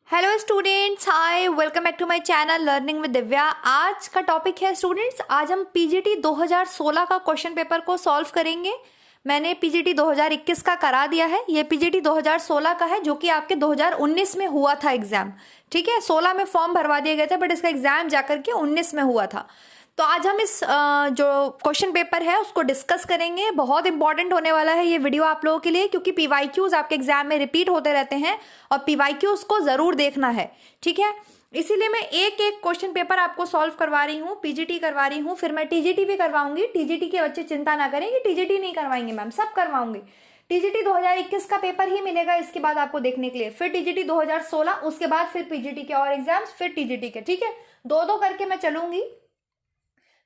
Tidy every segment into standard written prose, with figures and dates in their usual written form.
Hello students, hi, welcome back to my channel learning with Divya. आज का topic है students, आज हम पीजीटी 2016 का क्वेश्चन पेपर को सॉल्व करेंगे। मैंने पीजीटी 2021 का करा दिया है, ये पीजीटी 2016 का है जो कि आपके 2019 में हुआ था एग्जाम। ठीक है, 16 में फॉर्म भरवा दिए गए थे बट इसका एग्जाम जाकर के 19 में हुआ था। तो आज हम इस जो क्वेश्चन पेपर है उसको डिस्कस करेंगे। बहुत इंपॉर्टेंट होने वाला है ये वीडियो आप लोगों के लिए, क्योंकि पीवाईक्यूज आपके एग्जाम में रिपीट होते रहते हैं और पीवाईक्यूज को जरूर देखना है। ठीक है, इसीलिए मैं एक एक क्वेश्चन पेपर आपको सॉल्व करवा रही हूँ, पीजीटी करवा रही हूँ, फिर मैं टीजीटी भी करवाऊंगी। टीजीटी के बच्चे चिंता ना करें कि टीजीटी नहीं करवाएंगे मैम, सब करवाऊंगी। टीजीटी 2021 का पेपर ही मिलेगा इसके बाद आपको देखने के लिए, फिर टीजीटी 2016, उसके बाद फिर पीजीटी के और एग्जाम्स, फिर टीजीटी के। ठीक है, दो दो करके मैं चलूंगी।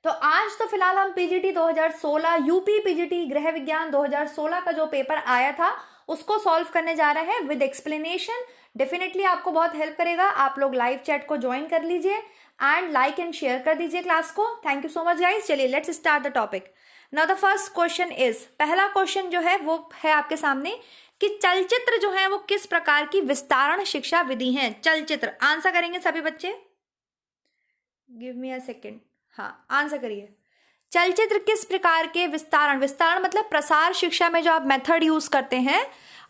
तो आज तो फिलहाल हम पीजीटी 2016 यूपी पीजीटी गृह विज्ञान 2016 का जो पेपर आया था उसको सॉल्व करने जा रहे हैं विद एक्सप्लेनेशन। डेफिनेटली आपको बहुत हेल्प करेगा। आप लोग लाइव चैट को ज्वाइन कर लीजिए एंड लाइक एंड शेयर कर दीजिए क्लास को। Thank you so much guys. चलिए let's start the topic. Now the first question is, पहला क्वेश्चन जो है वो है आपके सामने कि चलचित्र जो है वो किस प्रकार की विस्तारण शिक्षा विधि है। चलचित्र, आंसर करेंगे सभी बच्चे, गिव मी अ सेकेंड। हाँ, आंसर करिए। चलचित्र किस प्रकार के विस्तारण, विस्तारण मतलब प्रसार शिक्षा में जो आप मेथड यूज करते हैं,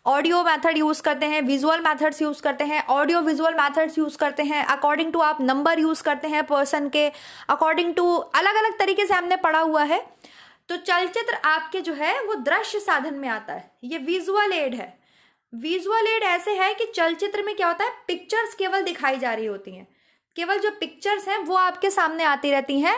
ऑडियो मेथड यूज करते हैं, विजुअल मेथड्स यूज करते हैं, ऑडियो विजुअल मेथड्स यूज करते हैं, अकॉर्डिंग टू आप नंबर यूज करते हैं पर्सन के, अकॉर्डिंग टू अलग अलग तरीके से हमने पढ़ा हुआ है। तो चलचित्र आपके जो है वो दृश्य साधन में आता है, ये विजुअल एड है। विजुअल एड ऐसे है कि चलचित्र में क्या होता है, पिक्चर्स केवल दिखाई जा रही होती हैं, केवल जो पिक्चर्स हैं वो आपके सामने आती रहती हैं,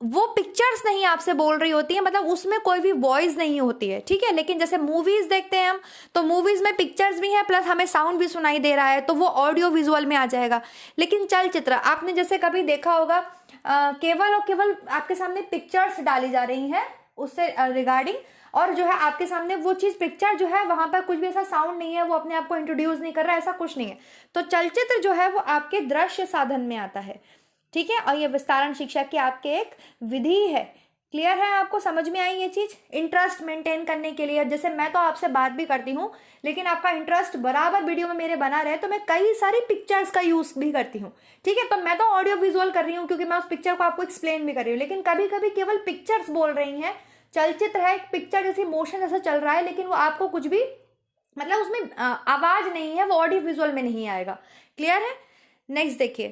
वो पिक्चर्स नहीं आपसे बोल रही होती है, मतलब उसमें कोई भी वॉइस नहीं होती है। ठीक है, लेकिन जैसे मूवीज देखते हैं हम, तो मूवीज में पिक्चर्स भी हैं प्लस हमें साउंड भी सुनाई दे रहा है, तो वो ऑडियो विजुअल में आ जाएगा। लेकिन चलचित्र आपने जैसे कभी देखा होगा, केवल और केवल आपके सामने पिक्चर्स डाली जा रही हैं उससे रिगार्डिंग, और जो है आपके सामने वो चीज पिक्चर जो है वहां पर कुछ भी ऐसा साउंड नहीं है, वो अपने आप को इंट्रोड्यूस नहीं कर रहा है, ऐसा कुछ नहीं है। तो चलचित्र जो है वो आपके दृश्य साधन में आता है। ठीक है, और ये विस्तारण शिक्षा की आपके एक विधि है। क्लियर है, आपको समझ में आई ये चीज। इंटरेस्ट मेंटेन करने के लिए, जैसे मैं तो आपसे बात भी करती हूँ लेकिन आपका इंटरेस्ट बराबर वीडियो में मेरे बना रहे, तो मैं कई सारी पिक्चर्स का यूज भी करती हूँ। ठीक है, तो मैं तो ऑडियो विजुअल कर रही हूँ क्योंकि मैं उस पिक्चर को आपको एक्सप्लेन भी कर रही हूँ, लेकिन कभी कभी केवल पिक्चर्स बोल रही हैं। चलचित्र है, एक पिक्चर जैसी मोशन जैसा चल रहा है, लेकिन वो आपको कुछ भी मतलब उसमें आवाज नहीं है, वो ऑडियो विजुअल में नहीं आएगा। क्लियर है। नेक्स्ट देखिए,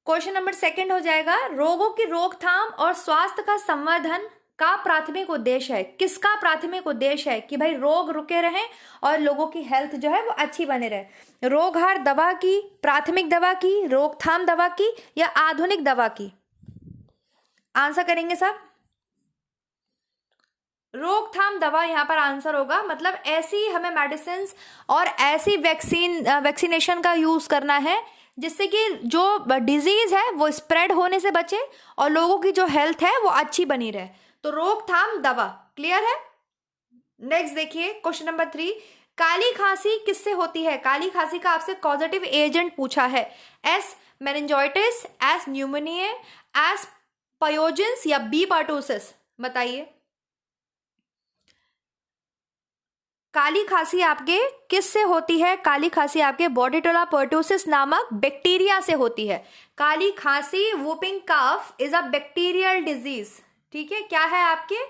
क्वेश्चन नंबर सेकंड हो जाएगा, रोगों की रोकथाम और स्वास्थ्य का संवर्धन का प्राथमिक उद्देश्य है। किसका प्राथमिक उद्देश्य है कि भाई रोग रुके रहें और लोगों की हेल्थ जो है वो अच्छी बने रहे। रोगहार दवा की, प्राथमिक दवा की, रोकथाम दवा की या आधुनिक दवा की। आंसर करेंगे सब। रोकथाम दवा यहाँ पर आंसर होगा, मतलब ऐसी हमें मेडिसिन और ऐसी वैक्सीनेशन का यूज करना है जिससे कि जो डिजीज है वो स्प्रेड होने से बचे और लोगों की जो हेल्थ है वो अच्छी बनी रहे। तो रोकथाम दवा। क्लियर है। नेक्स्ट देखिए क्वेश्चन नंबर 3, काली खांसी किससे होती है। काली खांसी का आपसे कॉजेटिव एजेंट पूछा है। S meningitis, S pneumonia, S pyogenes या बी पर्टुसिस। बताइए, काली खांसी आपके किससे होती है। काली खांसी आपके बॉर्डिटोला पर्टुसिस नामक बैक्टीरिया से होती है। काली खांसी, whooping cough is a bacterial disease. ठीक है, क्या है आपके,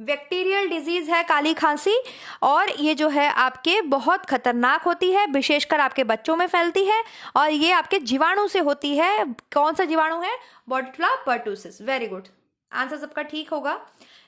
बैक्टीरियल डिजीज है काली खांसी, और ये जो है आपके बहुत खतरनाक होती है, विशेषकर आपके बच्चों में फैलती है, और ये आपके जीवाणु से होती है। कौन सा जीवाणु है, बॉर्डिटोला पर्टुसिस। वेरी गुड, आंसर सबका ठीक होगा।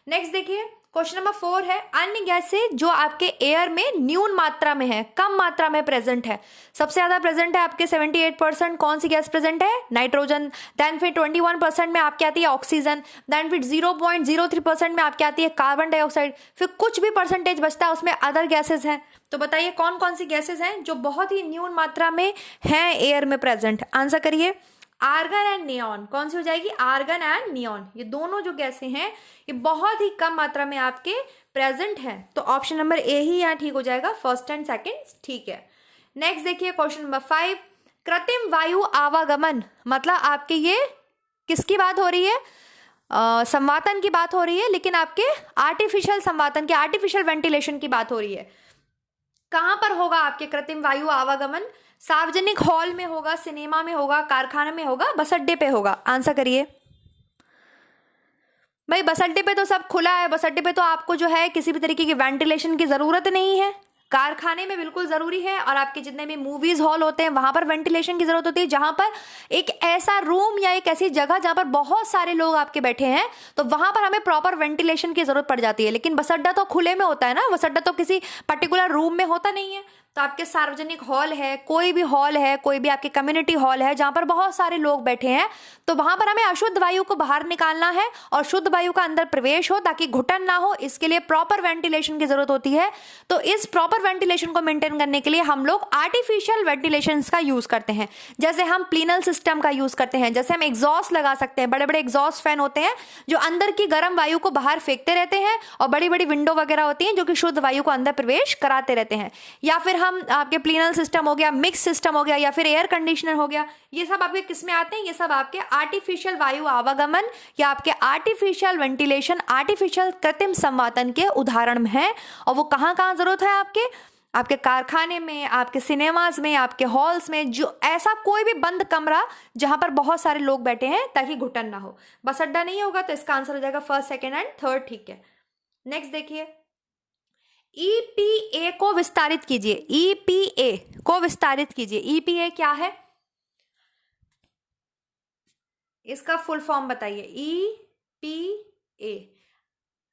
नेक्स्ट देखिए क्वेश्चन नंबर 4 है, अन्य गैसें जो आपके एयर में न्यून मात्रा में है, कम मात्रा में प्रेजेंट है। सबसे ज्यादा प्रेजेंट है आपके 78%। कौन सी गैस प्रेजेंट है, नाइट्रोजन। देन फिर 21% में आपकी आती है ऑक्सीजन। देन फिर 0.03% में आपकी आती है कार्बन डाइऑक्साइड। फिर कुछ भी परसेंटेज बचता है उसमें अदर गैसेज हैं। तो बताइए कौन कौन सी गैसेज हैं जो बहुत ही न्यून मात्रा में हैं एयर में प्रेजेंट। आंसर करिए। Argon and neon. कौन सी हो जाएगी, आर्गन एंड नियॉन। ये दोनों जो गैसें हैं ये बहुत ही कम मात्रा में आपके प्रेजेंट हैं। तो ऑप्शन नंबर ए ही यहाँ ठीक हो जाएगा, फर्स्ट एंड सेकंड। ठीक है। नेक्स्ट देखिए क्वेश्चन नंबर 5, कृत्रिम वायु आवागमन मतलब आपके ये किसकी बात हो रही है, संवातन की बात हो रही है, लेकिन आपके आर्टिफिशियल संवातन की, आर्टिफिशियल वेंटिलेशन की बात हो रही है। कहां पर होगा आपके कृत्रिम वायु आवागमन, सार्वजनिक हॉल में होगा, सिनेमा में होगा, कारखाने में होगा, बस अड्डे पे होगा? आंसर करिए भाई। बस अड्डे पे तो सब खुला है, बस अड्डे पे तो आपको जो है किसी भी तरीके की वेंटिलेशन की जरूरत नहीं है। कारखाने में बिल्कुल जरूरी है, और आपके जितने भी मूवीज हॉल होते हैं वहां पर वेंटिलेशन की जरूरत होती है, जहां पर एक ऐसा रूम या एक ऐसी जगह जहां पर बहुत सारे लोग आपके बैठे हैं, तो वहां पर हमें प्रॉपर वेंटिलेशन की जरूरत पड़ जाती है। लेकिन बस अड्डा तो खुले में होता है ना, बस अड्डा तो किसी पर्टिकुलर रूम में होता नहीं है। तो आपके सार्वजनिक हॉल है, कोई भी हॉल है, कोई भी आपके कम्युनिटी हॉल है जहां पर बहुत सारे लोग बैठे हैं, तो वहां पर हमें अशुद्ध वायु को बाहर निकालना है और शुद्ध वायु का अंदर प्रवेश हो, ताकि घुटन ना हो। इसके लिए प्रॉपर वेंटिलेशन की जरूरत होती है। तो इस प्रॉपर वेंटिलेशन को मेंटेन करने के लिए हम लोग आर्टिफिशियल वेंटिलेशन का यूज करते हैं। जैसे हम प्लीनल सिस्टम का यूज करते हैं, जैसे हम एग्जॉस्ट लगा सकते हैं, बड़े बड़े एग्जॉस्ट फैन होते हैं जो अंदर की गर्म वायु को बाहर फेंकते रहते हैं, और बड़ी बड़ी विंडो वगैरह होती हैं जो कि शुद्ध वायु को अंदर प्रवेश कराते रहते हैं। या फिर हम आपके प्लीनल सिस्टम हो गया, मिक्स सिस्टम हो गया, या फिर एयर कंडीशनर हो गया, ये सब आपके किस में आते हैं? ये सब आपके आर्टिफिशियल वायु आवागमन या आपके आर्टिफिशियल वेंटिलेशन, आर्टिफिशियल कृत्रिम संवातन के उदाहरण हैं। और वो कहां कहां जरूरत है? आपके कारखाने में, आपके सिनेमाज में, आपके हॉल्स में, जो ऐसा कोई भी बंद कमरा जहां पर बहुत सारे लोग बैठे हैं, ताकि घुटन ना हो। बस अड्डा नहीं होगा तो इसका आंसर हो जाएगा फर्स्ट, सेकेंड एंड थर्ड। ठीक है, नेक्स्ट देखिए, ईपीए को विस्तारित कीजिए। ईपीए को विस्तारित कीजिए। ईपीए क्या है? इसका फुल फॉर्म बताइए। ईपीए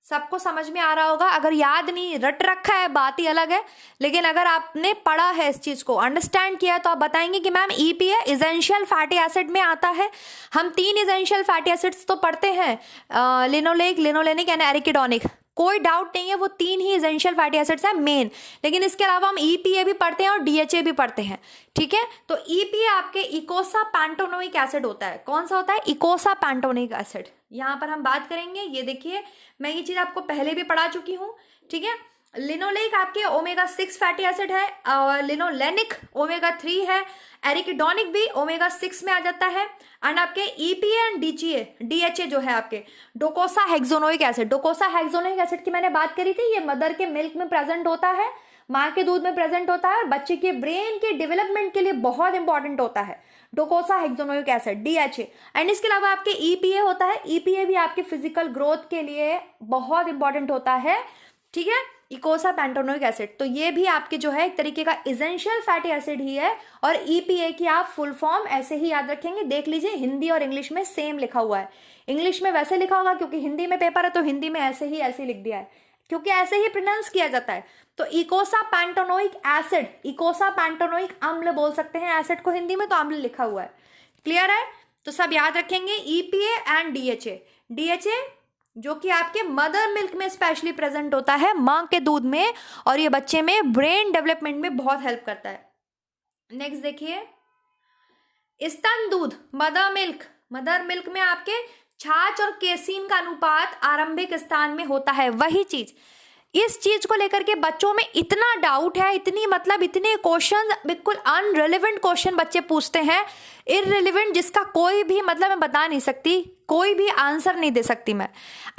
सबको समझ में आ रहा होगा। अगर याद नहीं, रट रखा है, बात ही अलग है, लेकिन अगर आपने पढ़ा है, इस चीज को अंडरस्टैंड किया, तो आप बताएंगे कि ma'am EPA essential fatty acid में आता है। हम 3 इसेंशियल फैटी एसिड्स तो पढ़ते हैं, लिनोलेक, लिनोलेनिक एंड एरिकिडोनिक। कोई डाउट नहीं है, वो 3 ही इसेंशियल फैटी एसिड्स हैं मेन। लेकिन इसके अलावा हम ईपीए भी पढ़ते हैं और डीएचए भी पढ़ते हैं। ठीक है, तो ईपीए आपके इकोसा पैंटोनोइक एसिड होता है। कौन सा होता है? इकोसा पैंटोनोइक एसिड। यहां पर हम बात करेंगे, ये देखिए, मैं ये चीज आपको पहले भी पढ़ा चुकी हूं। ठीक है, लिनोलेक आपके ओमेगा 6 फैटी एसिड है, और लिनोलेनिक ओमेगा 3 है, एरिकिडोनिक भी ओमेगा 6 में आ जाता है। एंड आपके ईपीए एंड डीएचए जो है आपके डोकोसा हेक्सोनोइक एसिड। डोकोसा हेक्सोनोइक एसिड की मैंने बात करी थी, ये मदर के मिल्क में प्रेजेंट होता है, माँ के दूध में प्रेजेंट होता है, और बच्चे के ब्रेन के डेवलपमेंट के लिए बहुत इंपॉर्टेंट होता है डोकोसा हेक्सोनोइक एसिड, डीएचए। एंड इसके अलावा आपके ईपीए होता है। ईपीए भी आपके फिजिकल ग्रोथ के लिए बहुत इंपॉर्टेंट होता है। ठीक है, इकोसा पैंटोनोइक एसिड। तो ये भी आपके जो है एक तरीके का इसेंशियल फैटी एसिड ही है। और ईपीए की आप फुल फॉर्म ऐसे ही याद रखेंगे। देख लीजिए, हिंदी और इंग्लिश में सेम लिखा हुआ है। इंग्लिश में वैसे लिखा होगा क्योंकि हिंदी में पेपर है, तो हिंदी में ऐसे लिख दिया है क्योंकि ऐसे ही प्रोनाउंस किया जाता है। तो इकोसा पैंटोनोइक एसिड, इकोसा पैंटोनोइक अम्ल बोल सकते हैं एसिड को हिंदी में, तो अम्ल लिखा हुआ है। क्लियर है? तो सब याद रखेंगे, ईपीए एंड डीएचए। डीएचए जो कि आपके मदर मिल्क में स्पेशली प्रेजेंट होता है, मां के दूध में, और ये बच्चे में ब्रेन डेवलपमेंट में बहुत हेल्प करता है। नेक्स्ट देखिए, स्तन दूध, मदर मिल्क में आपके छाछ और केसीन का अनुपात आरंभिक स्थान में होता है। वही चीज, इस चीज को लेकर के बच्चों में इतना डाउट है, इतने क्वेश्चन, बिल्कुल अनरिलेवेंट क्वेश्चन बच्चे पूछते हैं, इररिलेवेंट, जिसका कोई भी मतलब मैं बता नहीं सकती, कोई भी आंसर नहीं दे सकती मैं।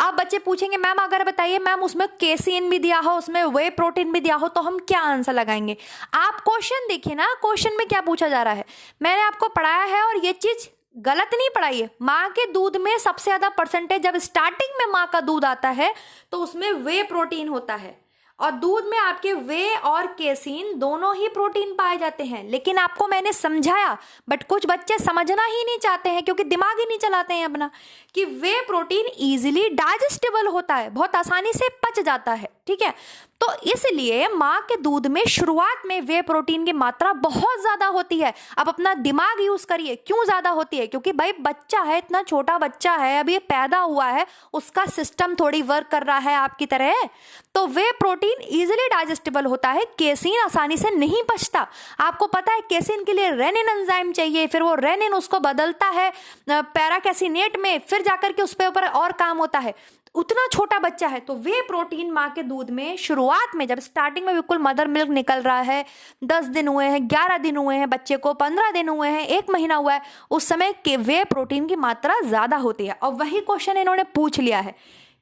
आप बच्चे पूछेंगे मैम अगर बताइए मैम उसमें केसीन भी दिया हो, उसमें वे प्रोटीन भी दिया हो, तो हम क्या आंसर लगाएंगे? आप क्वेश्चन देखिए ना, क्वेश्चन में क्या पूछा जा रहा है। मैंने आपको पढ़ाया है और ये चीज गलत नहीं पढ़ाई है। माँ के दूध में सबसे ज्यादा परसेंटेज जब स्टार्टिंग में माँ का दूध आता है तो उसमें वे प्रोटीन होता है, और दूध में आपके वे और केसीन दोनों ही प्रोटीन पाए जाते हैं। लेकिन आपको मैंने समझाया, बट कुछ बच्चे समझना ही नहीं चाहते हैं क्योंकि दिमाग ही नहीं चलाते हैं अपना, कि वे प्रोटीन इजीली डाइजेस्टेबल होता है, बहुत आसानी से पच जाता है। ठीक है, तो इसलिए माँ के दूध में शुरुआत में वे प्रोटीन की मात्रा बहुत ज्यादा होती है। अब अपना दिमाग यूज करिए, क्यों ज्यादा होती है? क्योंकि भाई बच्चा है, इतना छोटा बच्चा है, अभी ये पैदा हुआ है, उसका सिस्टम थोड़ी वर्क कर रहा है आपकी तरह, तो वे प्रोटीन इजीली डाइजेस्टेबल होता है। केसीन आसानी से नहीं पचता। आपको पता है केसीन के लिए रेनिन एंजाइम चाहिए, फिर वो रेनिन उसको बदलता है पैराकेसिनेट में, फिर जाकर के उस पे ऊपर और काम होता है। उतना छोटा बच्चा है, तो वे प्रोटीन माँ के दूध में शुरुआत में, जब स्टार्टिंग में बिल्कुल मदर मिल्क निकल रहा है, 10 दिन हुए हैं, 11 दिन हुए हैं बच्चे को, 15 दिन हुए हैं, 1 महीना हुआ है, उस समय के वे प्रोटीन की मात्रा ज्यादा होती है। और वही क्वेश्चन इन्होंने पूछ लिया है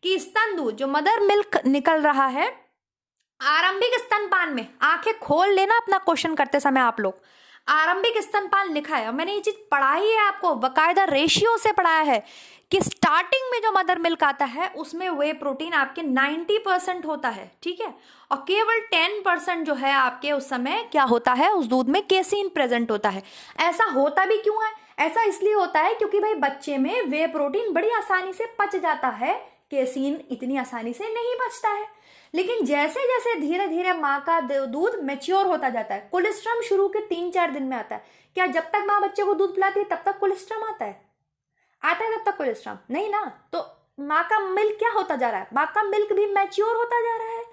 कि स्तन दूध जो मदर मिल्क निकल रहा है आरंभिक स्तनपान में, आंखें खोल लेना अपना क्वेश्चन करते समय आप लोग, आरंभिक स्तनपान लिखा है, और मैंने ये चीज पढ़ाई है आपको, बकायदा रेशियो से पढ़ाया है कि स्टार्टिंग में जो मदर मिल्क आता है उसमें वे प्रोटीन आपके 90% होता है, ठीक है, और केवल 10% जो है आपके उस समय क्या होता है, उस दूध में केसीन प्रेजेंट होता है। ऐसा होता भी क्यों है? ऐसा इसलिए होता है क्योंकि भाई बच्चे में वे प्रोटीन बड़ी आसानी से पच जाता है, केसीन इतनी आसानी से नहीं पचता है। लेकिन जैसे जैसे धीरे धीरे माँ का दूध मैच्योर होता जाता है, कोलेस्ट्रम शुरू के 3-4 दिन में आता है। क्या जब तक माँ बच्चे को दूध पिलाती है तब तक कोलेस्ट्रम आता है? आता है तब तक कोलेस्ट्रम? नहीं ना। तो माँ का मिल्क क्या होता जा रहा है? माँ का मिल्क भी मैच्योर होता जा रहा है,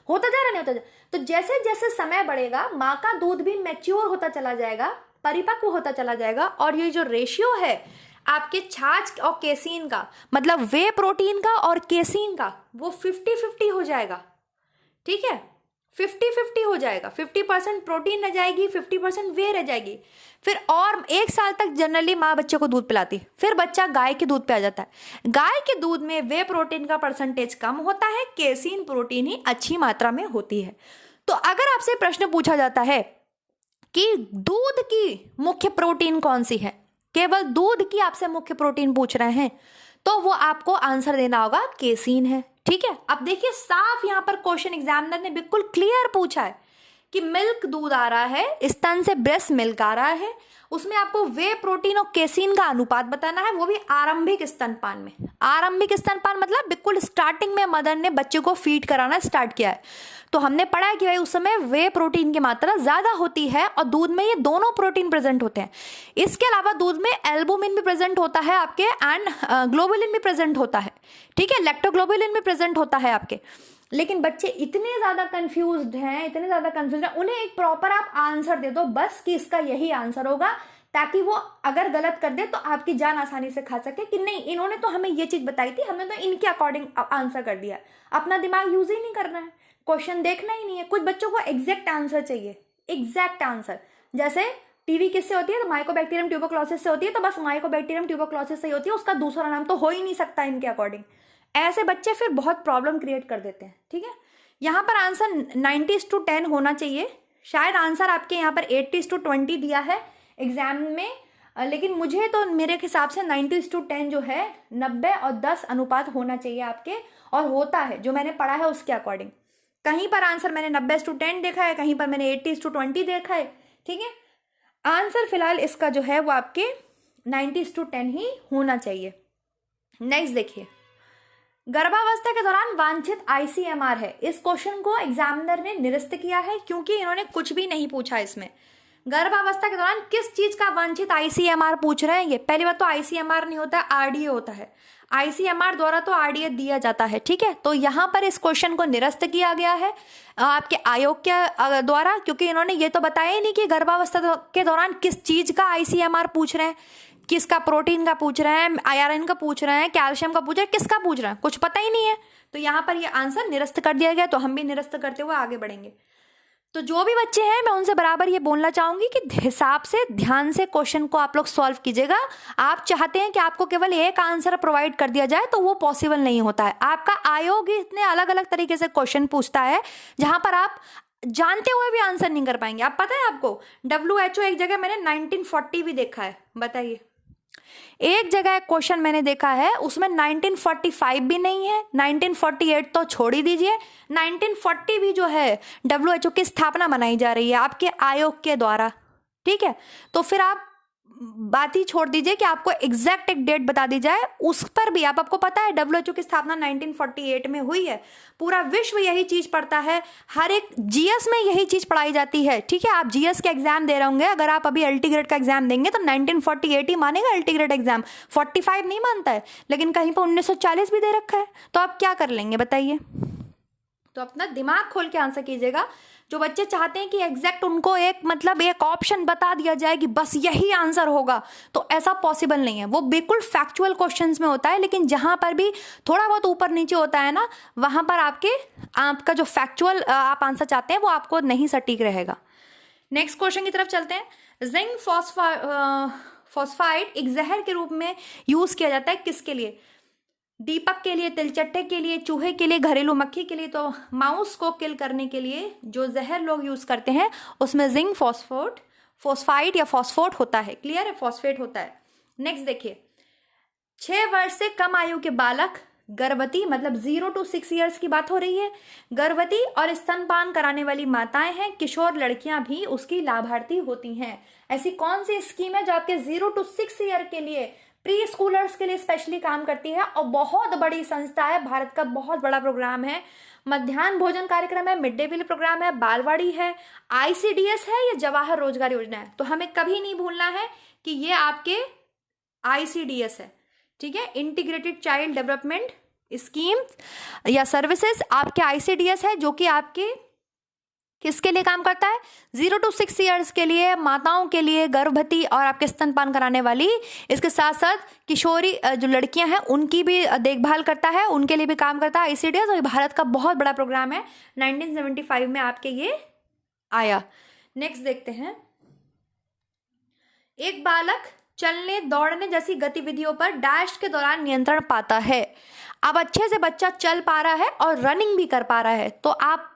होता जा रहा है, नहीं होता जा रहा। तो जैसे जैसे समय बढ़ेगा माँ का दूध भी मैच्योर होता चला जाएगा, परिपक्व होता चला जाएगा, और ये जो रेशियो है आपके छाछ और केसीन का, मतलब वे प्रोटीन का और केसीन का, वो 50-50 हो जाएगा, ठीक है, 50-50 हो जाएगा। 50% प्रोटीन रह जाएगी, 50% वे रह जाएगी। फिर और 1 साल तक जनरली माँ बच्चे को दूध पिलाती, फिर बच्चा गाय के दूध पे आ जाता है। गाय के दूध में वे प्रोटीन का परसेंटेज कम होता है, केसीन प्रोटीन ही अच्छी मात्रा में होती है। तो अगर आपसे प्रश्न पूछा जाता है कि दूध की मुख्य प्रोटीन कौन सी है, केवल दूध की आपसे मुख्य प्रोटीन पूछ रहे हैं, तो वो आपको आंसर देना होगा केसीन है, ठीक है। अब देखिए साफ यहाँ पर क्वेश्चन एग्जामिनर ने बिल्कुल क्लियर पूछा है कि मिल्क दूध आ रहा है, स्तन से ब्रेस्ट मिल्क आ रहा है, उसमें आपको वे प्रोटीन और केसीन का अनुपात बताना है, वो भी आरंभिक स्तनपान में। आरंभिक स्तनपान मतलब बिल्कुल स्टार्टिंग में मदर ने बच्चे को फीड कराना स्टार्ट किया है, तो हमने पढ़ा है कि भाई उस समय वे प्रोटीन की मात्रा ज्यादा होती है और दूध में ये दोनों प्रोटीन प्रेजेंट होते हैं। इसके अलावा दूध में एल्बुमिन भी प्रेजेंट होता है आपके, एंड ग्लोबुलिन भी प्रेजेंट होता है, ठीक है, लैक्टोग्लोबुलिन भी प्रेजेंट होता है आपके। लेकिन बच्चे इतने ज्यादा कंफ्यूज्ड हैं, इतने ज्यादा कंफ्यूज्ड हैं, उन्हें एक प्रॉपर आप आंसर दे दो बस कि इसका यही आंसर होगा, ताकि वो अगर गलत कर दे तो आपकी जान आसानी से खा सके कि नहीं इन्होंने तो हमें ये चीज बताई थी, हमने तो इनके अकॉर्डिंग आंसर कर दिया। अपना दिमाग यूज ही नहीं करना है, क्वेश्चन देखना ही नहीं है। कुछ बच्चों को एग्जैक्ट आंसर चाहिए, एग्जैक्ट आंसर। जैसे टीवी किससे होती है? तो माइकोबैक्टीरियम ट्यूबरक्लोसिस से होती है, तो बस माइकोबैक्टीरियम ट्यूबरक्लोसिस से ही होती है, उसका दूसरा नाम तो हो ही नहीं सकता इनके अकॉर्डिंग। ऐसे बच्चे फिर बहुत प्रॉब्लम क्रिएट कर देते हैं, ठीक है। यहाँ पर आंसर 90:10 होना चाहिए, शायद आंसर आपके यहाँ पर 80:20 दिया है एग्जाम में, लेकिन मुझे तो मेरे हिसाब से 90:10 जो है 90 और 10 अनुपात होना चाहिए आपके, और होता है जो मैंने पढ़ा है उसके अकॉर्डिंग। कहीं पर आंसर मैंने 90:10 देखा है, कहीं पर मैंने 80:20 देखा है, ठीक है। आंसर फिलहाल इसका जो है वो आपके 90:10 ही होना चाहिए। नेक्स्ट देखिए, गर्भावस्था के दौरान वांछित आईसीएमआर है। इस क्वेश्चन को एग्जामिनर ने निरस्त किया है क्योंकि इन्होंने कुछ भी नहीं पूछा इसमें। गर्भावस्था के दौरान किस चीज का वांछित आईसीएमआर पूछ रहे हैं ये? पहली बात तो आईसीएमआर नहीं होता है, आरडीए होता है। आईसीएमआर द्वारा तो आरडीए दिया जाता है, ठीक है। तो यहाँ पर इस क्वेश्चन को निरस्त किया गया है आपके आयोग के द्वारा, क्योंकि इन्होंने ये तो बताया ही नहीं कि गर्भावस्था के दौरान किस चीज का आईसीएमआर पूछ रहे हैं, किसका, प्रोटीन का पूछ रहे हैं, आयरन का पूछ रहे हैं, कैल्शियम का पूछ रहे हैं, किसका पूछ रहे हैं, कुछ पता ही नहीं है। तो यहाँ पर ये आंसर निरस्त कर दिया गया, तो हम भी निरस्त करते हुए आगे बढ़ेंगे। तो जो भी बच्चे हैं मैं उनसे बराबर ये बोलना चाहूंगी कि हिसाब से, ध्यान से क्वेश्चन को आप लोग सॉल्व कीजिएगा। आप चाहते हैं कि आपको केवल एक आंसर प्रोवाइड कर दिया जाए, तो वो पॉसिबल नहीं होता है। आपका आयोग ही इतने अलग अलग तरीके से क्वेश्चन पूछता है जहां पर आप जानते हुए भी आंसर नहीं कर पाएंगे। आप पता है आपको, WHO एक जगह मैंने 1940 भी देखा है, बताइए। एक जगह क्वेश्चन मैंने देखा है उसमें 1945 भी नहीं है, 1948 तो छोड़ ही दीजिए, 1940 भी जो है WHO की स्थापना मनाई जा रही है आपके आयोग के द्वारा, ठीक है। तो फिर आप बात ही छोड़ दीजिए कि आपको एग्जैक्ट एक डेट बता दी जाए, उस पर भी आपको पता है WHO की स्थापना 1948 में हुई है। पूरा विश्व यही चीज पढ़ता है, हर एक जीएस में यही चीज पढ़ाई जाती है, ठीक है। आप जीएस के एग्जाम दे रहे होंगे, अगर आप अभी एलटी ग्रेड का एग्जाम देंगे तो 1948 ही मानेगा एलटी ग्रेड एग्जाम, 45 नहीं मानता है। लेकिन कहीं पर 1940 भी दे रखा है, तो आप क्या कर लेंगे बताइए। तो अपना दिमाग खोल के आंसर कीजिएगा। जो बच्चे चाहते हैं कि एग्जैक्ट उनको एक ऑप्शन बता दिया जाए कि बस यही आंसर होगा, तो ऐसा पॉसिबल नहीं है। वो बिल्कुल फैक्चुअल क्वेश्चंस में होता है, लेकिन जहां पर भी थोड़ा बहुत ऊपर नीचे होता है ना, वहां पर आपका जो फैक्चुअल आप आंसर चाहते हैं वो आपको नहीं सटीक रहेगा। नेक्स्ट क्वेश्चन की तरफ चलते हैं। जिंक फॉस्फाइड एक जहर के रूप में यूज किया जाता है किसके लिए? दीपक के लिए, तिलचट्टे के लिए, चूहे के लिए, घरेलू मक्खी के लिए। तो माउस को किल करने के लिए जो जहर लोग यूज करते हैं उसमें जिंक फोस्फाइड या फॉस्फोट होता है। क्लियर है, फॉस्फेट होता है। नेक्स्ट देखिए, 6 वर्ष से कम आयु के बालक, गर्भवती, मतलब 0 to 6 ईयर्स की बात हो रही है, गर्भवती और स्तनपान कराने वाली माताएं हैं, किशोर लड़कियां भी उसकी लाभार्थी होती हैं। ऐसी कौन सी स्कीम है जो आपके 0 to 6 ईयर के लिए, प्री स्कूलर्स के लिए स्पेशली काम करती है और बहुत बड़ी संस्था है, भारत का बहुत बड़ा प्रोग्राम है। मध्याह्न भोजन कार्यक्रम है, मिड डे मील प्रोग्राम है, बालवाड़ी है, ICDS है या जवाहर रोजगार योजना है। तो हमें कभी नहीं भूलना है कि ये आपके ICDS है, ठीक है, इंटीग्रेटेड चाइल्ड डेवलपमेंट स्कीम या सर्विसेज आपके ICDS है, जो कि आपके किसके लिए काम करता है, 0 to 6 ईयर्स के लिए, माताओं के लिए, गर्भवती और आपके स्तनपान कराने वाली, इसके साथ साथ किशोरी जो लड़कियां हैं उनकी भी देखभाल करता है, उनके लिए भी काम करता है ICDS। और भारत का बहुत बड़ा प्रोग्राम है, 1975 में आपके ये आया। नेक्स्ट देखते हैं, एक बालक चलने दौड़ने जैसी गतिविधियों पर डैश के दौरान नियंत्रण पाता है। अब अच्छे से बच्चा चल पा रहा है और रनिंग भी कर पा रहा है, तो आप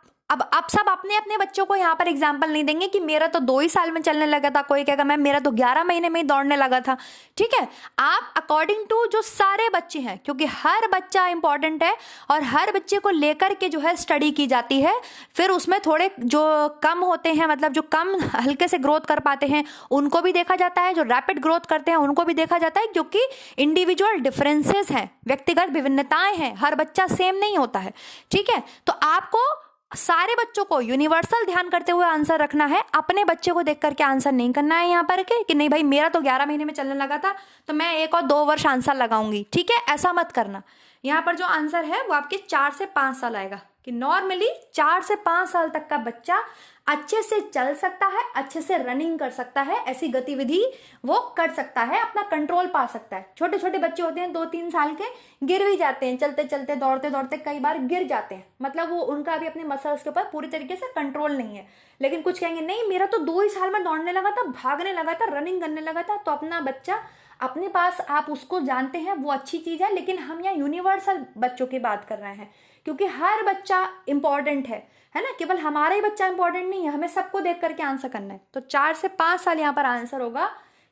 सब अपने अपने बच्चों को यहाँ पर एग्जाम्पल नहीं देंगे कि मेरा तो 2 ही साल में चलने लगा था, कोई कहेगा मैम मेरा तो 11 महीने में ही दौड़ने लगा था। ठीक है, आप अकॉर्डिंग टू जो सारे बच्चे हैं, क्योंकि हर बच्चा इंपॉर्टेंट है और हर बच्चे को लेकर के जो है स्टडी की जाती है। फिर उसमें थोड़े जो कम होते हैं, मतलब जो कम हल्के से ग्रोथ कर पाते हैं उनको भी देखा जाता है, जो रैपिड ग्रोथ करते हैं उनको भी देखा जाता है, क्योंकि इंडिविजुअल डिफरेंसेस हैं, व्यक्तिगत विभिन्नताएं हैं, हर बच्चा सेम नहीं होता है। ठीक है, तो आपको सारे बच्चों को यूनिवर्सल ध्यान करते हुए आंसर रखना है, अपने बच्चे को देख करके आंसर नहीं करना है यहाँ पर कि नहीं भाई मेरा तो 11 महीने में चलने लगा था तो मैं 1 और 2 वर्ष आंसर लगाऊंगी। ठीक है, ऐसा मत करना। यहाँ पर जो आंसर है वो आपके 4 से 5 साल आएगा, कि नॉर्मली 4 से 5 साल तक का बच्चा अच्छे से चल सकता है, अच्छे से रनिंग कर सकता है, ऐसी गतिविधि वो कर सकता है, अपना कंट्रोल पा सकता है। छोटे छोटे बच्चे होते हैं 2-3 साल के, गिर भी जाते हैं, चलते चलते दौड़ते दौड़ते कई बार गिर जाते हैं, मतलब वो उनका अभी अपने मसल्स के ऊपर पूरी तरीके से कंट्रोल नहीं है। लेकिन कुछ कहेंगे नहीं मेरा तो 2 ही साल में दौड़ने लगा था, भागने लगा था, रनिंग करने लगा था। तो अपना बच्चा अपने पास आप उसको जानते हैं, वो अच्छी चीज है, लेकिन हम यहाँ यूनिवर्सल बच्चों की बात कर रहे हैं, क्योंकि हर बच्चा इंपॉर्टेंट है ना, केवल हमारा ही बच्चा इंपॉर्टेंट नहीं है, हमें सबको देख करके आंसर करना है। तो 4 से 5 साल यहाँ पर आंसर होगा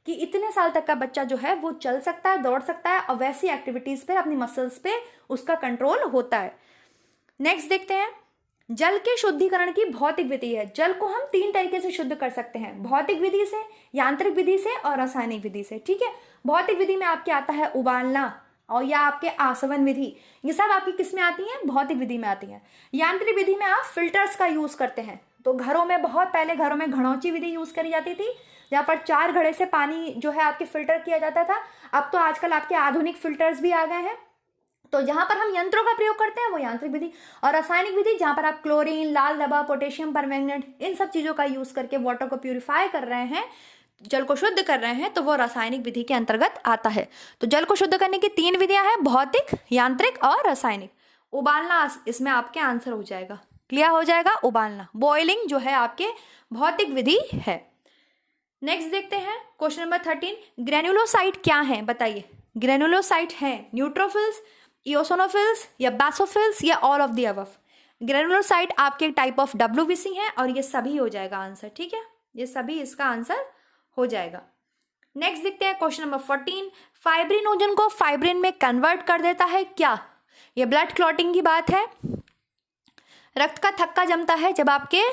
कि इतने साल तक का बच्चा जो है वो चल सकता है, दौड़ सकता है और वैसी एक्टिविटीज पे, अपनी मसल्स पे उसका कंट्रोल होता है। नेक्स्ट देखते हैं, जल के शुद्धिकरण की भौतिक विधि है। जल को हम 3 तरीके से शुद्ध कर सकते हैं, भौतिक विधि से, यांत्रिक विधि से और रासायनिक विधि से। ठीक है, भौतिक विधि में आपके आता है उबालना और या आपके आसवन विधि, ये सब आपकी किस में आती हैं, भौतिक विधि में आती हैं। यांत्रिक विधि में आप फिल्टर्स का यूज करते हैं, तो घरों में बहुत पहले घरों में घड़ौची विधि यूज करी जाती थी, जहाँ पर 4 घड़े से पानी जो है आपके फिल्टर किया जाता था। अब तो आजकल आपके आधुनिक फिल्टर्स भी आ गए हैं, तो जहां पर हम यंत्रों का प्रयोग करते हैं वो यांत्रिक विधि। और रासायनिक विधि जहां पर आप क्लोरीन, लाल दवा, पोटेशियम परमैंगनेट, इन सब चीजों का यूज करके वाटर को प्यूरिफाई कर रहे हैं, जल को शुद्ध कर रहे हैं, तो वो रासायनिक विधि के अंतर्गत आता है। तो जल को शुद्ध करने की 3 विधियां हैं, भौतिक, यांत्रिक और रासायनिक। उबालना इसमें आपके आंसर हो जाएगा, क्लियर हो जाएगा। उबालना, बॉइलिंग जो है आपके भौतिक विधि है। नेक्स्ट देखते हैं क्वेश्चन नंबर 13, ग्रेनुलोसाइट क्या है बताइए। ग्रेनुलोसाइट है न्यूट्रोफिल्स, इओसिनोफिल्स या बेसोफिल्स या all of the above. Granulocyte आपके टाइप ऑफ WBC है और ये सभी हो जाएगा आंसर। ठीक है, ये सभी इसका आंसर हो जाएगा। नेक्स्ट देखते हैं क्वेश्चन नंबर 14, फाइब्रिनोजन को फाइब्रिन में कन्वर्ट कर देता है क्या। ये ब्लड क्लॉटिंग की बात है, रक्त का थक्का जमता है जब आपके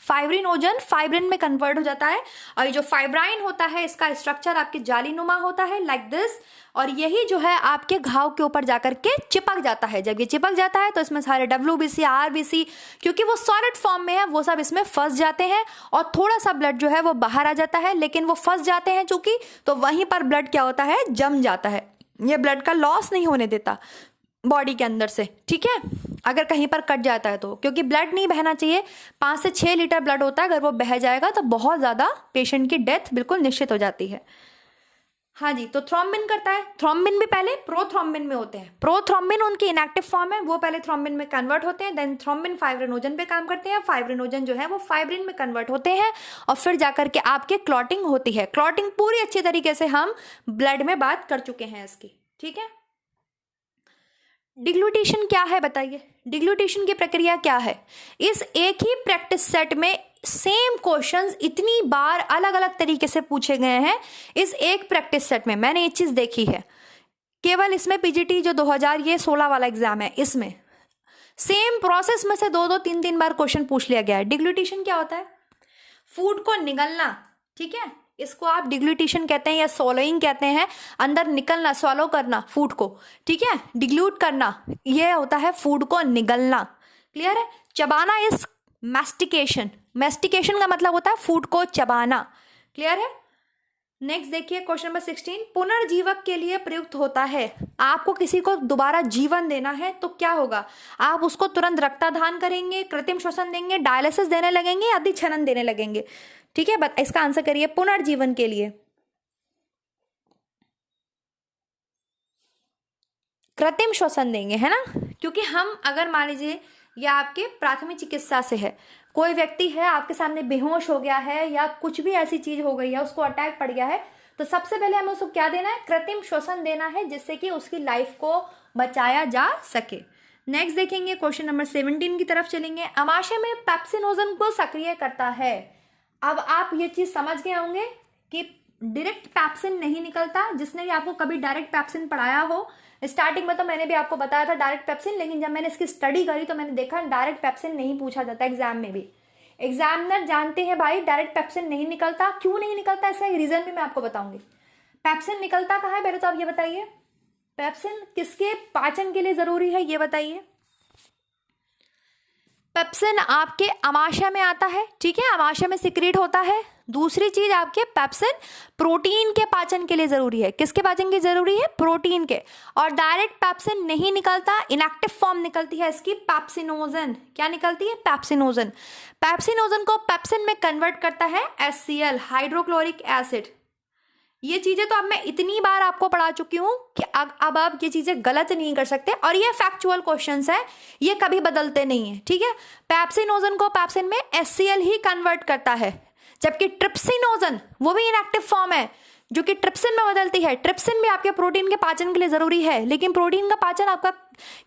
फाइब्रिनोजन फाइब्रिन में कन्वर्ट हो जाता है। और ये जो फाइब्राइन होता है इसका स्ट्रक्चर आपके जालीनुमा होता है, लाइक दिस, और यही जो है आपके घाव के ऊपर जाकर के चिपक जाता है। जब ये चिपक जाता है तो इसमें सारे WBC, RBC, क्योंकि वो सॉलिड फॉर्म में है, वो सब इसमें फंस जाते हैं और थोड़ा सा ब्लड जो है वो बाहर आ जाता है, लेकिन वो फंस जाते हैं चूंकि, तो वहीं पर ब्लड क्या होता है, जम जाता है। ये ब्लड का लॉस नहीं होने देता बॉडी के अंदर से। ठीक है, अगर कहीं पर कट जाता है तो, क्योंकि ब्लड नहीं बहना चाहिए, 5 से 6 लीटर ब्लड होता है, अगर वो बह जाएगा तो बहुत ज्यादा पेशेंट की डेथ बिल्कुल निश्चित हो जाती है। हाँ जी, तो थ्रोम्बिन करता है, थ्रोम्बिन भी पहले प्रोथ्रोम्बिन में होते हैं। प्रोथ्रोम्बिन उनकी इनएक्टिव फॉर्म है, वो पहले थ्रोम्बिन में कन्वर्ट होते हैं, देन थ्रोम्बिन फाइब्रिनोजन पे काम करते हैं, फाइब्रिनोजन जो है वो फाइब्रिन में कन्वर्ट होते हैं और फिर जाकर के आपके क्लॉटिंग होती है। क्लॉटिंग पूरी अच्छी तरीके से हम ब्लड में बात कर चुके हैं इसकी। ठीक है, डिग्लूटेशन क्या है बताइए, डिग्लूटेशन की प्रक्रिया क्या है। इस एक ही प्रैक्टिस सेट में सेम क्वेश्चंस इतनी बार अलग अलग तरीके से पूछे गए हैं। इस एक प्रैक्टिस सेट में मैंने एक चीज देखी है, केवल इसमें पीजीटी जो 2016 वाला एग्जाम है, इसमें सेम प्रोसेस में से 2-2, 3-3 बार क्वेश्चन पूछ लिया गया है। डिग्लूटेशन क्या होता है? फूड को निगलना, ठीक है, इसको आप डिग्लूटेशन कहते हैं या swallowing कहते हैं, अंदर निकलना, swallow करना फूड को, ठीक है, डिग्लूट करना, यह होता है फूड को निगलना। क्लियर है? चबाना इज मैस्टिकेशन, मैस्टिकेशन का मतलब होता है फूड को चबाना। क्लियर है? नेक्स्ट देखिए क्वेश्चन नंबर 16, पुनर्जीवक के लिए प्रयुक्त होता है। आपको किसी को दोबारा जीवन देना है तो क्या होगा, आप उसको तुरंत रक्तदान करेंगे, कृत्रिम श्वसन देंगे, डायलिसिस देने लगेंगे, अधिछनन देने लगेंगे। ठीक है, इसका आंसर करिए, पुनर्जीवन के लिए कृत्रिम श्वसन देंगे, है ना। क्योंकि हम अगर मान लीजिए ये आपके प्राथमिक चिकित्सा से है, कोई व्यक्ति है आपके सामने बेहोश हो गया है या कुछ भी ऐसी चीज हो गई है, उसको अटैक पड़ गया है, तो सबसे पहले हमें उसको क्या देना है, कृत्रिम श्वसन देना है, जिससे कि उसकी लाइफ को बचाया जा सके। नेक्स्ट देखेंगे क्वेश्चन नंबर 17 की तरफ चलेंगे। अमाशय में पेप्सिनोजन को सक्रिय करता है। अब आप ये चीज समझ गए होंगे कि डायरेक्ट पैप्सिन नहीं निकलता। जिसने भी आपको कभी डायरेक्ट पैप्सिन पढ़ाया हो, स्टार्टिंग में तो मैंने भी आपको बताया था डायरेक्ट पैप्सिन, लेकिन जब मैंने इसकी स्टडी करी तो मैंने देखा डायरेक्ट पैप्सिन नहीं पूछा जाता एग्जाम में भी। एग्जामिनर जानते हैं भाई डायरेक्ट पैप्सिन नहीं निकलता। क्यों नहीं निकलता, इसका रीजन भी मैं आपको बताऊंगी। पैप्सिन निकलता कहाँ है पहले तो आप ये बताइए, पैप्सिन किसके पाचन के लिए जरूरी है ये बताइए। पेप्सिन आपके अमाशय में आता है, ठीक है, अमाशय में सिक्रीट होता है। दूसरी चीज आपके पेप्सिन प्रोटीन के पाचन के लिए जरूरी है। किसके पाचन की जरूरी है, प्रोटीन के। और डायरेक्ट पेप्सिन नहीं निकलता, इनएक्टिव फॉर्म निकलती है इसकी पेप्सिनोजन। क्या निकलती है, पेप्सिनोजन। पेप्सिनोजन को पेप्सिन में कन्वर्ट करता है HCl, हाइड्रोक्लोरिक एसिड। ये चीजें तो अब मैं इतनी बार आपको पढ़ा चुकी हूं कि अब आप ये चीजें गलत नहीं कर सकते, और ये फैक्चुअल क्वेश्चंस है, ये कभी बदलते नहीं है। ठीक है, पेप्सिनोजन को पेप्सिन में HCl ही कन्वर्ट करता है, जबकि ट्रिप्सिनोजन वो भी इनएक्टिव फॉर्म है जो कि ट्रिप्सिन में बदलती है। ट्रिप्सिन भी आपके प्रोटीन के पाचन के लिए जरूरी है, लेकिन प्रोटीन का पाचन आपका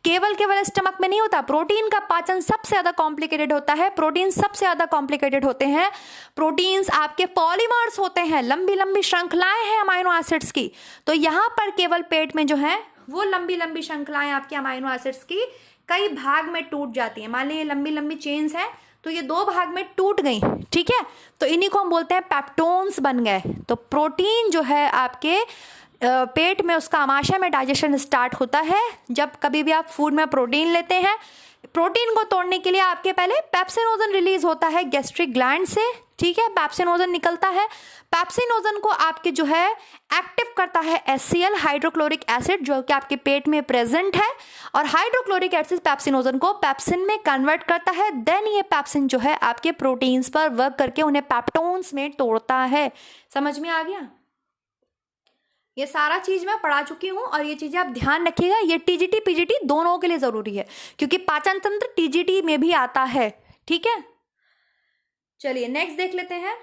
केवल स्टमक में नहीं होता। प्रोटीन का पाचन सबसे ज्यादा कॉम्प्लिकेटेड होता है। प्रोटीन सबसे ज्यादा कॉम्प्लिकेटेड होते हैं। प्रोटीन्स आपके पॉलीमर्स होते हैं, लंबी लंबी श्रृंखलाएं हैं अमाइनो एसिड्स की। तो यहाँ पर केवल पेट में जो है वो लंबी लंबी श्रृंखलाएं आपकी अमाइनो एसिड्स की कई भाग में टूट जाती है। मान लीजिए लंबी लंबी चेन्स हैं, तो ये 2 भाग में टूट गई, ठीक है, तो इन्हीं को हम बोलते हैं पेप्टोन्स बन गए। तो प्रोटीन जो है आपके पेट में, उसका अमाशय में डाइजेशन स्टार्ट होता है। जब कभी भी आप फूड में प्रोटीन लेते हैं, प्रोटीन को तोड़ने के लिए आपके पहले पेप्सिनोजन रिलीज होता है गैस्ट्रिक ग्लैंड से, ठीक है, पेप्सिनोजन निकलता है। पेप्सिनोजन को आपके जो है एक्टिव करता है HCl, हाइड्रोक्लोरिक एसिड, जो कि आपके पेट में प्रेजेंट है, और हाइड्रोक्लोरिक एसिड पेप्सिनोजन को पेप्सिन में कन्वर्ट करता है। देन ये पेप्सिन जो है आपके प्रोटीन्स पर वर्क करके उन्हें पेप्टोन्स में तोड़ता है। समझ में आ गया? ये सारा चीज मैं पढ़ा चुकी हूं, और ये चीजें आप ध्यान रखिएगा। ये TGT PGT दोनों के लिए जरूरी है, क्योंकि पाचन तंत्र TGT में भी आता है। ठीक है, चलिए नेक्स्ट देख लेते हैं।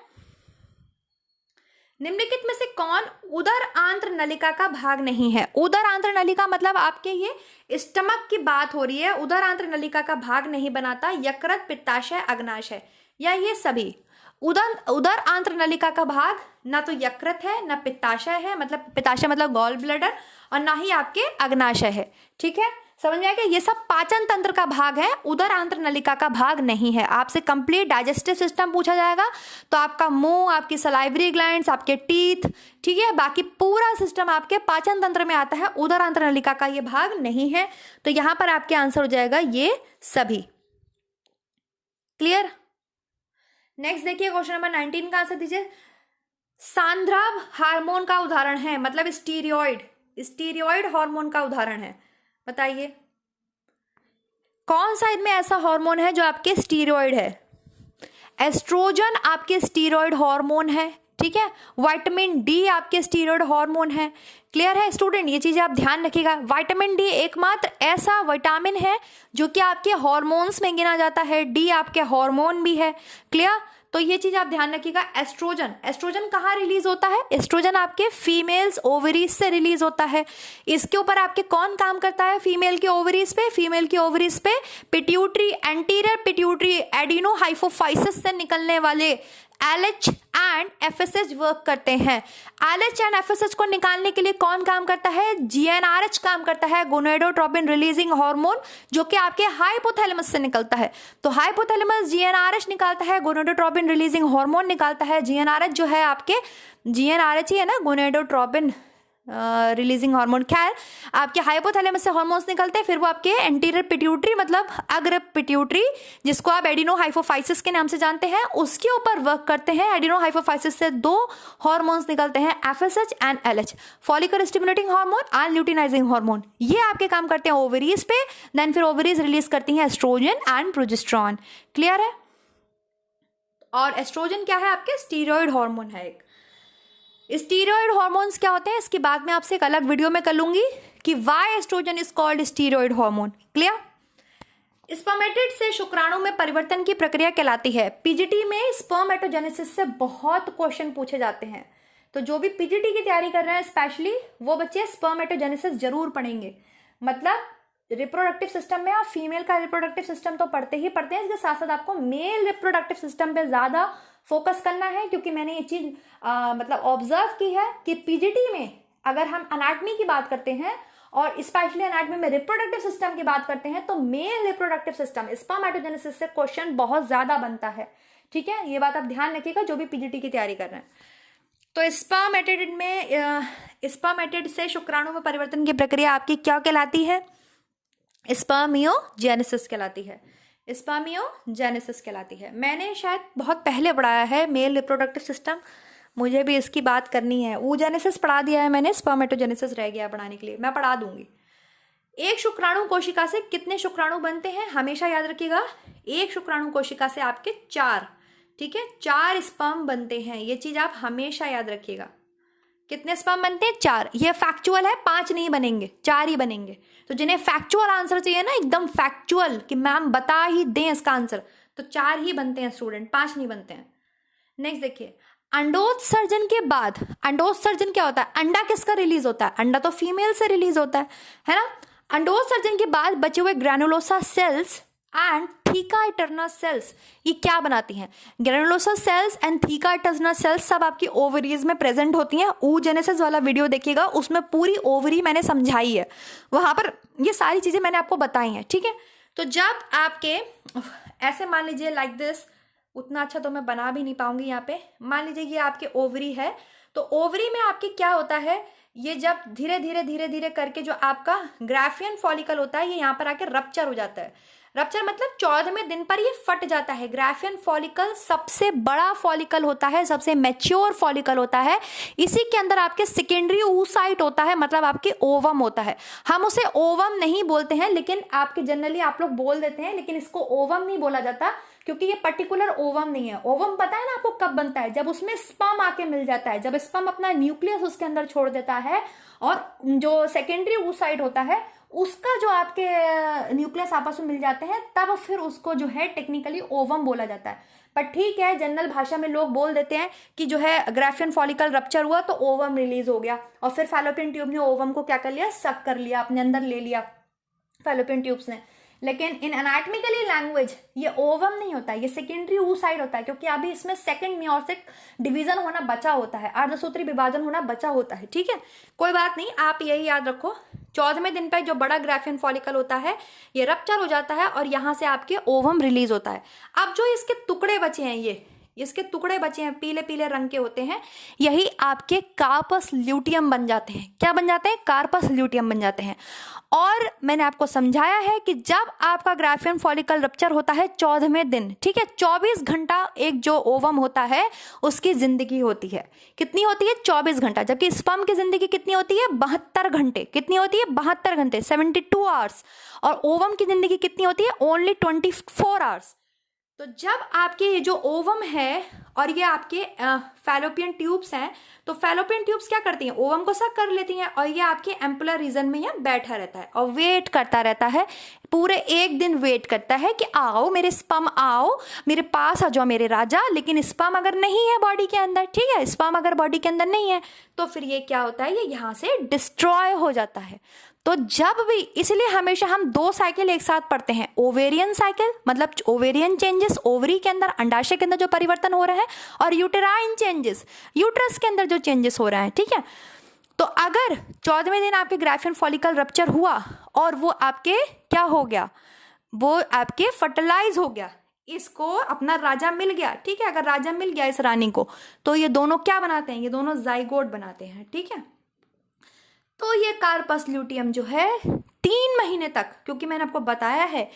निम्नलिखित में से कौन उदर आंत्र नलिका का भाग नहीं है? उदर आंत्र नलिका मतलब आपके ये स्टमक की बात हो रही है। उदर आंत्र नलिका का भाग नहीं बनाता यकृत, पित्ताशय, अग्नाशय, या ये सभी। उदर आंत्र नलिका का भाग ना तो यकृत है, ना पित्ताशय है, मतलब पित्ताशय मतलब गॉल ब्लैडर, और ना ही आपके अग्नाशय है। ठीक है, समझ में आएगा? ये सब पाचन तंत्र का भाग है, उदर आंत्र नलिका का भाग नहीं है। आपसे कंप्लीट डाइजेस्टिव सिस्टम पूछा जाएगा तो आपका मुंह, आपकी सलाइवरी ग्लैंड्स, आपके टीथ, ठीक है, बाकी पूरा सिस्टम आपके पाचन तंत्र में आता है। उदर आंत्र नलिका का ये भाग नहीं है, तो यहां पर आपके आंसर हो जाएगा ये सभी। क्लियर? नेक्स्ट देखिए क्वेश्चन नंबर 19 का आंसर दीजिए। सांद्राव हार्मोन का उदाहरण है, मतलब स्टीरॉयड हार्मोन का उदाहरण है। बताइए कौन सा इनमें ऐसा हार्मोन है जो आपके स्टीरॉयड है? एस्ट्रोजन आपके स्टीरॉयड हार्मोन है, ठीक है। विटामिन डी आपके स्टीरॉयड हार्मोन है। क्लियर है स्टूडेंट? ये चीजें आप ध्यान रखिएगा। विटामिन डी एकमात्र ऐसा विटामिन है जो कि आपके हार्मोन्स में गिना जाता है। डी आपके हार्मोन भी है। क्लियर? तो ये चीज आप ध्यान रखिएगा। एस्ट्रोजन, एस्ट्रोजन कहाँ रिलीज होता है? एस्ट्रोजन आपके फीमेल्स ओवरीज से रिलीज होता है। इसके ऊपर आपके कौन काम करता है फीमेल के ओवरीज पे? फीमेल की ओवरीज पे पिट्यूटरी, एंटीरियर पिट्यूटरी एडिनोहाइपोफाइसिस से निकलने वाले LH एंड FSH वर्क करते हैं। LH एंड FSH को निकालने के लिए कौन काम करता है? GnRH काम करता है, गोनेडोट्रोपिन रिलीजिंग हार्मोन, जो कि आपके हाइपोथैलेमस से निकलता है। तो हाइपोथैलेमस GnRH निकालता है, गोनेडोट्रोपिन रिलीजिंग हार्मोन निकालता है। GnRH जो है आपके GnRH ही है ना, गोनेडोट्रोपिन रिलीजिंग हार्मोन। खैर, आपके हाइपोथैलेमस से हार्मोन्स निकलते हैं, फिर वो आपके एंटीरियर पिट्यूटरी मतलब अग्र पिट्यूटरी, जिसको आप एडिनोहाइपोफाइसिस के नाम से जानते हैं, उसके ऊपर वर्क करते हैं। एडिनोहाइपोफाइसिस से दो हार्मोन्स निकलते हैं, FSH and LH, follicle stimulating hormone and luteinizing hormone. ये आपके काम करते हैं ओवरीज पे, देन फिर ओवरीज रिलीज करती हैं एस्ट्रोजन एंड प्रोजेस्टेरॉन। क्लियर है? और एस्ट्रोजन क्या है? आपके स्टीरॉयड हार्मोन है एक। स्टीरॉयड हार्मोन्स क्या होते हैं इसकी बात मैं आपसे एक अलग वीडियो में कर लूंगी कि why oestrogen is called steroid hormone. Clear? Spermatid से शुक्राणु में परिवर्तन की प्रक्रिया कहलाती है। पीजीटी में स्पर्मेटोजेनेसिस से बहुत क्वेश्चन पूछे जाते हैं, तो जो भी पीजीटी की तैयारी कर रहे हैं स्पेशली वो बच्चे स्पर्मेटोजेनेसिस जरूर पढ़ेंगे। मतलब रिप्रोडक्टिव सिस्टम में आप फीमेल का रिप्रोडक्टिव सिस्टम तो पढ़ते ही पढ़ते हैं, इसके साथ साथ आपको मेल रिप्रोडक्टिव सिस्टम पे ज्यादा फोकस करना है, क्योंकि मैंने ये चीज मतलब ऑब्जर्व की है कि पीजीटी में अगर हम एनाटॉमी की बात करते हैं और स्पेशली एनाटॉमी में रिप्रोडक्टिव सिस्टम की बात करते हैं, तो मेल रिप्रोडक्टिव सिस्टम स्पर्मेटोजेनेसिस से क्वेश्चन बहुत ज्यादा बनता है। ठीक है, ये बात आप ध्यान रखिएगा जो भी पीजीटी की तैयारी कर रहे हैं। तो स्पर्मेटिड में स्पर्मेटिड से शुक्राणु में परिवर्तन की प्रक्रिया आपकी क्या कहलाती है? स्पर्मियोजेनेसिस कहलाती है। स्पर्मियोजेनेसिस कहलाती है। मैंने शायद बहुत पहले पढ़ाया है मेल रिप्रोडक्टिव सिस्टम, मुझे भी इसकी बात करनी है। oogenesis पढ़ा दिया है मैंने, स्पर्मेटोजेनेसिस रह गया पढ़ाने के लिए, मैं पढ़ा दूंगी। एक शुक्राणु कोशिका से कितने शुक्राणु बनते हैं? हमेशा याद रखिएगा, एक शुक्राणु कोशिका से आपके 4, ठीक है, 4 स्पर्म बनते हैं। ये चीज आप हमेशा याद रखिएगा। कितने स्पर्म बनते हैं? 4। ये फैक्चुअल है, 5 नहीं बनेंगे, 4 ही बनेंगे। तो जिन्हें फैक्चुअल आंसर चाहिए ना, एकदम फैक्चुअल कि मैम बता ही दें इसका आंसर, तो 4 ही बनते हैं स्टूडेंट, 5 नहीं बनते हैं। नेक्स्ट देखिए, अंडोत्सर्जन के बाद, अंडोत्सर्जन क्या होता है? अंडा किसका रिलीज होता है? अंडा तो फीमेल से रिलीज होता है ना। अंडोत्सर्जन के बाद बचे हुए granulosa cells and theca interna cells, ये क्या बनाती हैं? Granulosa cells and theca interna cells सब आपकी ओवरीज में प्रेजेंट होती हैं। oogenesis वाला वीडियो देखिएगा, उसमें पूरी ओवरी मैंने समझाई है, वहां पर ये सारी चीजें मैंने आपको बताई हैं। ठीक है, तो जब आपके ऐसे मान लीजिए लाइक दिस, उतना अच्छा तो मैं बना भी नहीं पाऊंगी यहाँ पे, मान लीजिए ये आपके ओवरी है, तो ओवरी में आपके क्या होता है, ये जब धीरे धीरे धीरे धीरे करके जो आपका ग्राफियन फॉलिकल होता है, ये यहाँ पर आके रप्चर हो जाता है। रप्चर मतलब 14वें दिन पर ये फट जाता है। ग्राफियन फॉलिकल सबसे बड़ा फॉलिकल होता है, सबसे मैच्योर फॉलिकल होता है। इसी के अंदर आपके सेकेंडरी oocyte होता है, मतलब आपके ओवम होता है। हम उसे ओवम नहीं बोलते हैं, लेकिन आपके जनरली आप लोग बोल देते हैं, लेकिन इसको ओवम नहीं बोला जाता, क्योंकि ये पर्टिकुलर ओवम नहीं है। ओवम पता है ना आपको कब बनता है? जब उसमें स्पर्म आके मिल जाता है, जब स्पर्म अपना न्यूक्लियस उसके अंदर छोड़ देता है और जो सेकेंडरी oocyte होता है उसका जो आपके न्यूक्लियस आपस में मिल जाते हैं, तब फिर उसको जो है टेक्निकली ओवम बोला जाता है। पर ठीक है, जनरल भाषा में लोग बोल देते हैं कि जो है ग्राफियन फॉलिकल रप्चर हुआ तो ओवम रिलीज हो गया, और फिर फैलोपियन ट्यूब ने ओवम को क्या कर लिया? सक कर लिया, अपने अंदर ले लिया फैलोपियन ट्यूब्स ने। लेकिन इन एनाटॉमिकली लैंग्वेज ये ओवम नहीं होता है, ये सेकेंडरी oocyte होता है, क्योंकि अभी इसमें सेकंड मियोसिक डिवीजन होना बचा होता है, अर्धसूत्री विभाजन होना बचा होता है। ठीक है, कोई बात नहीं, आप यही याद रखो, 14वें दिन पर जो बड़ा ग्राफियन फॉलिकल होता है ये रप्चर हो जाता है और यहाँ से आपके ओवम रिलीज होता है। अब जो इसके टुकड़े बचे हैं, ये इसके टुकड़े बचे हैं, पीले पीले रंग के होते हैं, यही आपके कार्पस ल्यूटियम बन जाते हैं। क्या बन जाते हैं? कार्पस ल्यूटियम बन जाते हैं। और मैंने आपको समझाया है कि जब आपका ग्राफियन फॉलिकल रप्चर होता है 14वें दिन, ठीक है, 24 घंटा एक जो ओवम होता है उसकी जिंदगी होती है। कितनी होती है? 24 घंटा। जबकि स्पर्म की जिंदगी कितनी होती है? 72 घंटे। कितनी होती है? 72 घंटे, 72 आवर्स। और ओवम की जिंदगी कितनी होती है? Only 24 hours. तो जब आपके ये जो ओवम है और ये आपके फैलोपियन ट्यूब्स हैं, तो फैलोपियन ट्यूब्स क्या करती हैं, ओवम को सक कर लेती हैं और ये आपके एम्पुलर रीजन में यहाँ बैठा रहता है और वेट करता रहता है, पूरे एक दिन वेट करता है कि आओ मेरे स्पर्म, आओ मेरे पास आ जाओ मेरे राजा। लेकिन स्पर्म अगर नहीं है बॉडी के अंदर, ठीक है, स्पर्म अगर बॉडी के अंदर नहीं है तो फिर ये क्या होता है, ये यहाँ से डिस्ट्रॉय हो जाता है। तो जब भी, इसलिए हमेशा हम 2 साइकिल एक साथ पढ़ते हैं, ओवेरियन साइकिल मतलब ओवेरियन चेंजेस, ओवरी के अंदर अंडाशय के अंदर जो परिवर्तन हो रहे हैं, और यूटेराइन चेंजेस, यूट्रस के अंदर जो चेंजेस हो रहे हैं, ठीक है। तो अगर 14वें दिन आपके ग्राफियन फॉलिकल रप्चर हुआ और वो आपके क्या हो गया, वो आपके फर्टिलाइज हो गया, इसको अपना राजा मिल गया, ठीक है। अगर राजा मिल गया इस रानी को, तो ये दोनों क्या बनाते हैं, ये दोनों जाइगोट बनाते हैं, ठीक है। तो ये कार्पस ल्यूटियम जो है 3 महीने तक, क्योंकि मैंने आपको बताया है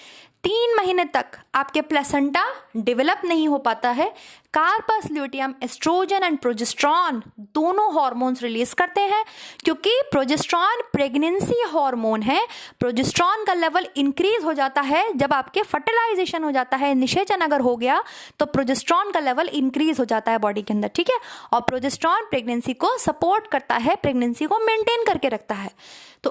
3 महीने तक आपके प्लेसेंटा डेवलप नहीं हो पाता है। Corpus luteum oestrogen and progesterone दोनों हार्मोन्स रिलीज करते हैं, क्योंकि प्रोजेस्टेरॉन प्रेगनेंसी हार्मोन है। प्रोजेस्टेरॉन का लेवल इंक्रीज हो जाता है जब आपके फर्टिलाइजेशन हो जाता है, निषेचन अगर हो गया तो प्रोजेस्टेरॉन का लेवल इंक्रीज हो जाता है बॉडी के अंदर, ठीक है। और प्रोजेस्टेरॉन प्रेगनेंसी को सपोर्ट करता है, प्रेगनेंसी को मेंटेन करके रखता है। तो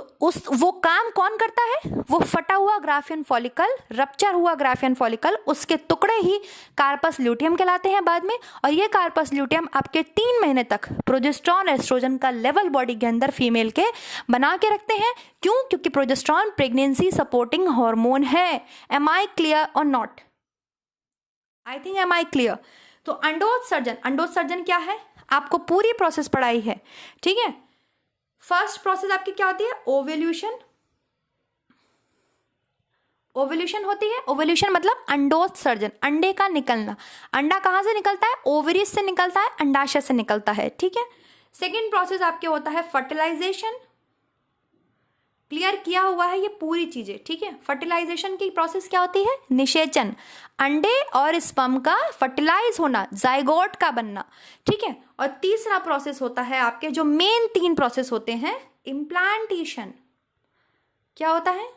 वो काम कौन करता है, वो फटा हुआ ग्राफियन फॉलिकल, रप्चर हुआ ग्राफियन फॉलिकल, उसके टुकड़े ही कार्पस ल्यूटियम कहलाते हैं बाद में। और ये कार्पस ल्यूटियम आपके 3 महीने तक प्रोजेस्टेरॉन एस्ट्रोजन का लेवल बॉडी के अंदर फीमेल के बना के रखते हैं। क्यों? क्योंकि प्रोजेस्टेरॉन प्रेगनेंसी सपोर्टिंग हार्मोन है। एम आई क्लियर और not? I think am I clear. तो अंडोत्सर्जन, अंडोत्सर्जन क्या है, आपको पूरी प्रोसेस पढ़ाई है, ठीक है। फर्स्ट प्रोसेस आपकी क्या होती है, ओव्यूलेशन। ओव्यूलेशन होती है, ओव्यूलेशन मतलब अंडोत्सर्जन, अंडे का निकलना। अंडा कहाँ से निकलता है, ओवरीज से निकलता है, अंडाशय से निकलता है, ठीक है। सेकेंड प्रोसेस आपके होता है फर्टिलाइजेशन। क्लियर किया हुआ है ये पूरी चीजें, ठीक है। फर्टिलाइजेशन की प्रोसेस क्या होती है, निषेचन, अंडे और स्पर्म का फर्टिलाइज होना, जाइगोट का बनना, ठीक है। और तीसरा प्रोसेस होता है आपके, जो मेन 3 प्रोसेस होते हैं, इम्प्लांटेशन। क्या होता है,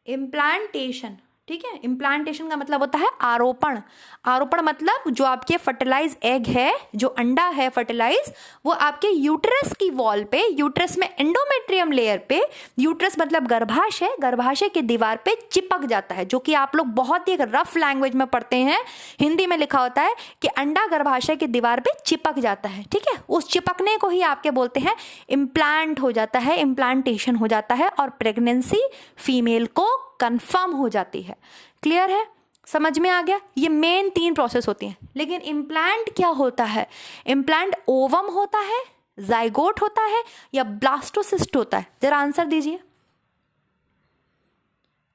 इम्प्लांटेशन, ठीक है। इम्प्लांटेशन का मतलब होता है आरोपण। आरोपण मतलब जो आपके फर्टिलाइज एग है, जो अंडा है फर्टिलाइज, वो आपके यूट्रस की वॉल पे, यूट्रस में एंडोमेट्रियम लेयर पे, यूट्रस मतलब गर्भाशय, गर्भाशय की दीवार पे चिपक जाता है, जो कि आप लोग बहुत ही रफ लैंग्वेज में पढ़ते हैं। हिंदी में लिखा होता है कि अंडा गर्भाशय की दीवार पे चिपक जाता है, ठीक है। उस चिपकने को ही आपके बोलते हैं इम्प्लांट हो जाता है, इम्प्लांटेशन हो जाता है, और प्रेगनेंसी फीमेल को कंफर्म हो जाती है। क्लियर है, समझ में आ गया? ये मेन 3 प्रोसेस होती हैं। लेकिन इम्प्लांट क्या होता है, इम्प्लांट ओवम होता है, जाइगोट होता है, या ब्लास्टोसिस्ट होता है? जरा आंसर दीजिए।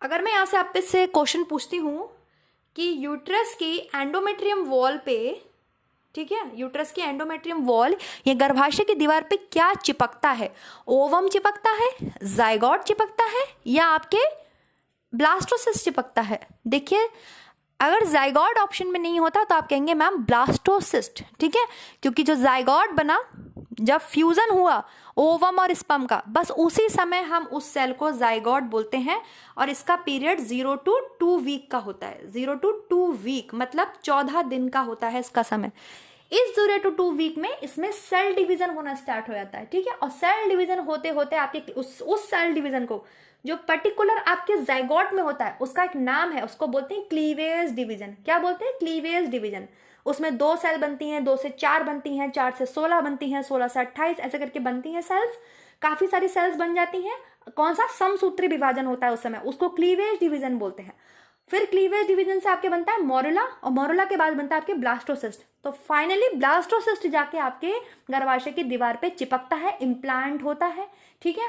अगर मैं यहां से आप से क्वेश्चन पूछती हूं कि यूट्रस की एंडोमेट्रियम वॉल पे, ठीक है, यूट्रस की एंडोमेट्रियम वॉल या गर्भाशय की दीवार पे क्या चिपकता है, ओवम चिपकता है, जाइगोट चिपकता है, या आपके ब्लास्टोसिस्ट चिपकता है? देखिए, अगर जाइगोट ऑप्शन में नहीं होता तो आप कहेंगे मैम ब्लास्टोसिस्ट, ठीक है, क्योंकि जो जाइगोट बना, जब फ्यूजन हुआ ओवम और स्पर्म का, बस उसी समय हम उस सेल को जाइगोट बोलते हैं। और इसका पीरियड 0 to 2 वीक का होता है। 0 to 2 वीक मतलब 14 दिन का होता है इसका समय। इस 0 to 2 वीक में इसमें सेल डिवीजन होना स्टार्ट हो जाता है, ठीक है। और सेल डिवीजन होते होते आपके उस सेल डिवीजन को, जो पर्टिकुलर आपके जाइगोट में होता है, उसका एक नाम है, उसको बोलते हैं क्लीवेज डिवीजन। क्या बोलते हैं? Cleavage division. उसमें 2 सेल बनती हैं, 2 से 4 बनती हैं, 4 से 16 बनती हैं, 16 से 28, ऐसे करके बनती हैं सेल्स। काफी सारी सेल्स बन जाती हैं। कौन सा समसूत्री विभाजन होता है उस समय, उसको क्लीवेज डिवीजन बोलते हैं। फिर क्लीवेज डिवीजन से आपके बनता है मोरुला, और मोरुला के बाद बनता है आपके ब्लास्टोसिस्ट। तो फाइनली ब्लास्टोसिस्ट जाके आपके गर्भाशय की दीवार पे चिपकता है, इम्प्लांट होता है, ठीक है।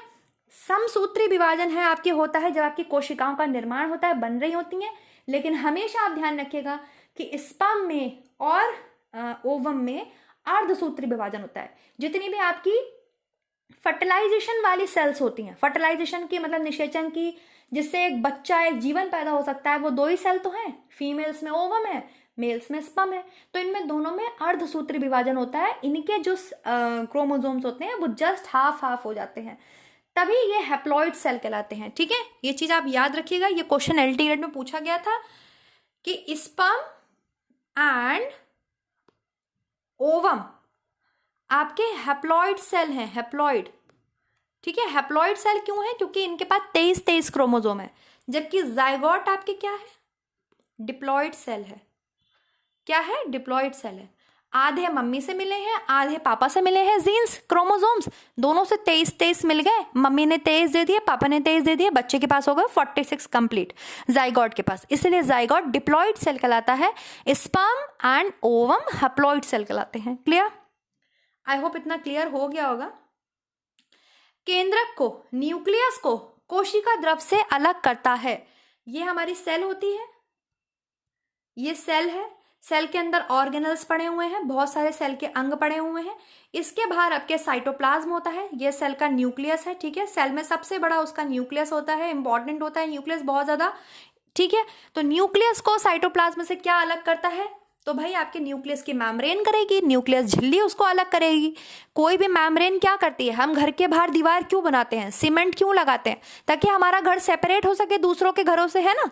समसूत्री विभाजन है आपके होता है जब आपकी कोशिकाओं का निर्माण होता है, बन रही होती हैं। लेकिन हमेशा आप ध्यान रखिएगा कि स्पर्म में और ओवम में अर्धसूत्री विभाजन होता है। जितनी भी आपकी फर्टिलाइजेशन वाली सेल्स होती हैं, फर्टिलाइजेशन की मतलब निषेचन की, जिससे एक बच्चा, एक जीवन पैदा हो सकता है, वो 2 ही सेल तो हैं। फीमेल्स में ओवम है, मेल्स में स्पर्म है। तो इनमें दोनों में अर्धसूत्री विभाजन होता है। इनके जो क्रोमोसोम्स होते हैं वो जस्ट हाफ हो जाते हैं, तभी ये हैप्लॉइड सेल कहलाते हैं, ठीक है। ये चीज आप याद रखिएगा। ये क्वेश्चन एलटी ग्रेड में पूछा गया था कि स्पर्म एंड ओवम आपके हैप्लॉइड सेल हैं, हैप्लॉइड। ठीक है, हैप्लॉइड सेल क्यों है? क्योंकि इनके पास 23 क्रोमोसोम है, जबकि जाइगोट आपके क्या है? डिप्लॉइड सेल है। क्या है? डिप्लॉइड सेल है। आधे मम्मी से मिले हैं, आधे पापा से मिले हैं, जीन्स क्रोमोसोम्स दोनों से 23 मिल गए। मम्मी ने 23 दे दिए, पापा ने 23 दे दिए, बच्चे के पास हो गए 46 कंप्लीट जाइगोट के पास। इसलिए जाइगोट डिप्लॉइड सेल कहलाता है, sperm and ovum haploid cell कहलाते हैं। क्लियर? आई होप इतना क्लियर हो गया होगा। केंद्रक को, न्यूक्लियस को कोशिका द्रव से अलग करता है। ये हमारी सेल होती है, ये सेल है, सेल के अंदर ऑर्गेनल्स पड़े हुए हैं, बहुत सारे सेल के अंग पड़े हुए हैं। इसके बाहर आपके साइटोप्लाज्म होता है, ये सेल का न्यूक्लियस है। ठीक है, सेल में सबसे बड़ा उसका न्यूक्लियस होता है, इंपॉर्टेंट होता है न्यूक्लियस बहुत ज्यादा। ठीक है, तो न्यूक्लियस को साइटोप्लाज्म से क्या अलग करता है? तो भाई आपके न्यूक्लियस की मेम्ब्रेन करेगी, न्यूक्लियस झिल्ली उसको अलग करेगी। कोई भी मेम्ब्रेन क्या करती है? हम घर के बाहर दीवार क्यों बनाते हैं, सीमेंट क्यों लगाते हैं? ताकि हमारा घर सेपरेट हो सके दूसरों के घरों से, है ना,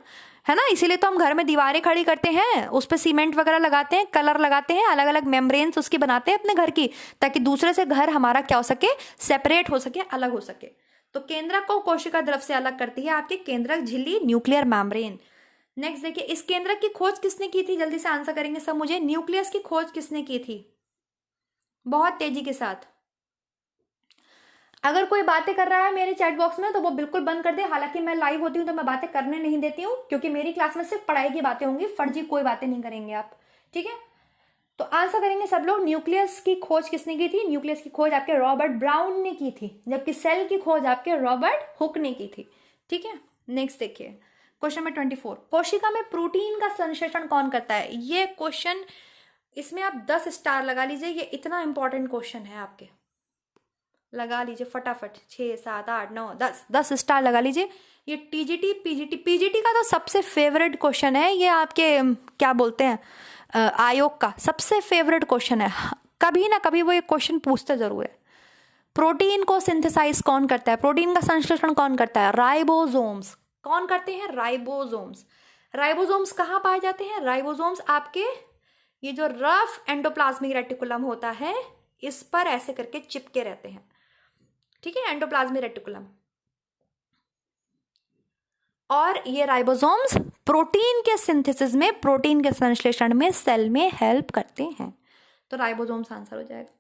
है ना। इसीलिए तो हम घर में दीवारें खड़ी करते हैं, उस पर सीमेंट वगैरह लगाते हैं, कलर लगाते हैं, अलग अलग मेम्ब्रेन्स उसकी बनाते हैं अपने घर की, ताकि दूसरे से घर हमारा क्या हो सके? सेपरेट हो सके, अलग हो सके। तो केंद्रक को कोशिका द्रव से अलग करती है आपकी केंद्रक झिल्ली, न्यूक्लियर मेम्ब्रेन। नेक्स्ट देखिए, इस केंद्रक की खोज किसने की थी? जल्दी से आंसर करेंगे सब मुझे। न्यूक्लियस की खोज किसने की थी? बहुत तेजी के साथ। अगर कोई बातें कर रहा है मेरे चैट बॉक्स में तो वो बिल्कुल बंद कर दे। हालांकि मैं लाइव होती हूँ तो मैं बातें करने नहीं देती हूँ, क्योंकि मेरी क्लास में सिर्फ पढ़ाई की बातें होंगी, फर्जी कोई बातें नहीं करेंगे आप। ठीक है, तो आंसर करेंगे सब लोग। न्यूक्लियस की खोज किसने की थी? न्यूक्लियस की खोज आपके रॉबर्ट ब्राउन ने की थी, जबकि सेल की खोज आपके रॉबर्ट हुक ने की थी। ठीक है, नेक्स्ट देखिए क्वेश्चन नंबर 24। कोशिका में प्रोटीन का संश्लेषण कौन करता है? ये क्वेश्चन, इसमें आप 10 स्टार लगा लीजिए, ये इतना इंपॉर्टेंट क्वेश्चन है आपके। लगा लीजिए फटाफट, 6 7 8 9 10 स्टार लगा लीजिए। ये टीजीटी पीजीटी का तो सबसे फेवरेट क्वेश्चन है, ये आपके क्या बोलते हैं आयोग का सबसे फेवरेट क्वेश्चन है। कभी ना कभी वो ये क्वेश्चन पूछते जरूर है। प्रोटीन को सिंथेसाइज कौन करता है? प्रोटीन का संश्लेषण कौन करता है? राइबोसोम्स। कौन करते हैं? राइबोसोम्स। राइबोसोम्स कहाँ पाए जाते हैं? राइबोसोम्स आपके ये जो रफ एंडोप्लाज्मिक रेटिकुलम होता है इस पर ऐसे करके चिपके रहते हैं। ठीक है, एंडोप्लाज्मिक रेटिकुलम। और ये राइबोसोम्स प्रोटीन के सिंथेसिस में, प्रोटीन के संश्लेषण में सेल में हेल्प करते हैं। तो राइबोसोम्स आंसर हो जाएगा।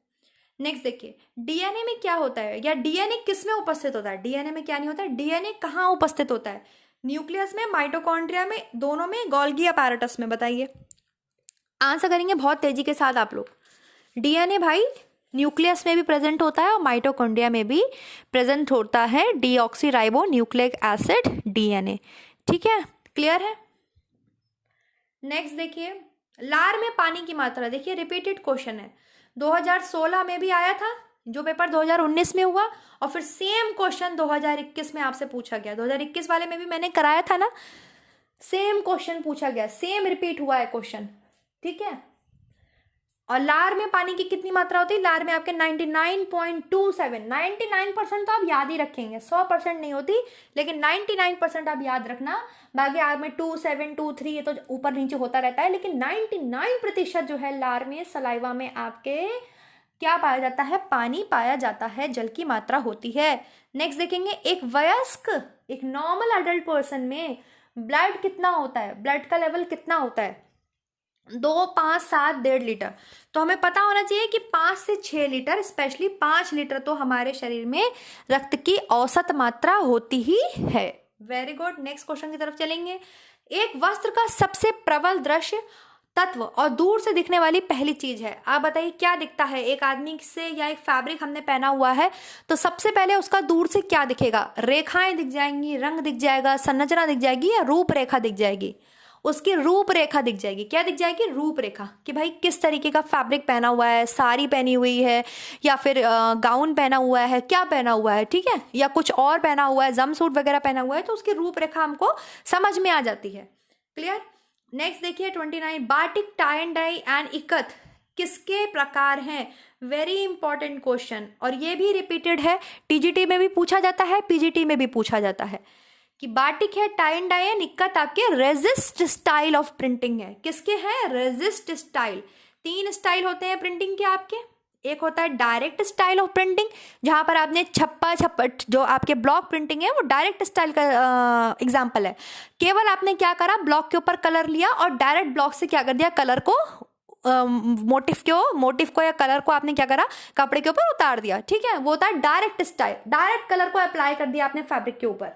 नेक्स्ट देखिए, डीएनए में क्या होता है, या डीएनए किस में उपस्थित होता है? डीएनए में क्या नहीं होता है? डीएनए कहाँ उपस्थित होता है? न्यूक्लियस में, माइटोकॉन्ड्रिया में, दोनों में, गोल्गी अपैरेटस में? बताइए, आंसर करेंगे बहुत तेजी के साथ आप लोग। डीएनए भाई न्यूक्लियस में भी प्रेजेंट होता है और माइटोकॉन्ड्रिया में भी प्रेजेंट होता है डीऑक्सीराइबो न्यूक्लिक एसिड डीएनए। ठीक है, क्लियर है। नेक्स्ट देखिए, लार में पानी की मात्रा। देखिए रिपीटेड क्वेश्चन है, 2016 में भी आया था, जो पेपर 2019 में हुआ, और फिर सेम क्वेश्चन 2021 में आपसे पूछा गया। 2021 वाले में भी मैंने कराया था ना, सेम क्वेश्चन पूछा गया, सेम रिपीट हुआ है क्वेश्चन। ठीक है, और लार में पानी की कितनी मात्रा होती है? लार में आपके 99.27, 99% तो आप याद ही रखेंगे, 100% नहीं होती, लेकिन 99% आप याद रखना। बाकी आर में 27, 23 ये तो ऊपर नीचे होता रहता है, लेकिन 99% जो है लार में, सलाइवा में आपके क्या पाया जाता है? पानी पाया जाता है, जल की मात्रा होती है। नेक्स्ट देखेंगे, एक वयस्क, एक नॉर्मल अडल्ट पर्सन में ब्लड कितना होता है? ब्लड का लेवल कितना होता है? 2, 5, 7, 1.5 लीटर। तो हमें पता होना चाहिए कि 5 से 6 लीटर, स्पेशली 5 लीटर तो हमारे शरीर में रक्त की औसत मात्रा होती ही है। वेरी गुड, नेक्स्ट क्वेश्चन की तरफ चलेंगे। एक वस्त्र का सबसे प्रबल दृश्य तत्व और दूर से दिखने वाली पहली चीज है। आप बताइए क्या दिखता है? एक आदमी से या एक फैब्रिक हमने पहना हुआ है तो सबसे पहले उसका दूर से क्या दिखेगा? रेखाएं दिख जाएंगी, रंग दिख जाएगा, संरचना दिख जाएगी, या रूपरेखा दिख जाएगी? उसकी रूपरेखा दिख जाएगी। क्या दिख जाएगी? रूपरेखा, कि भाई किस तरीके का फैब्रिक पहना हुआ है, साड़ी पहनी हुई है या फिर गाउन पहना हुआ है, क्या पहना हुआ है, ठीक है, या कुछ और पहना हुआ है, जमसूट वगैरह पहना हुआ है, तो उसकी रूपरेखा हमको समझ में आ जाती है। क्लियर। नेक्स्ट देखिए 29, batik, tie and dye and ikat किसके प्रकार हैं? वेरी इंपॉर्टेंट क्वेश्चन, और ये भी रिपीटेड है, टीजीटी में भी पूछा जाता है, पीजीटी में भी पूछा जाता है। कि बाटिक है, टाई एंड डाई है, निक्कत आपके रेजिस्ट स्टाइल ऑफ प्रिंटिंग है। किसके हैं? Resist style. 3 स्टाइल होते हैं प्रिंटिंग के आपके। एक होता है डायरेक्ट स्टाइल ऑफ प्रिंटिंग, जहां पर आपने छप्पा जो आपके ब्लॉक प्रिंटिंग है वो डायरेक्ट स्टाइल का एग्जाम्पल है। केवल आपने क्या करा, ब्लॉक के ऊपर कलर लिया और डायरेक्ट ब्लॉक से क्या कर दिया, कलर को मोटिव को या कलर को आपने क्या करा, कपड़े के ऊपर उतार दिया। ठीक है, वो होता है डायरेक्ट स्टाइल, डायरेक्ट कलर को अप्लाई कर दिया आपने फैब्रिक के ऊपर।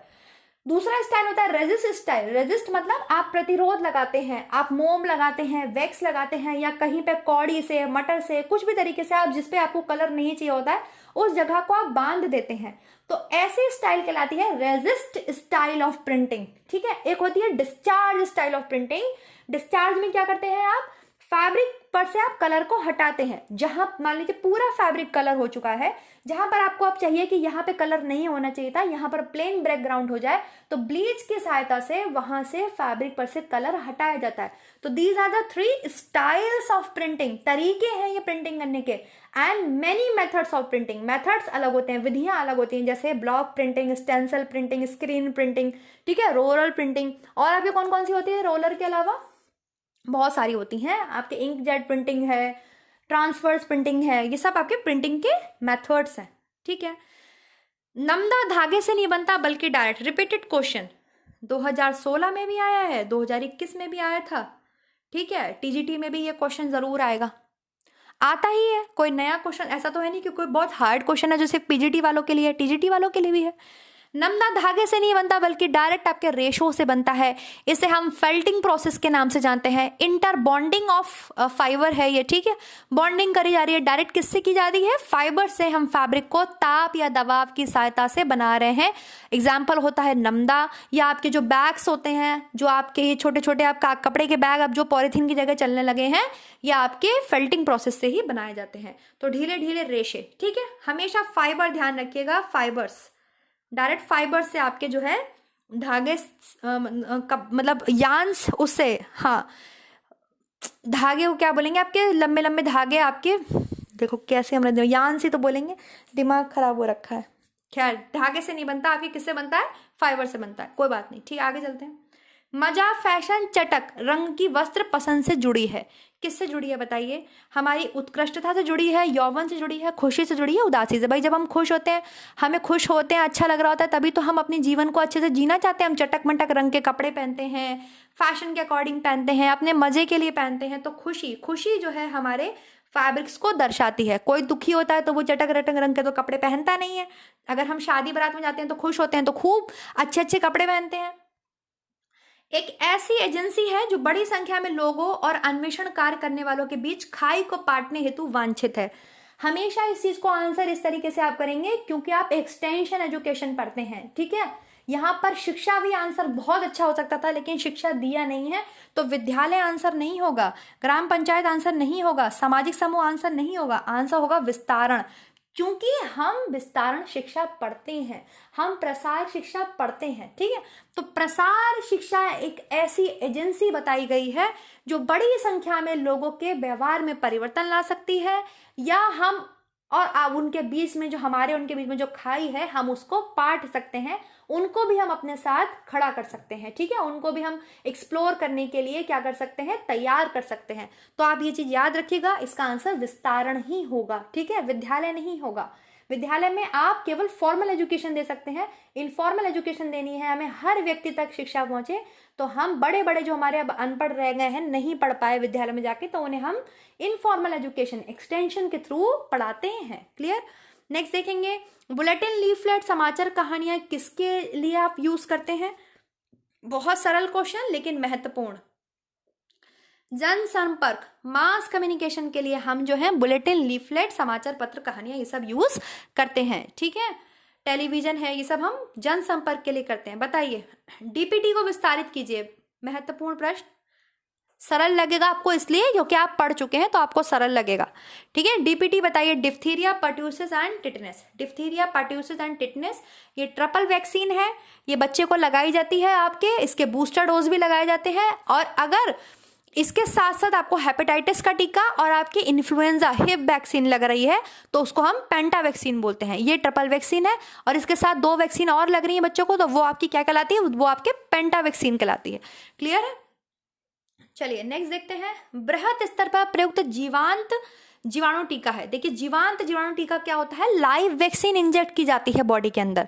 दूसरा स्टाइल होता है रेजिस्ट स्टाइल। रेजिस्ट मतलब आप प्रतिरोध लगाते हैं, आप मोम लगाते हैं, वैक्स लगाते हैं, या कहीं पे कौड़ी से, मटर से, कुछ भी तरीके से आप जिसपे आपको कलर नहीं चाहिए होता है उस जगह को आप बांध देते हैं, तो ऐसी स्टाइल कहलाती है रेजिस्ट स्टाइल ऑफ प्रिंटिंग। ठीक है, एक होती है discharge style of printing. Discharge में क्या करते हैं आप, फैब्रिक पर से आप कलर को हटाते हैं। जहां मान लीजिए पूरा फैब्रिक कलर हो चुका है, जहां पर आपको अब चाहिए कि यहाँ पे कलर नहीं होना चाहिए था, यहाँ पर प्लेन बैकग्राउंड हो जाए, तो ब्लीच की सहायता से वहां से फैब्रिक पर से कलर हटाया जाता है। तो these are the 3 styles of printing, तरीके हैं ये प्रिंटिंग करने के। And many methods of printing, methods अलग होते हैं, विधियां अलग होती हैं, जैसे block printing, stencil printing, screen printing, ठीक है, रोलर प्रिंटिंग। और आपके कौन कौन सी होती है रोलर के अलावा? बहुत सारी होती हैं आपके, इंकजेट प्रिंटिंग है, ट्रांसफर्स प्रिंटिंग है, ये सब आपके प्रिंटिंग के मेथड्स हैं। ठीक है, नमदा धागे से नहीं बनता बल्कि डायरेक्ट। रिपीटेड क्वेश्चन 2016 में भी आया है, 2021 में भी आया था। ठीक है, टीजीटी में भी ये क्वेश्चन जरूर आएगा, आता ही है। कोई नया क्वेश्चन ऐसा तो है नहीं कि कोई बहुत हार्ड क्वेश्चन है जो सिर्फ पीजीटी वालों के लिए है, टीजीटी वालों के लिए भी है। नमदा धागे से नहीं बनता बल्कि डायरेक्ट आपके रेशो से बनता है। इसे हम फेल्टिंग प्रोसेस के नाम से जानते हैं। इंटर बॉन्डिंग ऑफ फाइबर है ये। ठीक है, बॉन्डिंग करी जा रही है, डायरेक्ट किससे की जा रही है, फाइबर से। हम फैब्रिक को ताप या दबाव की सहायता से बना रहे हैं। एग्जाम्पल होता है नमदा, या आपके जो बैग्स होते हैं, जो आपके ये छोटे छोटे आपका कपड़े के बैग अब जो पॉलिथीन की जगह चलने लगे हैं, या आपके फेल्टिंग प्रोसेस से ही बनाए जाते हैं। तो ढीले ढीले रेशे। ठीक है, हमेशा फाइबर ध्यान रखिएगा, फाइबर्स, डायरेक्ट फाइबर से आपके जो है धागे मतलब यान्स, उससे, हाँ, धागे को क्या बोलेंगे, आपके लंबे लंबे धागे आपके, देखो कैसे हम यान से तो बोलेंगे, दिमाग खराब हो रखा है। खैर, धागे से नहीं बनता, आपके किससे बनता है, फाइबर से बनता है, कोई बात नहीं। ठीक, आगे चलते हैं। मजा, फैशन, चटक, रंग की वस्त्र पसंद से जुड़ी है। किससे जुड़ी है बताइए? हमारी उत्कृष्टता से जुड़ी है, यौवन से जुड़ी है, खुशी से जुड़ी है, उदासी से। भाई जब हम खुश होते हैं, हमें खुश होते हैं, अच्छा लग रहा होता है, तभी तो हम अपने जीवन को अच्छे से जीना चाहते हैं। हम चटक मटक रंग के कपड़े पहनते हैं, फैशन के अकॉर्डिंग पहनते हैं, अपने मजे के लिए पहनते हैं। तो खुशी, खुशी जो है हमारे फैब्रिक्स को दर्शाती है। कोई दुखी होता है तो वो चटक रटक रंग के तो कपड़े पहनता नहीं है। अगर हम शादी बारात में जाते हैं तो खुश होते हैं तो खूब अच्छे अच्छे कपड़े पहनते हैं। एक ऐसी एजेंसी है जो बड़ी संख्या में लोगों और अन्वेषण कार्य करने वालों के बीच खाई को पाटने हेतु वांछित है। हमेशा इस चीज को आंसर इस तरीके से आप करेंगे क्योंकि आप एक्सटेंशन एजुकेशन पढ़ते हैं। ठीक है, यहाँ पर शिक्षा भी आंसर बहुत अच्छा हो सकता था, लेकिन शिक्षा दिया नहीं है, तो विद्यालय आंसर नहीं होगा, ग्राम पंचायत आंसर नहीं होगा, सामाजिक समूह आंसर नहीं होगा, आंसर होगा विस्तारण। क्योंकि हम विस्तारण शिक्षा पढ़ते हैं, हम प्रसार शिक्षा पढ़ते हैं। ठीक है, तो प्रसार शिक्षा एक ऐसी एजेंसी बताई गई है जो बड़ी संख्या में लोगों के व्यवहार में परिवर्तन ला सकती है, या हम और उनके बीच में जो हमारे उनके बीच में जो खाई है हम उसको पाट सकते हैं, उनको भी हम अपने साथ खड़ा कर सकते हैं। ठीक है, उनको भी हम एक्सप्लोर करने के लिए क्या कर सकते हैं, तैयार कर सकते हैं। तो आप ये चीज याद रखिएगा, इसका आंसर विस्तारण ही होगा। ठीक है, विद्यालय नहीं होगा। विद्यालय में आप केवल फॉर्मल एजुकेशन दे सकते हैं, इनफॉर्मल एजुकेशन देनी है हमें, हर व्यक्ति तक शिक्षा पहुंचे। तो हम बड़े बड़े जो हमारे अब अनपढ़ रह गए हैं, नहीं पढ़ पाए विद्यालय में जाके, तो उन्हें हम इनफॉर्मल एजुकेशन एक्सटेंशन के थ्रू पढ़ाते हैं। क्लियर? नेक्स्ट देखेंगे, बुलेटिन, लीफलेट, समाचार, कहानियां किसके लिए आप यूज करते हैं? बहुत सरल क्वेश्चन लेकिन महत्वपूर्ण। जनसंपर्क, मास कम्युनिकेशन के लिए हम जो है बुलेटिन, लीफलेट, समाचार पत्र, कहानियां ये सब यूज करते हैं। ठीक है, टेलीविजन है, ये सब हम जनसंपर्क के लिए करते हैं। बताइए, डीपीटी को विस्तारित कीजिए। महत्वपूर्ण प्रश्न, सरल लगेगा आपको इसलिए क्योंकि आप पढ़ चुके हैं तो आपको सरल लगेगा। ठीक है, डीपीटी बताइए। Diphtheria, pertussis and tetanus. Diphtheria, pertussis and tetanus ये ट्रिपल वैक्सीन है, ये बच्चे को लगाई जाती है आपके, इसके बूस्टर डोज भी लगाए जाते हैं। और अगर इसके साथ साथ आपको हेपेटाइटिस का टीका और आपकी इन्फ्लुएंजा हिप वैक्सीन लग रही है तो उसको हम पेंटा वैक्सीन बोलते हैं। ये ट्रिपल वैक्सीन है और इसके साथ 2 वैक्सीन और लग रही है बच्चों को, तो वो आपकी क्या कहलाती है, वो आपके पेंटा वैक्सीन कहलाती है। क्लियर है? चलिए नेक्स्ट देखते हैं। बृहत स्तर पर प्रयुक्त जीवांत जीवाणु टीका है। देखिए जीवांत जीवाणु टीका क्या होता है, लाइव वैक्सीन इंजेक्ट की जाती है बॉडी के अंदर।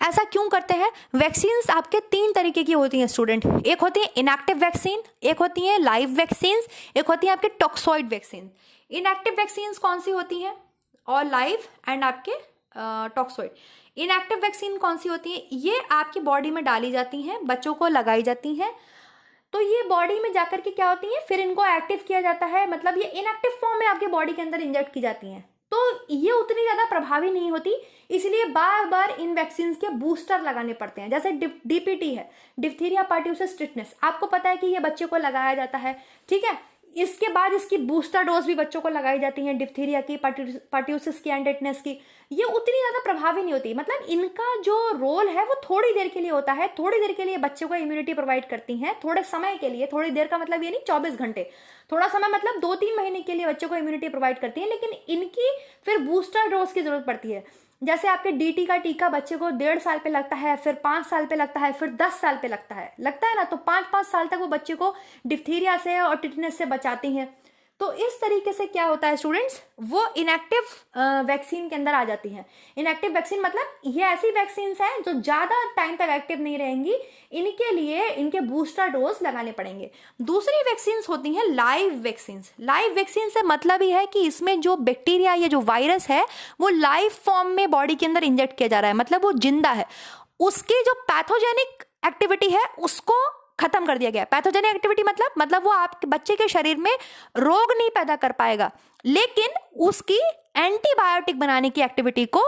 ऐसा क्यों करते हैं? वैक्सीन्स आपके 3 तरीके की होती हैं स्टूडेंट। एक होती है इनएक्टिव वैक्सीन, एक होती है लाइव वैक्सीन्स, एक होती है आपके टॉक्सॉइड वैक्सीन। इनएक्टिव वैक्सीन्स कौन सी होती हैं, और लाइव एंड आपके टॉक्सॉइड। इनएक्टिव वैक्सीन कौन सी होती है, ये आपकी बॉडी में डाली जाती हैं, बच्चों को लगाई जाती हैं, तो ये बॉडी में जाकर के क्या होती है, फिर इनको एक्टिव किया जाता है, मतलब ये इनएक्टिव फॉर्म में आपके बॉडी के अंदर इंजेक्ट की जाती हैं, तो ये उतनी ज्यादा प्रभावी नहीं होती, इसलिए बार बार इन वैक्सीन के बूस्टर लगाने पड़ते हैं। जैसे डीपीटी है, डिप्थीरिया पर्ट्यूसिस टिटनेस, आपको पता है कि ये बच्चे को लगाया जाता है, ठीक है। इसके बाद इसकी बूस्टर डोज भी बच्चों को लगाई जाती है, डिप्थीरिया की, पर्ट्यूसिस की एंड टिटनेस की। ये उतनी ज्यादा प्रभावी नहीं होती, मतलब इनका जो रोल है वो थोड़ी देर के लिए होता है, थोड़ी देर के लिए बच्चे को इम्यूनिटी प्रोवाइड करती हैं, थोड़े समय के लिए। थोड़ी देर का मतलब ये नहीं 24 घंटे, थोड़ा समय मतलब 2-3 महीने के लिए बच्चे को इम्यूनिटी प्रोवाइड करती है, लेकिन इनकी फिर बूस्टर डोज की जरूरत पड़ती है। जैसे आपके डीटी का टीका बच्चे को 1.5 साल पे लगता है, फिर 5 साल पे लगता है, फिर 10 साल पे लगता है ना, तो 5-5 साल तक वो बच्चे को डिप्थीरिया से और टिटनेस से बचाती हैं। तो इस तरीके से क्या होता है स्टूडेंट्स, वो इनएक्टिव वैक्सीन के अंदर आ जाती हैं। इनएक्टिव वैक्सीन मतलब ये ऐसी वैक्सीन हैं जो ज्यादा टाइम तक एक्टिव नहीं रहेंगी, इनके लिए इनके बूस्टर डोज लगाने पड़ेंगे। दूसरी वैक्सीन होती हैं लाइव वैक्सीन। लाइव वैक्सीन से मतलब ही है कि इसमें जो बैक्टीरिया या जो वायरस है वो लाइव फॉर्म में बॉडी के अंदर इंजेक्ट किया जा रहा है, मतलब वो जिंदा है, उसकी जो पैथोजेनिक एक्टिविटी है उसको खत्म कर दिया गया। पैथोजेनिक एक्टिविटी मतलब वो आपके बच्चे के शरीर में रोग नहीं पैदा कर पाएगा, लेकिन उसकी एंटीबायोटिक बनाने की एक्टिविटी को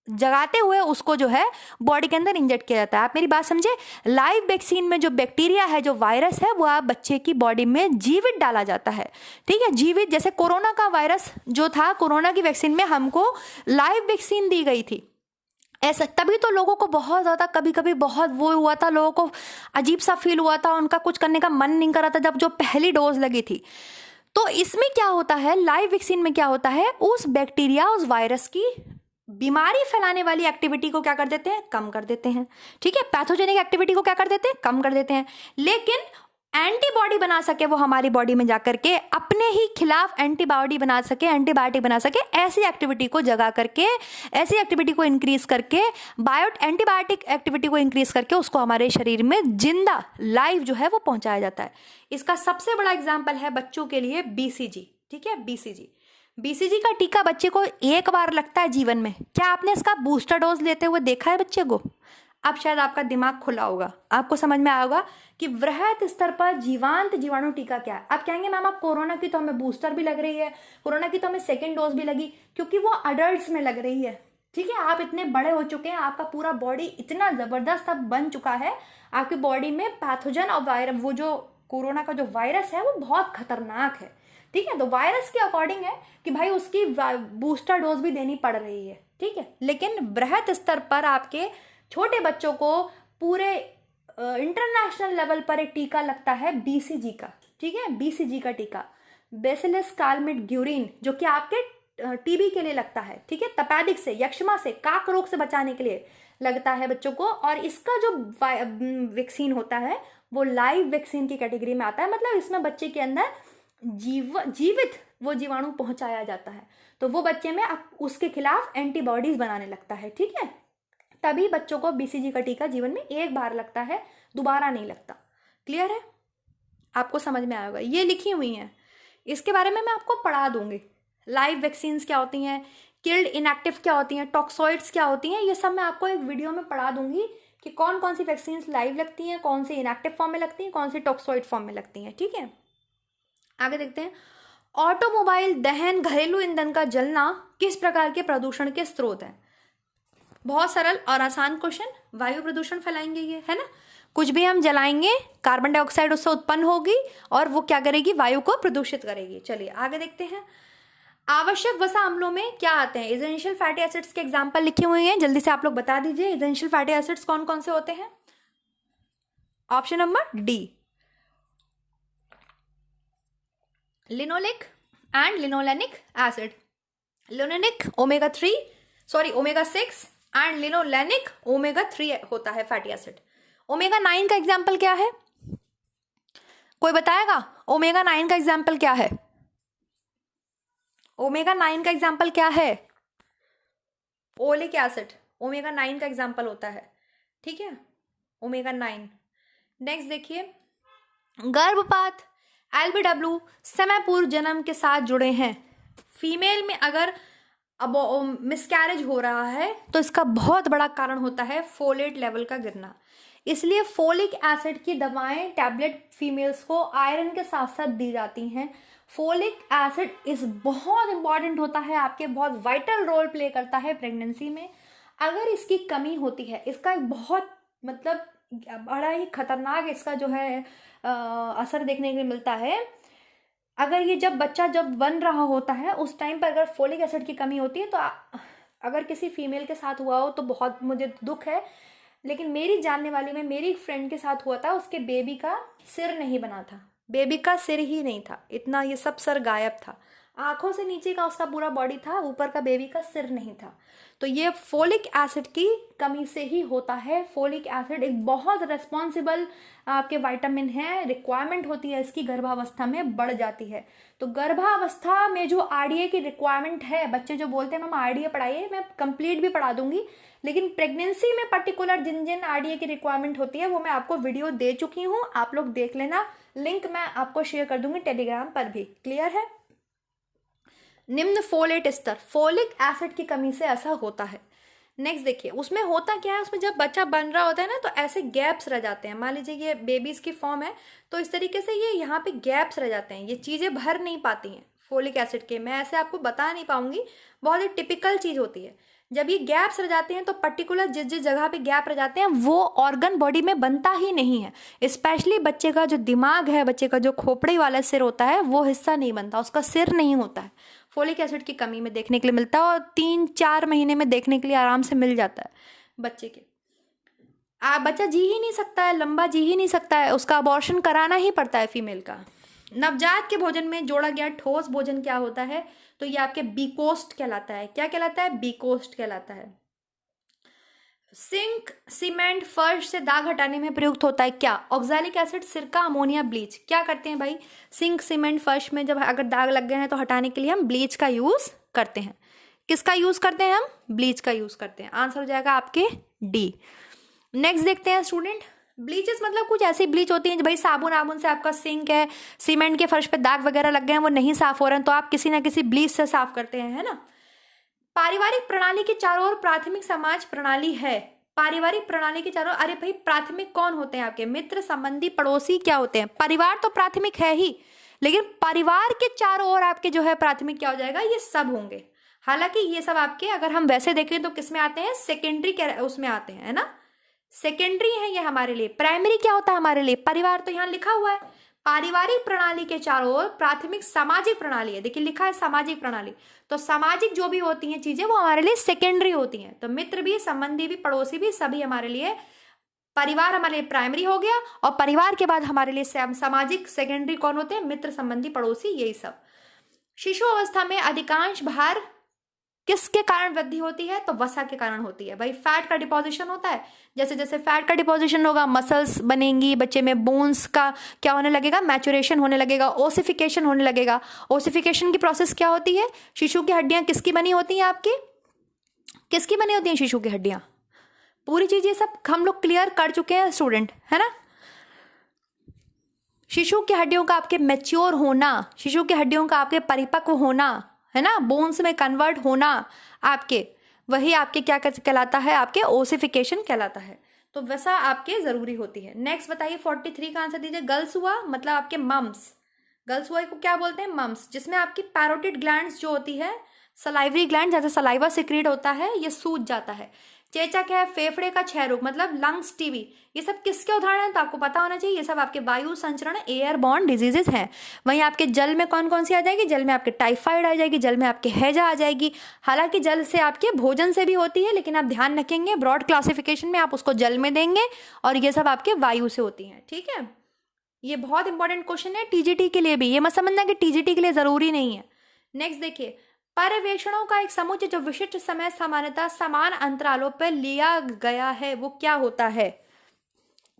जगाते हुए उसको जो है बॉडी के अंदर इंजेक्ट किया जाता है। आप मेरी बात समझे? लाइव वैक्सीन में जो बैक्टीरिया है, जो वायरस है, वो आप बच्चे की बॉडी में जीवित डाला जाता है, ठीक है, जीवित। जैसे कोरोना का वायरस जो था, कोरोना की वैक्सीन में हमको लाइव वैक्सीन दी गई थी, ऐसा तभी तो लोगों को बहुत ज्यादा कभी कभी बहुत वो हुआ था, लोगों को अजीब सा फील हुआ था, उनका कुछ करने का मन नहीं कर रहा था जब जो पहली डोज लगी थी। तो इसमें क्या होता है, लाइव वैक्सीन में क्या होता है, उस बैक्टीरिया, उस वायरस की बीमारी फैलाने वाली एक्टिविटी को क्या कर देते हैं, कम कर देते हैं, ठीक है, पैथोजेनिक एक्टिविटी को क्या कर देते हैं, कम कर देते हैं, लेकिन एंटीबॉडी बना सके वो हमारी बॉडी में जाकर के, अपने ही खिलाफ एंटीबॉडी बना सके, एंटीबायोटिक बना सके, ऐसी एक्टिविटी को जगा करके, ऐसी एक्टिविटी को इंक्रीज करके, एंटीबायोटिक एक्टिविटी को इंक्रीज करके उसको हमारे शरीर में जिंदा लाइव जो है वो पहुंचाया जाता है। इसका सबसे बड़ा एग्जाम्पल है बच्चों के लिए बीसीजी, ठीक है, बीसीजी का टीका बच्चे को एक बार लगता है जीवन में। क्या आपने इसका बूस्टर डोज लेते हुए देखा है बच्चे को? अब शायद आपका दिमाग खुला होगा, आपको समझ में आएगा कि वृहत स्तर पर जीवांत जीवाणु टीका क्या है। आप कहेंगे मैम आप कोरोना की तो हमें बूस्टर भी लग रही है, कोरोना की तो हमें सेकेंड डोज भी लगी, क्योंकि वो अडल्ट में लग रही है, ठीक है। आप इतने बड़े हो चुके हैं, आपका पूरा बॉडी इतना जबरदस्त अब बन चुका है, आपकी बॉडी में पैथोजन और वायरस, वो जो कोरोना का जो वायरस है वो बहुत खतरनाक है, ठीक है। तो वायरस के अकॉर्डिंग है कि भाई उसकी बूस्टर डोज भी देनी पड़ रही है, ठीक है। लेकिन बृहत स्तर पर आपके छोटे बच्चों को पूरे इंटरनेशनल लेवल पर एक टीका लगता है बीसीजी का, ठीक है, बीसीजी का टीका, बेसिलस कालमिट ग्यूरिन, जो कि आपके टीबी के लिए लगता है, ठीक है, तपेदिक से, यक्ष्मा से, काक रोग से बचाने के लिए लगता है बच्चों को। और इसका जो वैक्सीन होता है वो लाइव वैक्सीन की कैटेगरी में आता है, मतलब इसमें बच्चे के अंदर जीवित वो जीवाणु पहुंचाया जाता है, तो वो बच्चे में उसके खिलाफ एंटीबॉडीज बनाने लगता है, ठीक है। तभी बच्चों को बीसीजी का टीका जीवन में एक बार लगता है, दोबारा नहीं लगता। क्लियर है? आपको समझ में आएगा, ये लिखी हुई हैं, इसके बारे में मैं आपको पढ़ा दूंगी। लाइव वैक्सीन्स क्या होती हैं, किल्ड इनएक्टिव क्या होती हैं, टॉक्सॉइड्स क्या होती हैं, ये सब मैं आपको एक वीडियो में पढ़ा दूंगी कि कौन कौन सी वैक्सीन्स लाइव लगती हैं, कौन सी इनएक्टिव फॉर्म में लगती हैं, कौन सी टॉक्सॉइड फॉर्म में लगती हैं, ठीक है। आगे देखते हैं। ऑटोमोबाइल दहन, घरेलू ईंधन का जलना किस प्रकार के प्रदूषण के स्रोत है? बहुत सरल और आसान क्वेश्चन, वायु प्रदूषण फैलाएंगे ये, है ना। कुछ भी हम जलाएंगे, कार्बन डाइऑक्साइड उससे उत्पन्न होगी और वो क्या करेगी, वायु को प्रदूषित करेगी। चलिए आगे देखते हैं। आवश्यक वसा अम्लों में क्या आते हैं? एसेंशियल फैटी एसिड्स के एग्जांपल लिखे हुए हैं, जल्दी से आप लोग बता दीजिए एसेंशियल फैटी एसिड्स कौन कौन से होते हैं। Option number D, linoleic and linolenic acid. Linoleic omega 6 and linolenic omega 3 होता है फैटी एसिड। ओमेगा 9 का एग्जाम्पल क्या है? कोई बताएगा ओमेगा 9 का एग्जाम्पल क्या है? ओमेगा 9 का एग्जाम्पल क्या है? ओलिक एसिड ओमेगा 9 का एग्जाम्पल होता है, ठीक है, ओमेगा 9। नेक्स्ट देखिए, गर्भपात, एलबीडब्ल्यू समय पूर्व जन्म के साथ जुड़े हैं। फीमेल में अगर अब मिसकैरेज हो रहा है तो इसका बहुत बड़ा कारण होता है फोलेट लेवल का गिरना। इसलिए फोलिक एसिड की दवाएं टैबलेट फीमेल्स को आयरन के साथ साथ दी जाती हैं। फोलिक एसिड इस बहुत इंपॉर्टेंट होता है, आपके बहुत वाइटल रोल प्ले करता है प्रेगनेंसी में। अगर इसकी कमी होती है, इसका एक बहुत मतलब बड़ा ही खतरनाक इसका जो है असर देखने को मिलता है। अगर ये जब बच्चा बन रहा होता है उस टाइम पर अगर फोलिक एसिड की कमी होती है तो अगर किसी फीमेल के साथ हुआ हो तो बहुत मुझे दुख है, लेकिन मेरी जानने वाली में मेरी एक फ्रेंड के साथ हुआ था, उसके बेबी का सिर नहीं बना था, बेबी का सिर ही नहीं था, इतना ये सब सर गायब था, आंखों से नीचे का उसका पूरा बॉडी था, ऊपर का बेबी का सिर नहीं था। तो ये फोलिक एसिड की कमी से ही होता है। फोलिक एसिड एक बहुत रेस्पॉन्सिबल आपके विटामिन है, रिक्वायरमेंट होती है इसकी गर्भावस्था में बढ़ जाती है। तो गर्भावस्था में जो आरडीए की रिक्वायरमेंट है, बच्चे जो बोलते हैं मैम आरडीए पढ़ाइए, मैं कंप्लीट भी पढ़ा दूंगी, लेकिन प्रेगनेंसी में पर्टिकुलर जिन जिन आरडीए की रिक्वायरमेंट होती है वो मैं आपको वीडियो दे चुकी हूँ, आप लोग देख लेना, लिंक मैं आपको शेयर कर दूंगी टेलीग्राम पर भी। क्लियर है? निम्न फोलेट स्तर, फोलिक एसिड की कमी से ऐसा होता है। नेक्स्ट देखिए, उसमें होता क्या है, उसमें जब बच्चा बन रहा होता है ना तो ऐसे गैप्स रह जाते हैं। मान लीजिए ये बेबीज की फॉर्म है तो इस तरीके से ये यहाँ पे गैप्स रह जाते हैं, ये चीज़ें भर नहीं पाती हैं फोलिक एसिड के। मैं ऐसे आपको बता नहीं पाऊंगी, बहुत ही टिपिकल चीज़ होती है। जब ये गैप्स रह जाते हैं तो पर्टिकुलर जिस जिस जगह पे गैप रह जाते हैं वो ऑर्गन बॉडी में बनता ही नहीं है। स्पेशली बच्चे का जो दिमाग है, बच्चे का जो खोपड़ी वाला सिर होता है वो हिस्सा नहीं बनता, उसका सिर नहीं होता है। फोलिक एसिड की कमी में देखने के लिए मिलता है और 3-4 महीने में देखने के लिए आराम से मिल जाता है बच्चे के। बच्चा जी ही नहीं सकता है, लंबा जी ही नहीं सकता है, उसका अबॉर्शन कराना ही पड़ता है फीमेल का। नवजात के भोजन में जोड़ा गया ठोस भोजन क्या होता है? तो ये आपके बीकोस्ट कहलाता है। क्या कहलाता है? बीकोस्ट कहलाता है। सिंक, सीमेंट, फर्श से दाग हटाने में प्रयुक्त होता है क्या? ऑक्सैलिक एसिड, सिरका, अमोनिया, ब्लीच। क्या करते हैं भाई? सिंक, सीमेंट, फर्श में जब अगर दाग लग गए हैं तो हटाने के लिए हम ब्लीच का यूज करते हैं। किसका यूज करते हैं हम? ब्लीच का यूज करते हैं। आंसर हो जाएगा आपके डी। नेक्स्ट देखते हैं स्टूडेंट, ब्लीचेस मतलब कुछ ऐसी ब्लीच होती है भाई साबुन आबुन से आपका सिंक है, सीमेंट के फर्श पे दाग वगैरह लग गए हैं, वो नहीं साफ हो रहे हैं तो आप किसी ना किसी ब्लीच से साफ करते हैं, है ना। पारिवारिक प्रणाली के चारों ओर प्राथमिक समाज प्रणाली है। पारिवारिक प्रणाली के चारों, अरे भाई प्राथमिक कौन होते हैं आपके? मित्र, संबंधी, पड़ोसी क्या होते हैं? परिवार तो प्राथमिक है ही, लेकिन परिवार के चारों ओर आपके जो है प्राथमिक क्या हो जाएगा? ये सब होंगे। हालांकि ये सब आपके अगर हम वैसे देखें तो किसमें आते हैं? सेकेंडरी उसमें आते हैं, है ना, सेकेंडरी है ये हमारे लिए। प्राइमरी क्या होता है हमारे लिए? परिवार, तो यहाँ लिखा हुआ है पारिवारिक प्रणाली के चारों ओर प्राथमिक सामाजिक प्रणाली है। देखिए लिखा है सामाजिक प्रणाली, तो सामाजिक जो भी होती हैं चीजें वो हमारे लिए सेकेंडरी होती हैं। तो मित्र भी, संबंधी भी, पड़ोसी भी, सभी हमारे लिए, परिवार हमारे लिए प्राइमरी हो गया और परिवार के बाद हमारे लिए सामाजिक सेकेंडरी कौन होते हैं? मित्र, संबंधी, पड़ोसी, यही सब। शिशु अवस्था में अधिकांश भार किसके कारण वृद्धि होती है? तो वसा के कारण होती है। भाई फैट का डिपोजिशन होता है, जैसे जैसे फैट का डिपोजिशन होगा मसल्स बनेंगी बच्चे में, बोन्स का क्या होने लगेगा? मैचुरेशन होने लगेगा, ओसिफिकेशन होने लगेगा। ओसिफिकेशन की प्रोसेस क्या होती है? शिशु की हड्डियां किसकी बनी होती हैं? आपकी किसकी बनी होती हैं शिशु की हड्डियां? पूरी चीज ये सब हम लोग क्लियर कर चुके हैं स्टूडेंट, है ना। शिशु की हड्डियों का आपके मैच्योर होना, शिशु की हड्डियों का आपके परिपक्व होना, है ना, बोन्स में कन्वर्ट होना आपके, वही आपके क्या कहलाता है? आपके ओसिफिकेशन कहलाता है। तो वैसा आपके जरूरी होती है। नेक्स्ट बताइए 43 का आंसर दीजिए। गर्ल्स हुआ मतलब आपके मम्स, गर्ल्स हुआ को क्या बोलते हैं? मम्स, जिसमें आपकी पैरोटिड ग्लैंड्स जो होती है, सलाइवरी ग्लैंड, जैसे सलाइवा सिक्रीट होता है, ये सूज जाता है। चेचक है, फेफड़े का क्षय रोग मतलब लंग्स टीबी, ये सब किसके उदाहरण हैं? तो आपको पता होना चाहिए, ये सब आपके वायु संचरण एयर बॉर्न डिजीजेस हैं। वहीं आपके जल में कौन कौन सी आ जाएगी? जल में आपके टाइफाइड आ जाएगी, जल में आपके हैजा आ जाएगी। हालांकि जल से आपके भोजन से भी होती है, लेकिन आप ध्यान रखेंगे ब्रॉड क्लासिफिकेशन में आप उसको जल में देंगे और ये सब आपके वायु से होती हैं, ठीक है। ये बहुत इंपॉर्टेंट क्वेश्चन है टीजीटी के लिए भी, ये मत समझना कि टीजीटी के लिए जरूरी नहीं है। नेक्स्ट देखिए, पर्यवेक्षणों का एक समुच्चय जो विशिष्ट समय सामान्यतः समान अंतरालों पर लिया गया है वो क्या होता है।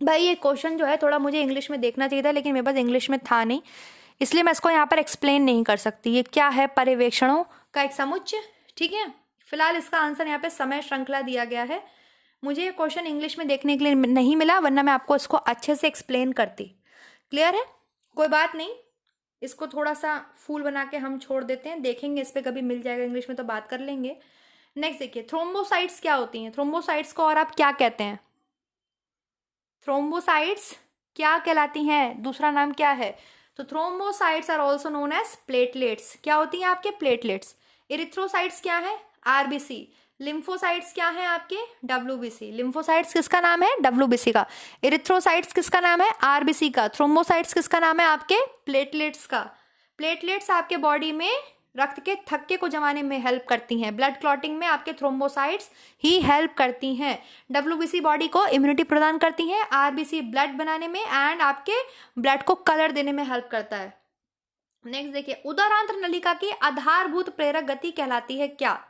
भाई ये क्वेश्चन जो है थोड़ा मुझे इंग्लिश में देखना चाहिए था, लेकिन मेरे पास इंग्लिश में था नहीं, इसलिए मैं इसको यहाँ पर एक्सप्लेन नहीं कर सकती। ये क्या है, पर्यवेक्षणों का एक समुच्चय, ठीक है। फिलहाल इसका आंसर यहाँ पे समय श्रृंखला दिया गया है। मुझे ये क्वेश्चन इंग्लिश में देखने के लिए नहीं मिला, वरना मैं आपको इसको अच्छे से एक्सप्लेन करती। क्लियर है, कोई बात नहीं, इसको थोड़ा सा फूल बना के हम छोड़ देते हैं, देखेंगे इस पर कभी मिल जाएगा इंग्लिश में तो बात कर लेंगे। नेक्स्ट देखिए, थ्रोम्बोसाइट्स क्या होती हैं, थ्रोम्बोसाइट्स को और आप क्या कहते हैं, थ्रोम्बोसाइट्स क्या कहलाती हैं, दूसरा नाम क्या है। तो thrombocytes are also known as platelets. क्या होती हैं आपके, प्लेटलेट्स। इरिथ्रोसाइट्स क्या है, आरबीसी। लिम्फोसाइट्स क्या है आपके, डब्ल्यूबीसी। लिम्फोसाइट्स किसका नाम है, डब्ल्यूबीसी का। इरिथ्रोसाइट्स किसका नाम है, आरबीसी का। थ्रोम्बोसाइट्स किसका नाम है आपके, प्लेटलेट्स का। प्लेटलेट्स आपके बॉडी में रक्त के थक्के को जमाने में हेल्प करती हैं, ब्लड क्लॉटिंग में आपके थ्रोम्बोसाइट्स ही हेल्प करती हैं। डब्ल्यूबीसी बॉडी को इम्यूनिटी प्रदान करती हैं, आरबीसी ब्लड बनाने में एंड आपके ब्लड को कलर देने में हेल्प करता है। नेक्स्ट देखिए, उदरांत्र नलिका की आधारभूत प्रेरक गति कहलाती है क्या।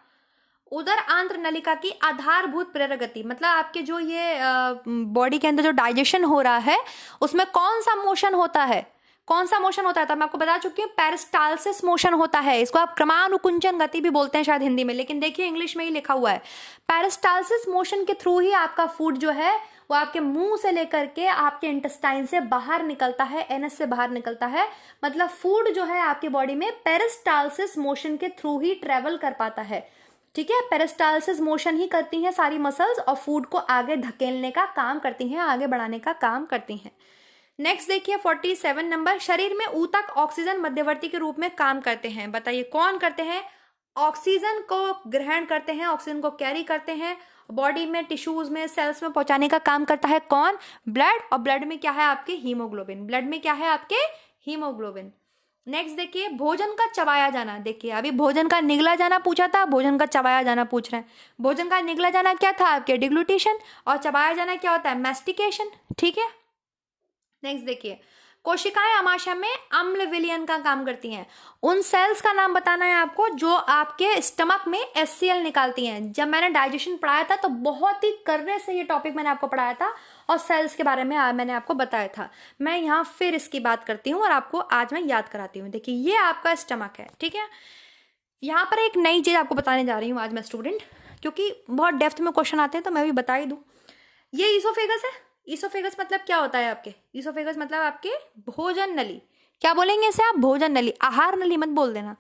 उदर आंत्र नलिका की आधारभूत प्रेरक गति मतलब आपके जो ये बॉडी के अंदर जो डाइजेशन हो रहा है उसमें कौन सा मोशन होता है, कौन सा मोशन होता है, तो मैं आपको बता चुकी हूँ पेरिस्टाल्सिस मोशन होता है। इसको आप क्रमानुकुंचन गति भी बोलते हैं शायद हिंदी में, लेकिन देखिए इंग्लिश में ही लिखा हुआ है। पेरिस्टाल्सिस मोशन के थ्रू ही आपका फूड जो है वो आपके मुंह से लेकर के आपके इंटेस्टाइन से बाहर निकलता है, एनएस से बाहर निकलता है। मतलब फूड जो है आपकी बॉडी में पेरिस्टाल्सिस मोशन के थ्रू ही ट्रेवल कर पाता है, ठीक है। पेरिस्टाल्सिस मोशन ही करती हैं सारी मसल्स और फूड को आगे धकेलने का काम करती हैं, आगे बढ़ाने का काम करती हैं। नेक्स्ट देखिए 47 नंबर, शरीर में ऊतक ऑक्सीजन मध्यवर्ती के रूप में काम करते हैं। बताइए कौन करते हैं, ऑक्सीजन को ग्रहण करते हैं, ऑक्सीजन को कैरी करते हैं, बॉडी में टिश्यूज में सेल्स में पहुंचाने का काम करता है कौन, ब्लड। और ब्लड में क्या है आपके, हीमोग्लोबिन। ब्लड में क्या है आपके, हीमोग्लोबिन। नेक्स्ट देखिए, भोजन का चबाया जाना। देखिए अभी भोजन का निगला जाना पूछा था, भोजन का चबाया जाना पूछ रहे हैं। भोजन का निगला जाना क्या था आपके, डिग्लूटेशन, और चबाया जाना क्या होता है, मैस्टिकेशन, ठीक है। नेक्स्ट देखिए, कोशिकाएं आमाशय में अम्ल विलयन का काम करती हैं। उन सेल्स का नाम बताना है आपको जो आपके स्टमक में HCl निकालती हैं। जब मैंने डाइजेशन पढ़ाया था तो बहुत ही करने से ये टॉपिक मैंने आपको पढ़ाया था और सेल्स के बारे में मैंने आपको बताया था। मैं यहाँ फिर इसकी बात करती हूँ और आपको आज मैं याद कराती हूँ। देखिए ये आपका स्टमक है, ठीक है। यहाँ पर एक नई चीज आपको बताने जा रही हूँ आज मैं स्टूडेंट, क्योंकि बहुत डेप्थ में क्वेश्चन आते हैं तो मैं भी बता ही दूँ। ये ईसोफेगस है। ईसोफेगस मतलब क्या होता है आपके, ईसोफेगस मतलब आपके भोजन नली। क्या बोलेंगे इसे आप, भोजन नली, आहार नली मत बोल देना,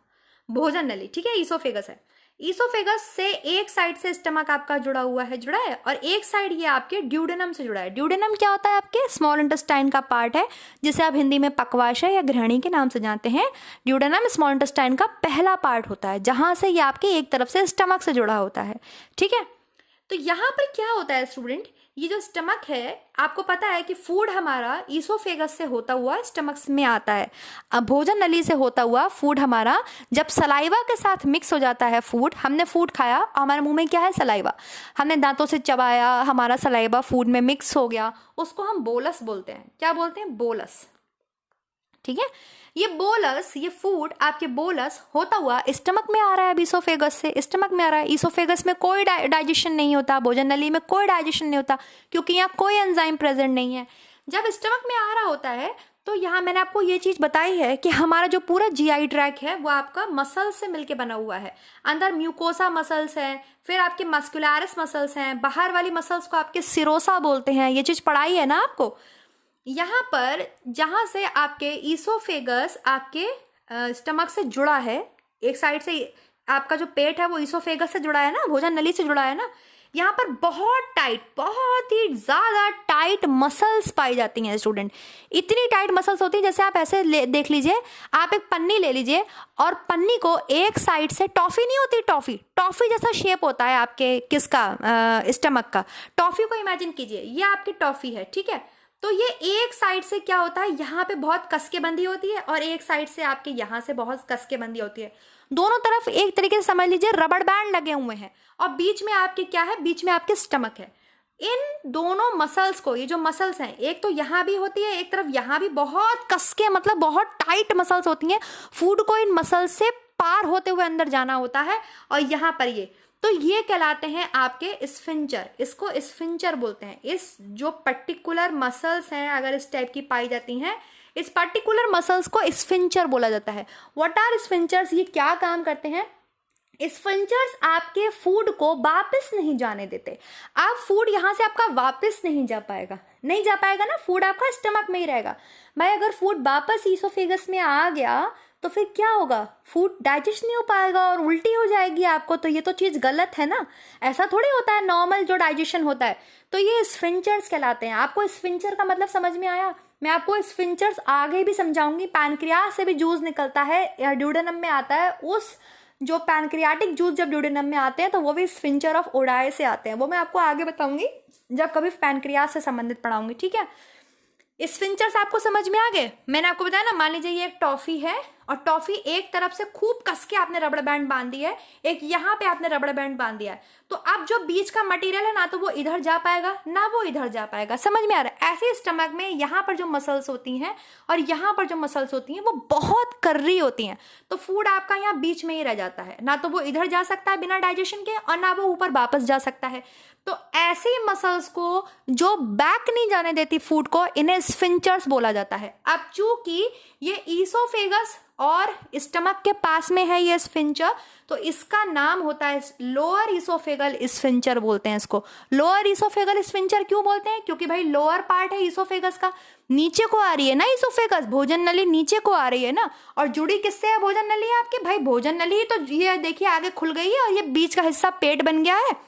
भोजन नली, ठीक है। ईसोफेगस है। ईसोफेगस से एक साइड से स्टमक आपका जुड़ा है और एक साइड ये आपके ड्यूडेनम से जुड़ा है। ड्यूडेनम क्या होता है आपके, स्मॉल इंटेस्टाइन का पार्ट है, जिसे आप हिंदी में पकवाशय या गृहिणी के नाम से जानते हैं। ड्यूडेनम स्मॉल इंटेस्टाइन का पहला पार्ट होता है, जहां से ये आपके एक तरफ से स्टमक से जुड़ा होता है, ठीक है। तो यहाँ पर क्या होता है स्टूडेंट, ये जो स्टमक है आपको पता है कि फूड हमारा ईसोफेगस से होता हुआ स्टमक में आता है। अब भोजन नली से होता हुआ फूड हमारा जब सलाइवा के साथ मिक्स हो जाता है, फूड हमने फूड खाया और हमारे मुंह में क्या है, सलाइवा, हमने दांतों से चबाया, हमारा सलाइवा फूड में मिक्स हो गया, उसको हम बोलस बोलते हैं। क्या बोलते हैं, बोलस, ठीक है। ये बोलस, ये फूड आपके बोलस होता हुआ स्टमक में आ रहा है, ईसोफेगस से स्टमक में आ रहा है। ईसोफेगस में कोई डाइजेशन नहीं होता, भोजन नली में कोई डाइजेशन नहीं होता, क्योंकि यहाँ कोई एंजाइम प्रेजेंट नहीं है। जब स्टमक में आ रहा होता है तो यहाँ मैंने आपको ये चीज बताई है कि हमारा जो पूरा GI ट्रैक है वो आपका मसल से मिलके बना हुआ है। अंदर म्यूकोसा मसल्स हैं, फिर आपके मस्कुलरिस मसल्स हैं, बाहर वाली मसल्स को आपके सिरोसा बोलते हैं। ये चीज पढ़ाई है ना आपको। यहाँ पर जहां से आपके ईसोफेगस आपके स्टमक से जुड़ा है, एक साइड से आपका जो पेट है वो ईसोफेगस से जुड़ा है ना, भोजन नली से जुड़ा है ना, यहाँ पर बहुत टाइट, बहुत ही ज्यादा टाइट मसल्स पाई जाती हैं स्टूडेंट। इतनी टाइट मसल्स होती हैं, जैसे आप ऐसे देख लीजिए, आप एक पन्नी ले लीजिए और पन्नी को एक साइड से, टॉफी नहीं होती, टॉफी जैसा शेप होता है आपके किसका, स्टमक का। टॉफी को इमेजिन कीजिए, ये आपकी टॉफी है, ठीक है। तो ये एक साइड से क्या होता है, यहाँ पे बहुत कसके बंदी होती है और एक साइड से आपके यहाँ से बहुत कसके बंदी होती है। दोनों तरफ एक तरीके से समझ लीजिए रबड़ बैंड लगे हुए हैं और बीच में आपके क्या है, बीच में आपके स्टमक है। इन दोनों मसल्स को, ये जो मसल्स हैं, एक तो यहाँ भी होती है, एक तरफ यहाँ भी, बहुत कस के, मतलब बहुत टाइट मसल्स होती हैं। फूड को इन मसल्स से पार होते हुए अंदर जाना होता है। और यहाँ पर ये, तो ये कहलाते हैं आपके स्फिंक्टर, इसको स्फिंक्टर बोलते हैं। इस जो पर्टिकुलर मसल्स हैं अगर इस टाइप की पाई जाती हैं, इस पर्टिकुलर मसल्स को स्फिंक्टर बोला जाता है। व्हाट आर स्फिंक्टर्स, ये क्या काम करते हैं? स्फिंक्टर्स आपके फूड को वापस नहीं जाने देते। आप फूड यहाँ से आपका वापस नहीं जा पाएगा, नहीं जा पाएगा ना, फूड आपका स्टमक में ही रहेगा। भाई अगर फूड वापस ईसोफेगस में आ गया तो फिर क्या होगा? फूड डाइजेस्ट नहीं हो पाएगा और उल्टी हो जाएगी आपको। तो ये तो चीज़ गलत है ना, ऐसा थोड़ी होता है नॉर्मल जो डाइजेशन होता है। तो ये स्फिंक्टर्स कहलाते हैं। आपको स्फिंक्टर का मतलब समझ में आया? मैं आपको स्फिंक्टर्स आगे भी समझाऊंगी। पैनक्रियास से भी जूस निकलता है या ड्यूडेनम में आता है, उस जो पैनक्रियाटिक जूस जब ड्यूडेनम में आते हैं तो वो भी स्फिंक्टर ऑफ ओडाई से आते हैं। वो मैं आपको आगे बताऊंगी जब कभी पैनक्रियास से संबंधित पढ़ाऊंगी, ठीक है। स्फिंक्टर्स आपको समझ में आ गए? मैंने आपको बताया ना, मान लीजिए ये एक टॉफी है और टॉफी एक तरफ से खूब कस के आपने रबड़ बैंड बांध दी है, एक यहाँ पे आपने रबड़ बैंड बांध दिया है, तो अब जो बीच का मटेरियल है ना तो वो इधर जा पाएगा ना वो इधर जा पाएगा। समझ में आ रहा है? ऐसे स्टमक में यहाँ पर जो मसल्स होती हैं और यहाँ पर जो मसल्स होती हैं वो बहुत कर्री होती हैं, तो फूड आपका यहाँ बीच में ही रह जाता है, ना तो वो इधर जा सकता है बिना डाइजेशन के और ना वो ऊपर वापस जा सकता है। तो ऐसी मसल्स को जो बैक नहीं जाने देती फूड को, इन्हें स्फिंक्टर्स बोला जाता है। अब चूंकि ये ईसोफेगस और स्टमक के पास में है ये स्फिंक्टर, तो इसका नाम होता है लोअर ईसोफेगल स्फिंक्टर बोलते हैं इसको। लोअर ईसोफेगल स्फिंक्टर क्यों बोलते हैं? क्योंकि भाई लोअर पार्ट है ईसोफेगस का, नीचे को आ रही है ना ईसोफेगस, भोजन नली नीचे को आ रही है ना, और जुड़ी किससे है भोजन नली आपके? भाई भोजन नली, तो ये देखिए आगे खुल गई है और ये बीच का हिस्सा पेट बन गया है।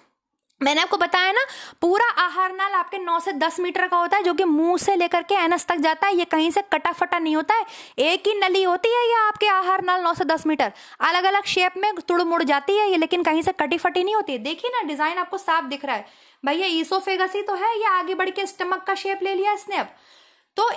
मैंने आपको बताया ना, पूरा आहार नाल आपके 9 से 10 मीटर का होता है, जो कि मुंह से लेकर के एनस तक जाता है। ये कहीं से कटा फटा नहीं होता है, एक ही नली होती है ये आपके आहार नाल 9 से 10 मीटर, अलग अलग शेप में तुड़ मुड़ जाती है ये, लेकिन कहीं से कटी फटी नहीं होती है। देखिए ना डिजाइन आपको साफ दिख रहा है। भाई ये ईसोफेगस ही तो है, ये आगे बढ़ के स्टमक का शेप ले लिया इसने। अब तो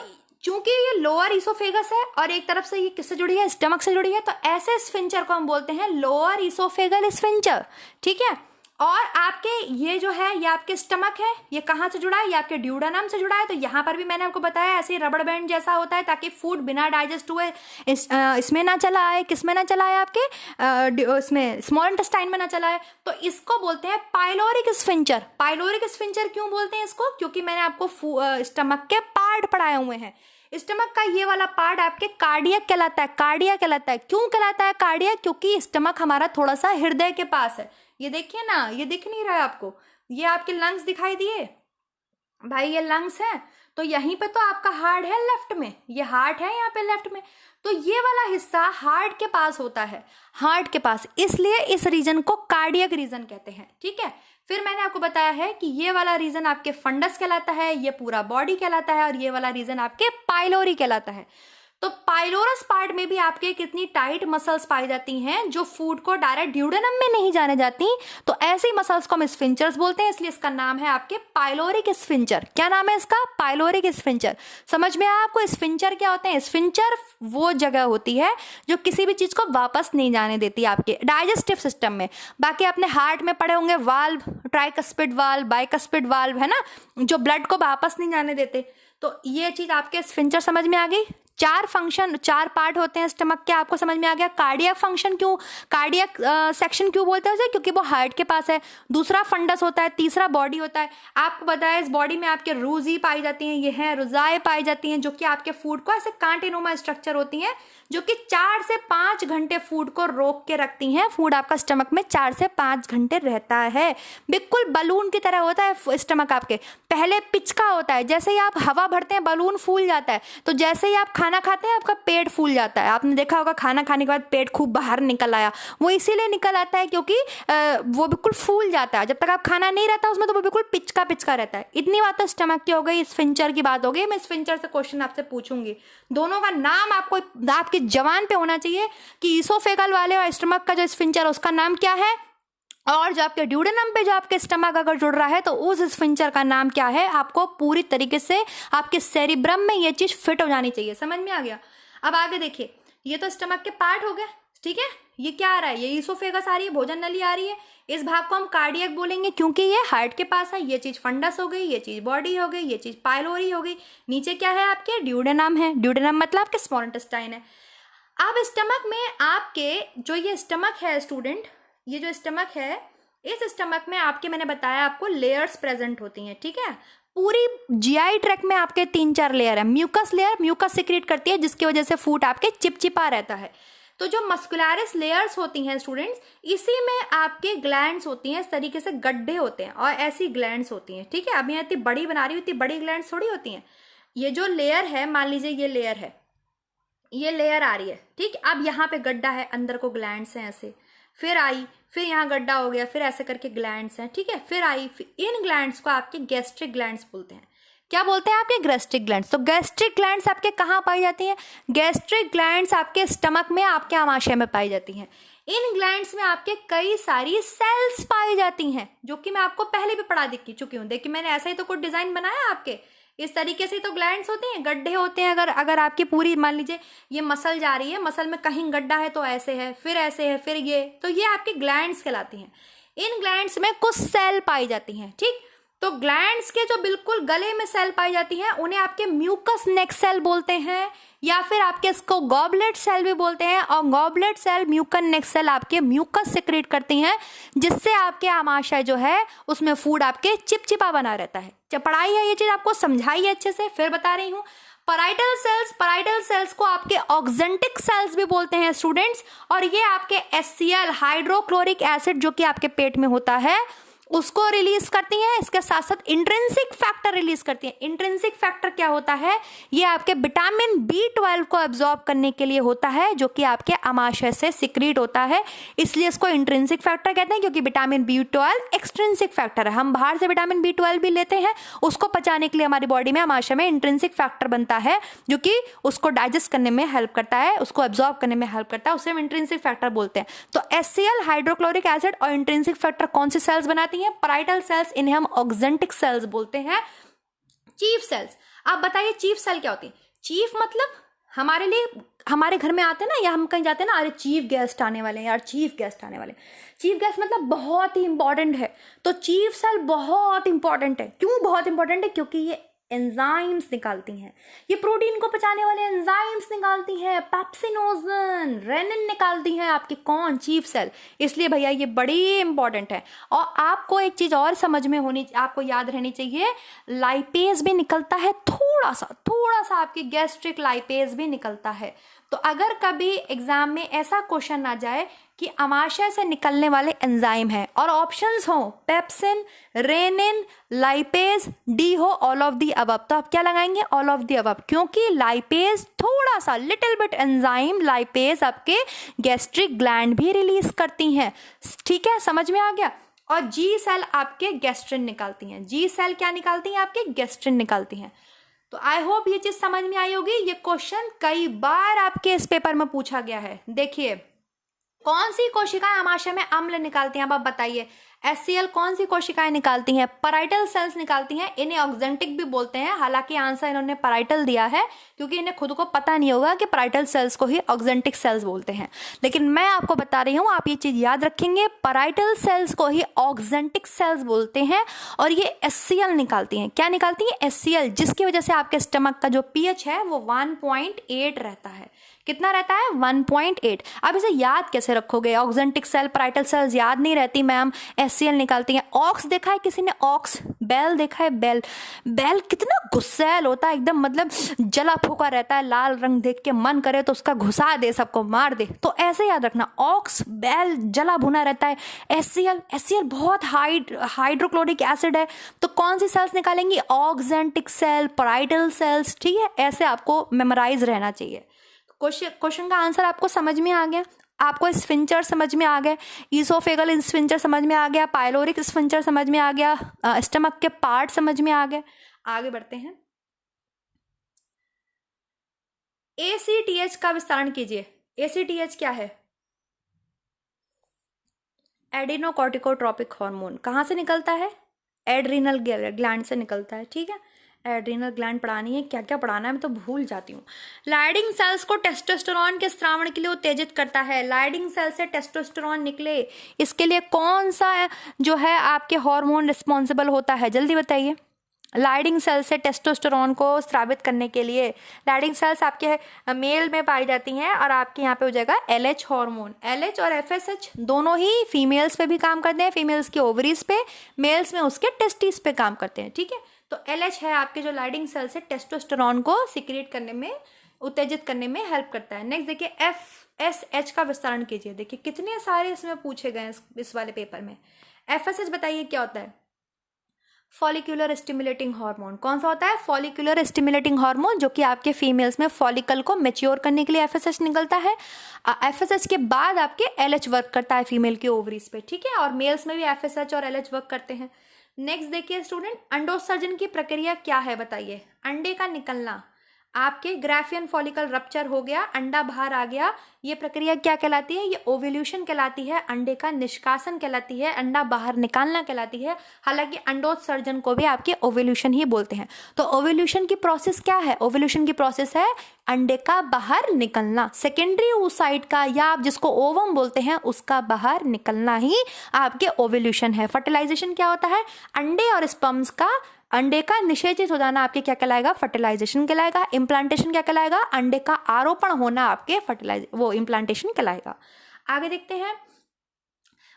चूंकि ये लोअर ईसोफेगस है और एक तरफ से ये किससे जुड़ी है? स्टमक से जुड़ी है, तो ऐसे स्फिंक्टर को हम बोलते हैं लोअर ईसोफेगल स्फिंक्टर, ठीक है। और आपके ये जो है ये आपके स्टमक है, ये कहाँ से जुड़ा है? ये आपके ड्यूडेनम से जुड़ा है। तो यहाँ पर भी मैंने आपको बताया ऐसे रबड़ बैंड जैसा होता है, ताकि फूड बिना डाइजेस्ट हुए इसमें ना चला आए। किसमें ना चला आए? आपके इसमें स्मॉल इंटेस्टाइन में ना चला आए। तो इसको बोलते हैं पाइलोरिक स्फिंक्टर। पाइलोरिक स्फिंक्टर क्यों बोलते हैं इसको? क्योंकि मैंने आपको स्टमक के पार्ट पढ़ाए हुए हैं। स्टमक का ये वाला पार्ट आपके कार्डियक कहलाता है। कार्डियक कहलाता है। क्यों कहलाता है कार्डियक? क्योंकि स्टमक हमारा थोड़ा सा हृदय के पास है। ये देखिए ना, ये दिख नहीं रहा है आपको, ये आपके लंग्स दिखाई दिए भाई, ये लंग्स है, तो यहीं पे तो आपका हार्ट है लेफ्ट में, ये हार्ट है यहाँ पे लेफ्ट में, तो ये वाला हिस्सा हार्ट के पास होता है, हार्ट के पास, इसलिए इस रीजन को कार्डियक रीजन कहते हैं, ठीक है। फिर मैंने आपको बताया है कि ये वाला रीजन आपके फंडस कहलाता है, ये पूरा बॉडी कहलाता है, और ये वाला रीजन आपके पाइलोरी कहलाता है। तो पाइलोरस पार्ट में भी आपके कितनी टाइट मसल्स पाई जाती हैं जो फूड को डायरेक्ट ड्यूडेनम में नहीं जाने जाती, तो ऐसी मसल्स को हम स्फिंक्टर्स बोलते हैं, इसलिए इसका नाम है आपके पाइलोरिक स्फिंक्टर। क्या नाम है इसका? Pyloric sphincter. समझ में आया आपको? स्फिंक्टर क्या होते हैं? स्फिंक्टर वो जगह होती है जो किसी भी चीज को वापस नहीं जाने देती आपके डाइजेस्टिव सिस्टम में। बाकी आपने हार्ट में पढ़े होंगे valve, tricuspid valve, bicuspid valve, है ना, जो ब्लड को वापस नहीं जाने देते। तो ये चीज आपके स्फिंक्टर समझ में आ गई। 4 फंक्शन, 4 पार्ट होते हैं स्टमक के, आपको समझ में आ गया। कार्डियक फंक्शन क्यों, कार्डियक सेक्शन क्यों बोलते हैं उसे? क्योंकि वो हार्ट के पास है। दूसरा फंडस होता है, तीसरा बॉडी होता है। आपको बताया इस बॉडी में आपके रूजी पाई जाती हैं, ये है रुजाए पाई जाती हैं, जो कि आपके फूड को ऐसे कांटेनुमा स्ट्रक्चर होती हैं, जो कि 4 से 5 घंटे फूड को रोक के रखती हैं। फूड आपका स्टमक में 4 से 5 घंटे रहता है, बिल्कुल बलून की तरह होता है स्टमक आपके। पहले पिचका होता है, जैसे ही आप हवा भरते हैं बलून फूल जाता है, तो जैसे ही आप खाना खाते हैं आपका पेट फूल जाता है। आपने देखा होगा खाना खाने के बाद पेट खूब बाहर निकल आया, वो इसीलिए निकल आता है क्योंकि वो बिल्कुल फूल जाता है। जब तक आप खाना नहीं रहता उसमें तो वो बिल्कुल पिचका पिचका रहता है। इतनी बात तो स्टमक की हो गई। स्फिंक्टर की बात हो गई। मैं स्फिंक्टर से क्वेश्चन आपसे पूछूंगी, दोनों का नाम आपको आपकी जबान पे होना चाहिए कि ईसोफेगल वाले और स्टमक का जो स्फिंक्टर है उसका नाम क्या है, और जो आपके ड्यूडेनम पे जो आपके स्टमक अगर जुड़ रहा है तो उस स्फिंक्टर का नाम क्या है। आपको पूरी तरीके से आपके सेरिब्रम में ये चीज फिट हो जानी चाहिए। समझ में आ गया? अब आगे देखिए, ये तो स्टमक के पार्ट हो गए। ठीक है, ये क्या आ रहा है, ये ईसोफेगस आ रही है, भोजन नली आ रही है। इस भाग को हम कार्डियक बोलेंगे क्योंकि ये हार्ट के पास है। ये चीज फंडस हो गई, ये चीज बॉडी हो गई, ये चीज पाइलोरी हो गई। नीचे क्या है आपके, ड्यूडेनम है। ड्यूडेनम मतलब आपके स्मॉल इंटेस्टाइन है। अब स्टमक में आपके जो ये स्टमक है स्टूडेंट, ये जो स्टमक है, इस स्टमक में आपके मैंने बताया आपको लेयर्स प्रेजेंट होती हैं। ठीक है, पूरी जीआई ट्रैक्ट में आपके 3-4 लेयर है। म्यूकस लेयर म्यूकस सिक्रीट करती है जिसकी वजह से फूड आपके चिपचिपा रहता है। तो जो मस्कुलरिस लेयर्स होती हैं स्टूडेंट्स, इसी में आपके ग्लैंड्स होती हैं। इस तरीके से गड्ढे होते हैं और ऐसी ग्लैंड्स होती हैं। ठीक है, अब यहाँ इतनी बड़ी बना रही हूँ, इतनी बड़ी ग्लैंड्स थोड़ी होती हैं। ये जो लेयर है, मान लीजिए ये लेयर है, ये लेयर आ रही है। ठीक, अब यहाँ पे गड्ढा है, अंदर को ग्लैंड्स हैं ऐसे, फिर आई, फिर यहाँ गड्ढा हो गया, फिर ऐसे करके ग्लैंड्स हैं। ठीक है, फिर आई, इन ग्लैंड्स को आपके गैस्ट्रिक ग्लैंड्स बोलते हैं। क्या बोलते हैं आपके, गैस्ट्रिक ग्लैंड्स। तो गैस्ट्रिक ग्लैंड्स आपके कहाँ पाई जाती हैं, गैस्ट्रिक ग्लैंड्स आपके स्टमक में, आपके आमाशय में पाई जाती हैं। इन ग्लैंड्स में आपके कई सारी सेल्स पाई जाती हैं, जो कि मैं आपको पहले भी पढ़ा चुकी हूँ। देखिए मैंने ऐसा ही तो कुछ डिजाइन बनाया आपके, इस तरीके से तो ग्लैंड्स होते हैं, गड्ढे होते हैं। अगर आपकी पूरी मान लीजिए ये मसल जा रही है, मसल में कहीं गड्ढा है तो ऐसे है, फिर ऐसे है, फिर ये, तो ये आपकी ग्लैंड्स कहलाती हैं। इन ग्लैंड्स में कुछ सेल पाई जाती हैं। ठीक, तो ग्लैंड्स के जो बिल्कुल गले में सेल पाई जाती हैं उन्हें आपके म्यूकस नेक सेल बोलते हैं, या फिर आपके इसको गॉबलेट सेल भी बोलते हैं। और गॉबलेट सेल, म्यूकस नेक सेल आपके म्यूकस सिक्रीट करती हैं, जिससे आपके आमाशय जो है उसमें फूड आपके चिपचिपा बना रहता है। जब पढ़ाई है ये चीज आपको समझाई है अच्छे से, फिर बता रही हूँ। पैराइटल सेल्स को आपके ऑक्जेंटिक सेल्स भी बोलते हैं स्टूडेंट्स। और ये आपके HCl हाइड्रोक्लोरिक एसिड जो कि आपके पेट में होता है उसको रिलीज करती हैं। इसके साथ साथ इंट्रिंसिक फैक्टर रिलीज करती हैं। इंट्रिंसिक फैक्टर क्या होता है, ये आपके विटामिन B12 को एब्जॉर्ब करने के लिए होता है, जो कि आपके आमाशय से सिक्रीट होता है, इसलिए इसको इंट्रिंसिक फैक्टर कहते हैं। क्योंकि विटामिन B12 एक्सट्रिंसिक फैक्टर है, हम बाहर से विटामिन B12 भी लेते हैं, उसको पचाने के लिए हमारी बॉडी में आमाशय में इंट्रिंसिक फैक्टर बनता है, जो कि उसको डाइजेस्ट करने में हेल्प करता है, उसको एब्जॉर्ब करने में हेल्प करता है, उसे हम इंट्रिंसिक फैक्टर बोलते हैं। तो HCl हाइड्रोक्लोरिक एसिड और इंट्रिंसिक फैक्टर कौन सी सेल्स बनाती हैं, पैराइटल सेल्स, इन्हें हम ऑक्जेंटिक सेल्स बोलते हैं। चीफ सेल्स, आप बताइए चीफ सेल क्या होती है। चीफ मतलब हमारे लिए, हमारे घर में आते हैं ना, या हम कहीं जाते हैं ना, अरे चीफ गेस्ट आने वाले हैं यार, चीफ गेस्ट आने वाले। चीफ गेस्ट मतलब बहुत ही इंपॉर्टेंट है। तो चीफ सेल बहुत इंपॉर्टेंट है। क्यों बहुत इंपॉर्टेंट है, क्योंकि ये एंजाइम्स निकालती हैं, ये प्रोटीन को पचाने वाले एंजाइम्स निकालती हैं, पेप्सिनोजन, रेनिन निकालती हैं आपकी कौन, चीफ सेल। इसलिए भैया ये बड़ी इंपॉर्टेंट है। और आपको एक चीज और समझ में होनी, आपको याद रहनी चाहिए, लाइपेज भी निकलता है, थोड़ा सा आपकी गैस्ट्रिक लाइपेज भी निकलता है। तो अगर कभी एग्जाम में ऐसा क्वेश्चन आ जाए कि आमाशय से निकलने वाले एंजाइम है और ऑप्शंस हो पेप्सिन, रेनिन, लाइपेज, डी हो ऑल ऑफ दी अबव, तो आप क्या लगाएंगे, ऑल ऑफ दी अबव। क्योंकि लाइपेज थोड़ा सा लिटिल बिट एंजाइम लाइपेज आपके गैस्ट्रिक ग्लैंड भी रिलीज करती हैं। ठीक है, समझ में आ गया। और जी सेल आपके गैस्ट्रिन निकालती हैं। जी सेल क्या निकालती हैं, आपके गैस्ट्रिन निकालती हैं। तो आई होप ये चीज समझ में आई होगी। ये क्वेश्चन कई बार आपके इस पेपर में पूछा गया है। देखिए, कौन सी कोशिकाएं आमाशय में अम्ल निकालती हैं, अब आप बताइए। HCl कौन सी कोशिकाएं निकालती हैं, पैराइटल सेल्स निकालती हैं। इन्हें ऑक्जेंटिक भी बोलते हैं, हालांकि आंसर इन्होंने पैराइटल दिया है क्योंकि इन्हें खुद को पता नहीं होगा कि पैराइटल सेल्स को ही ऑक्जेंटिक सेल्स बोलते हैं। लेकिन मैं आपको बता रही हूं, आप ये चीज याद रखेंगे, पैराइटल सेल्स को ही ऑक्जेंटिक सेल्स बोलते हैं। और ये HCl निकालती हैं। क्या निकालती हैं, HCl, जिसकी वजह से आपके स्टमक का जो pH है वो 1.8 रहता है। कितना रहता है, 1.8। अब इसे याद कैसे रखोगे, ऑक्जेंटिक सेल, पैराइटल सेल्स याद नहीं रहती मैम, HCl निकालती हैं। ऑक्स देखा है किसी ने, ऑक्स, बैल देखा है, बैल, बैल कितना गुस्सैल होता है एकदम, मतलब जला फूका रहता है, लाल रंग देख के मन करे तो उसका घुसा दे, सबको मार दे। तो ऐसे याद रखना, ऑक्स, बैल जला भुना रहता है। HCl बहुत हाइड्रोक्लोरिक एसिड है। तो कौन सी सेल्स निकालेंगी, ऑक्जेंटिक सेल, पैराइटल सेल्स। ठीक है, ऐसे आपको मेमोराइज रहना चाहिए। क्वेश्चन का आंसर आपको समझ में आ गया, आपको स्फिंक्टर समझ में आ गया, ईसोफेगल स्फिंक्टर समझ में आ गया, पाइलोरिक स्फिंक्टर समझ में आ गया, स्टमक के पार्ट समझ में आ गए। आगे बढ़ते हैं। ACTH का विस्तारण कीजिए। ACTH क्या है, एडिनोकॉर्टिकोट्रोपिक हार्मोन। कहाँ से निकलता है, एड्रिनल ग्लैंड से निकलता है। ठीक है, एड्रीनल ग्लैंड पढ़ानी है, क्या क्या पढ़ाना है मैं तो भूल जाती हूँ। लाइडिंग सेल्स को टेस्टोस्टेरोन के स्रावण के लिए उत्तेजित करता है। लाइडिंग सेल से टेस्टोस्टेरोन निकले, इसके लिए कौन सा जो है आपके हार्मोन रिस्पॉन्सिबल होता है, जल्दी बताइए। लाइडिंग सेल से टेस्टोस्टेरोन को स्रावित करने के लिए, लाइडिंग सेल्स आपके मेल में पाई जाती हैं और आपके यहाँ पे हो जाएगा LH हार्मोन। LH और FSH दोनों ही फीमेल्स पे भी काम करते हैं, फीमेल्स के ओवरीज पे, मेल्स में उसके टेस्टिस पे काम करते हैं, ठीक है। तो LH है आपके जो लाइडिंग सेल से टेस्टोस्टेरोन को सिक्रेट करने में, उत्तेजित करने में हेल्प करता है। नेक्स्ट देखिए FSH का विस्तारण कीजिए। देखिए कितने सारे इसमें पूछे गए इस वाले पेपर में। FSH बताइए क्या होता है। Follicular stimulating hormone. कौन सा होता है, फॉलिक्यूलर स्टिमुलेटिंग हार्मोन, जो कि आपके फीमेल्स में फॉलिकल को मैच्योर करने के लिए FSH निकलता है। FSH के बाद आपके LH वर्क करता है फीमेल के ओवरीज पे, ठीक है, और मेल्स में भी FSH और LH वर्क करते हैं। नेक्स्ट देखिए स्टूडेंट, अंडोत्सर्जन की प्रक्रिया क्या है बताइए। अंडे का निकलना, आपके ग्राफियन फॉलिकल रप्चर हो गया, अंडा बाहर आ गया, ये प्रक्रिया क्या कहलाती है, ये ओव्यूल्यूशन कहलाती है। अंडे का निष्कासन कहलाती है, अंडा बाहर निकालना कहलाती है। हालांकि अंडोत्सर्जन को भी आपके ओव्यूल्यूशन ही बोलते हैं। तो ओव्यूल्यूशन की प्रोसेस क्या है, ओव्यूल्यूशन की प्रोसेस है अंडे का बाहर निकलना, सेकेंडरी oocyte का, या आप जिसको ओवम बोलते हैं उसका बाहर निकलना ही आपके ओव्यूल्यूशन है। फर्टिलाइजेशन क्या होता है, अंडे और स्पर्म्स का, अंडे का निषेचित हो जाना आपके क्या कहलाएगा, फर्टिलाइजेशन कहलाएगा। इम्प्लांटेशन क्या कहलाएगा, अंडे का आरोपण होना आपके इम्प्लांटेशन कहलाएगा। आगे देखते हैं,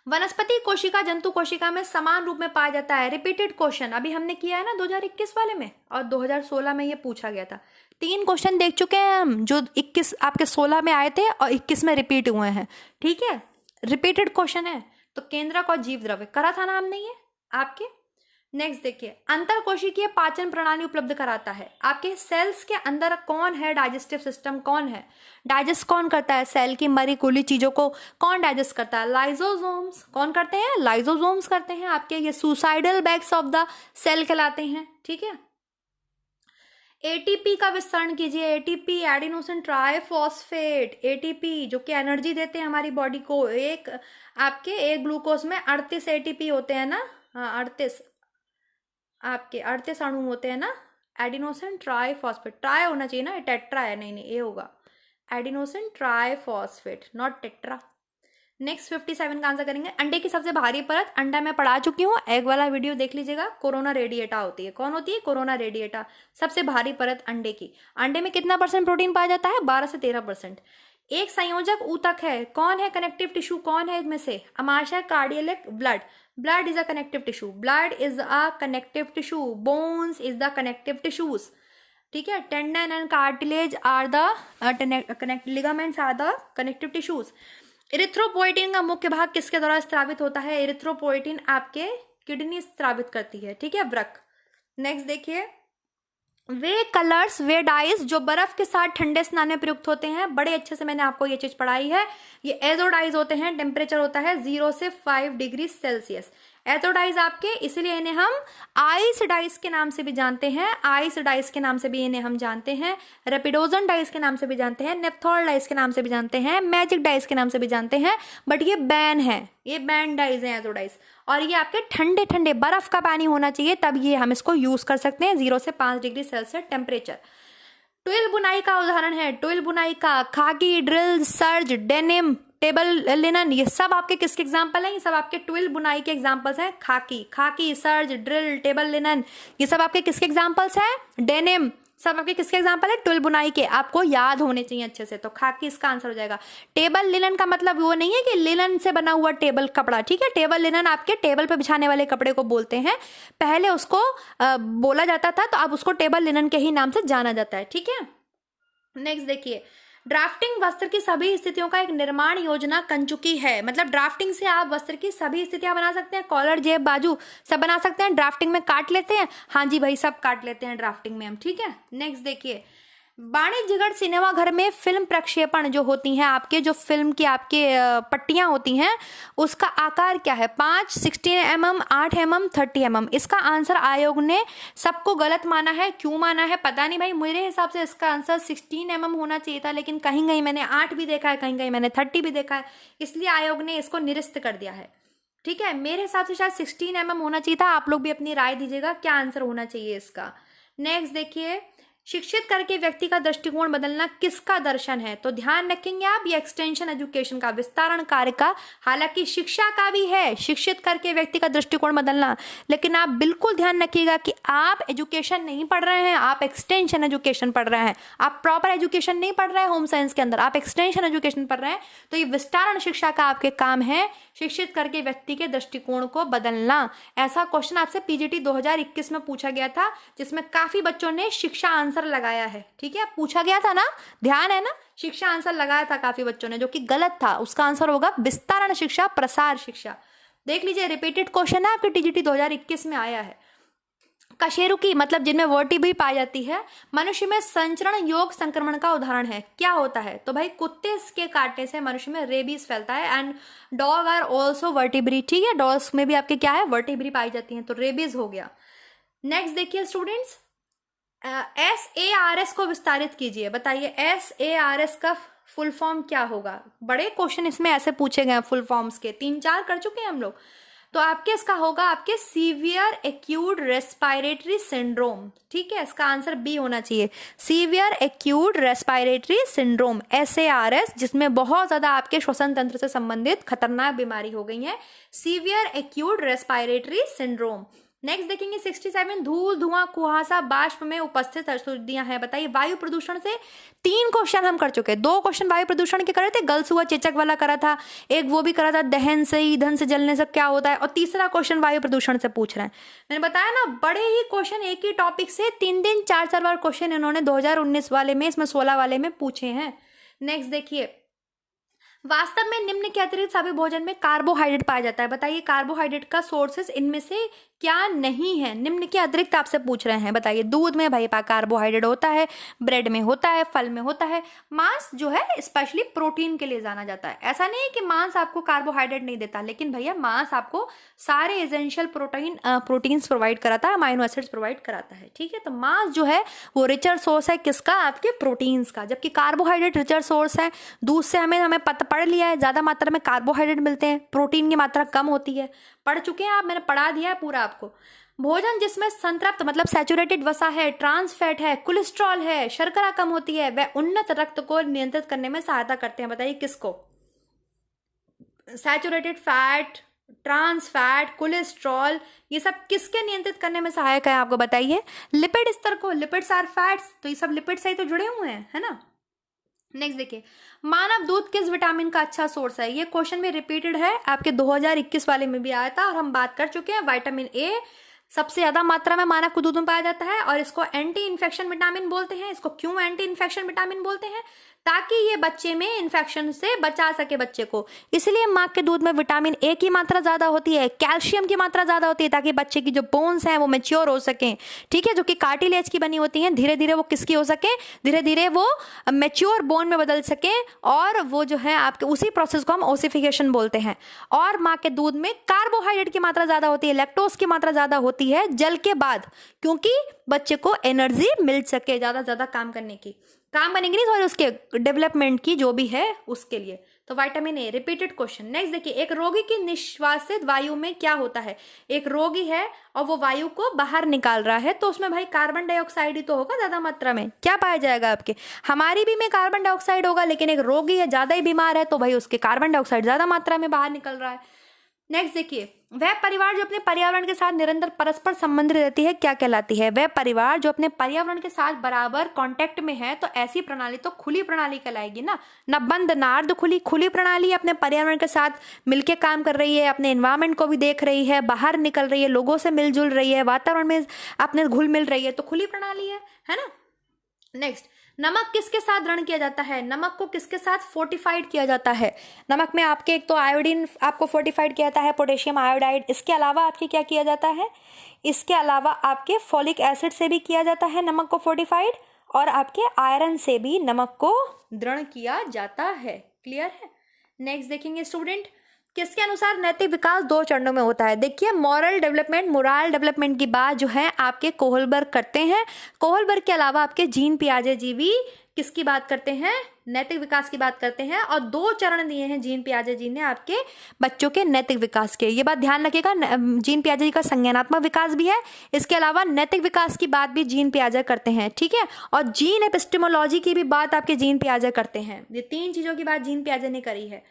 वनस्पति कोशिका जंतु कोशिका में समान रूप में पाया जाता है। रिपीटेड क्वेश्चन अभी हमने किया है ना 2021 वाले में, और 2016 में ये पूछा गया था। 3 क्वेश्चन देख चुके हैं हम, जो 21 आपके 16 में आए थे और 21 में रिपीट हुए हैं, ठीक है, रिपीटेड क्वेश्चन है। तो केंद्रक और जीव द्रव्य करा था ना हमने ये आपके। नेक्स्ट देखिए, अंतर कोशिकीय पाचन प्रणाली उपलब्ध कराता है। आपके सेल्स के अंदर कौन है, डाइजेस्टिव सिस्टम कौन है, डाइजेस्ट कौन करता है, सेल की मरी कुली चीजों को कौन डाइजेस्ट करता है, लाइजोसोम्स। कौन करते हैं, लाइजोसोम्स करते हैं आपके, ये suicidal bags of the cell कहलाते हैं, ठीक है। ATP का विस्तरण कीजिए। ATP एडिनोसिन ट्राइफॉस्फेट, ATP जो कि एनर्जी देते हैं हमारी बॉडी को। एक ग्लूकोज में 38 ATP होते हैं ना, हाँ 38 अणु होते हैं ना। एडिनोसिन ट्राइफॉस्फेट, ट्राई होना चाहिए ना, टेट्रा है, नहीं ये होगा adenosine triphosphate, not tetra. Next 57 का आंसर करेंगे। अंडे की सबसे भारी परत, अंडा मैं पढ़ा चुकी हूँ, एग वाला वीडियो देख लीजिएगा। कोरोना रेडिएटा होती है, कौन होती है, कोरोना रेडिएटा, सबसे भारी परत अंडे की। अंडे में कितना % प्रोटीन पाया जाता है, 12 से 13%। एक संयोजक ऊतक है, कौन है, कनेक्टिव टिश्यू कौन है इनमें से, आमाशय, cardiac, blood. Blood is a connective tissue, blood is a connective tissue, bones is the connective tissues, ठीक है। Tendon and cartilage are the ligaments are the connective tissues. Erythropoietin का मुख्य भाग किसके द्वारा स्रावित होता है, इरिथ्रोपोइटिन आपके किडनी स्रावित करती है, ठीक है, वृक्क। नेक्स्ट देखिए, वे कलर्स, वे डाइज जो बर्फ के साथ ठंडे स्नान में प्रयुक्त होते हैं, बड़े अच्छे से मैंने आपको ये चीज पढ़ाई है। ये एजोडाइज होते हैं, टेम्परेचर होता है 0 से 5 डिग्री सेल्सियस। एजोडाइज आपके, इसलिए इन्हें हम आइस डाइस के नाम से भी जानते हैं, आइस डाइस के नाम से भी इन्हें हम जानते हैं, रेपिडोजन डाइस के नाम से भी जानते हैं, नेप्थॉल डाइस के नाम से भी जानते हैं, मैजिक डाइस के नाम से भी जानते हैं, बट ये बैन है, ये बैन डाइस है एजोडाइस। और ये आपके ठंडे ठंडे बर्फ का पानी होना चाहिए, तब ये हम इसको यूज कर सकते हैं, 0 से 5 डिग्री सेल्सियस टेम्परेचर। ट्विल बुनाई का उदाहरण है, ट्विल बुनाई का, खाकी, drill, surge, denim, table linen, ये सब आपके किसके एग्जाम्पल हैं, ये सब आपके ट्विल बुनाई के एग्जाम्पल्स हैं। खाकी, सर्ज, ड्रिल, टेबल लिनन, ये सब आपके किसके एग्जाम्पल्स हैं, डेनिम, सब आपके किसके एग्जाम्पल है, ट्विल बुनाई के, आपको याद होने चाहिए अच्छे से। तो खाकी इसका आंसर हो जाएगा। टेबल लिनन का मतलब वो नहीं है कि लिनन से बना हुआ टेबल कपड़ा, ठीक है, टेबल लिनन आपके टेबल पे बिछाने वाले कपड़े को बोलते हैं, पहले उसको बोला जाता था, तो अब उसको टेबल लिनन के ही नाम से जाना जाता है, ठीक है। नेक्स्ट देखिए, ड्राफ्टिंग वस्त्र की सभी स्थितियों का एक निर्माण योजना कंचुकी है। मतलब ड्राफ्टिंग से आप वस्त्र की सभी स्थितियां बना सकते हैं, कॉलर, जेब, बाजू सब बना सकते हैं। ड्राफ्टिंग में काट लेते हैं, हाँ जी भाई सब काट लेते हैं ड्राफ्टिंग में हम, ठीक है। नेक्स्ट देखिए, वाणिज्यगढ़ सिनेमा घर में फिल्म प्रक्षेपण जो होती हैं आपके, जो फिल्म की आपके पट्टियां होती हैं, उसका आकार क्या है, 5, 16 mm, 8 mm, 30 mm। इसका आंसर आयोग ने सबको गलत माना है, क्यों माना है पता नहीं भाई, मेरे हिसाब से इसका आंसर 16 mm होना चाहिए था, लेकिन कहीं कहीं मैंने 8 भी देखा है, कहीं कहीं मैंने 30 भी देखा है, इसलिए आयोग ने इसको निरस्त कर दिया है, ठीक है। मेरे हिसाब से शायद 16 mm होना चाहिए था। आप लोग भी अपनी राय दीजिएगा क्या आंसर होना चाहिए इसका। नेक्स्ट देखिए, शिक्षित करके व्यक्ति का दृष्टिकोण बदलना किसका दर्शन है? तो ध्यान रखेंगे आप, ये एक्सटेंशन एजुकेशन का, विस्तारण कार्य का, हालांकि शिक्षा का भी है, शिक्षित करके व्यक्ति का दृष्टिकोण बदलना, लेकिन आप बिल्कुल ध्यान रखिएगा कि आप एजुकेशन नहीं पढ़ रहे हैं, आप एक्सटेंशन एजुकेशन पढ़ रहे हैं। आप प्रॉपर एजुकेशन नहीं पढ़ रहे हैं होम साइंस के अंदर, आप एक्सटेंशन एजुकेशन पढ़ रहे हैं। तो ये विस्तारण शिक्षा का आपके काम है, शिक्षित करके व्यक्ति के दृष्टिकोण को बदलना। ऐसा क्वेश्चन आपसे पीजीटी 2021 में पूछा गया था, जिसमें काफी बच्चों ने शिक्षा आंसर लगाया है। ठीक है, पूछा गया था ना, ध्यान है ना, शिक्षा आंसर लगाया था काफी बच्चों ने, जो कि गलत था। उसका आंसर होगा विस्तारण शिक्षा, प्रसार शिक्षा। देख लीजिए, रिपीटेड क्वेश्चन है आपके टीजीटी 2021 में आया है। कशेरुकी मतलब जिनमें वर्टिब्री पाई जाती है, मनुष्य में संचरण योग संक्रमण का उदाहरण है। क्या होता है? तो भाई कुत्ते के काटने से मनुष्य में रेबीज फैलता है। And dog are also vertebrae. ठीक है, डॉग्स में भी आपके क्या है, वर्टिब्री पाई जाती है, तो रेबीज हो गया। नेक्स्ट देखिए स्टूडेंट्स, SARS को विस्तारित कीजिए। बताइए SARS का फुल फॉर्म क्या होगा? बड़े क्वेश्चन इसमें ऐसे पूछे गए हैं फुल फॉर्म्स के, 3-4 कर चुके हैं हम लोग। तो आपके इसका होगा आपके सीवियर एक्यूट रेस्पिरेटरी सिंड्रोम। ठीक है, इसका आंसर बी होना चाहिए, severe acute respiratory syndrome, SARS, जिसमें बहुत ज्यादा आपके श्वसन तंत्र से संबंधित खतरनाक बीमारी हो गई है, severe acute respiratory syndrome. Next देखेंगे 67, धूल, धुआं, कुहासा, बाष्प में उपस्थित अशुद्धियां हैं। बताइए वायु प्रदूषण से 3 क्वेश्चन हम कर चुके हैं। 2 क्वेश्चन वायु प्रदूषण के करे थे, गलसुआ चेचक वाला करा था, एक वो भी करा था दहन से, ईंधन से जलने से क्या होता है, और तीसरा क्वेश्चन वायु प्रदूषण से पूछ रहे हैं। मैंने बताया ना, बड़े ही क्वेश्चन एक ही टॉपिक से 3 4 बार क्वेश्चन इन्होंने 2019 वाले में, इसमें 16 वाले में पूछे हैं। नेक्स्ट देखिए, वास्तव में निम्न के अतिरिक्त सभी भोजन में कार्बोहाइड्रेट पाया जाता है। बताइए कार्बोहाइड्रेट का सोर्सेस इनमें से क्या नहीं है? निम्न के अतिरिक्त आपसे पूछ रहे हैं। बताइए, दूध में भाई कार्बोहाइड्रेट होता है, ब्रेड में होता है, फल में होता है। मांस जो है स्पेशली प्रोटीन के लिए जाना जाता है। ऐसा नहीं है कि मांस आपको कार्बोहाइड्रेट नहीं देता, लेकिन भैया मांस आपको सारे एसेंशियल प्रोटीन्स प्रोवाइड कराता है, अमाइनो एसिड्स प्रोवाइड कराता है। ठीक है, तो मांस जो है वो रिचर सोर्स है किसका? आपके प्रोटीन्स का, जबकि कार्बोहाइड्रेट रिचर सोर्स है। दूध से हमें पढ़ लिया है, ज्यादा मात्रा में कार्बोहाइड्रेट मिलते हैं, प्रोटीन की मात्रा कम होती है। पढ़ चुके हैं आप, मैंने पढ़ा दिया है पूरा आपको। भोजन जिसमें संतृप्त मतलब सैचुरेटेड वसा है, ट्रांस फैट है, कोलेस्ट्रॉल है, शर्करा कम होती है, वह उन्नत रक्त को नियंत्रित करने में सहायता करते हैं। बताइए किसको? Saturated fat, trans fat, cholesterol, ये सब किसके नियंत्रित करने में सहायक है आपको? बताइए लिपिड स्तर को। लिपिड्स आर फैट्स, तो ये सब लिपिड से ही तो जुड़े हुए हैं, है ना। नेक्स्ट देखिए, मानव दूध किस विटामिन का अच्छा सोर्स है? ये क्वेश्चन में रिपीटेड है, आपके 2021 वाले में भी आया था और हम बात कर चुके हैं। विटामिन ए सबसे ज्यादा मात्रा में मानव को दूध में पाया जाता है और इसको एंटी इन्फेक्शन विटामिन बोलते हैं। इसको क्यों एंटी इन्फेक्शन विटामिन बोलते हैं? ताकि ये बच्चे में इन्फेक्शन से बचा सके बच्चे को। इसलिए मां के दूध में विटामिन ए की मात्रा ज्यादा होती है, कैल्शियम की मात्रा ज्यादा होती है, ताकि बच्चे की जो बोन्स हैं वो मैच्योर हो सके। ठीक है, जो कि कार्टिलेज की बनी होती हैं, धीरे धीरे वो किसकी हो सके? धीरे धीरे वो मैच्योर बोन में बदल सके, और वो जो है आपके उसी प्रोसेस को हम ओसिफिकेशन बोलते हैं। और माँ के दूध में कार्बोहाइड्रेट की मात्रा ज्यादा होती है, लैक्टोज की मात्रा ज्यादा होती है जल के बाद, क्योंकि बच्चे को एनर्जी मिल सके ज्यादा काम करने की, काम करने की नहीं, सॉरी, उसके डेवलपमेंट की जो भी है उसके लिए। तो vitamin A, repeated question. Next देखिए, एक रोगी की निश्वासित वायु में क्या होता है? एक रोगी है और वो वायु को बाहर निकाल रहा है, तो उसमें भाई कार्बन डाइऑक्साइड ही तो होगा ज्यादा मात्रा में। क्या पाया जाएगा आपके? हमारी भी में कार्बन डाइऑक्साइड होगा, लेकिन एक रोगी है, ज्यादा ही बीमार है, तो भाई उसके कार्बन डाइऑक्साइड ज्यादा मात्रा में बाहर निकल रहा है। नेक्स्ट देखिए, वह परिवार जो अपने पर्यावरण के साथ निरंतर परस्पर संबंधित रहती है क्या कहलाती है? वह परिवार जो अपने पर्यावरण के साथ बराबर कांटेक्ट में है, तो ऐसी प्रणाली तो खुली प्रणाली कहलाएगी ना। न बंद न अर्ध खुली प्रणाली अपने पर्यावरण के साथ मिलके काम कर रही है, अपने एनवायरमेंट को भी देख रही है, बाहर निकल रही है, लोगों से मिलजुल रही है, वातावरण में अपने घुल मिल रही है, तो खुली प्रणाली है ना। नेक्स्ट, नमक किसके साथ ग्रहण किया जाता है? नमक को किसके साथ फोर्टिफाइड किया जाता है? नमक में आपके एक तो आयोडीन आपको फोर्टिफाइड किया जाता है, पोटेशियम आयोडाइड। इसके अलावा आपके क्या किया जाता है? इसके अलावा आपके फॉलिक एसिड से भी किया जाता है नमक को फोर्टिफाइड, और आपके आयरन से भी नमक को दृढ़ किया जाता है। क्लियर है? नेक्स्ट देखेंगे स्टूडेंट, किसके अनुसार नैतिक विकास 2 चरणों में होता है? देखिए, मोरल डेवलपमेंट की बात जो है आपके कोहलबर्ग करते हैं। कोहलबर्ग के अलावा आपके जीन पियाजे जी भी किसकी बात करते हैं, नैतिक विकास की बात करते हैं। और 2 चरण दिए हैं जीन पियाजे जी ने आपके बच्चों के नैतिक विकास के, ये बात ध्यान रखिएगा। जीन पियाजे जी का संज्ञानात्मक विकास भी है, इसके अलावा नैतिक विकास की बात भी जीन पियाजे करते हैं, ठीक है। और जीन एपिस्टेमोलॉजी की भी बात आपके जीन पियाजे करते हैं। ये 3 चीजों की बात जीन पियाजे ने करी है।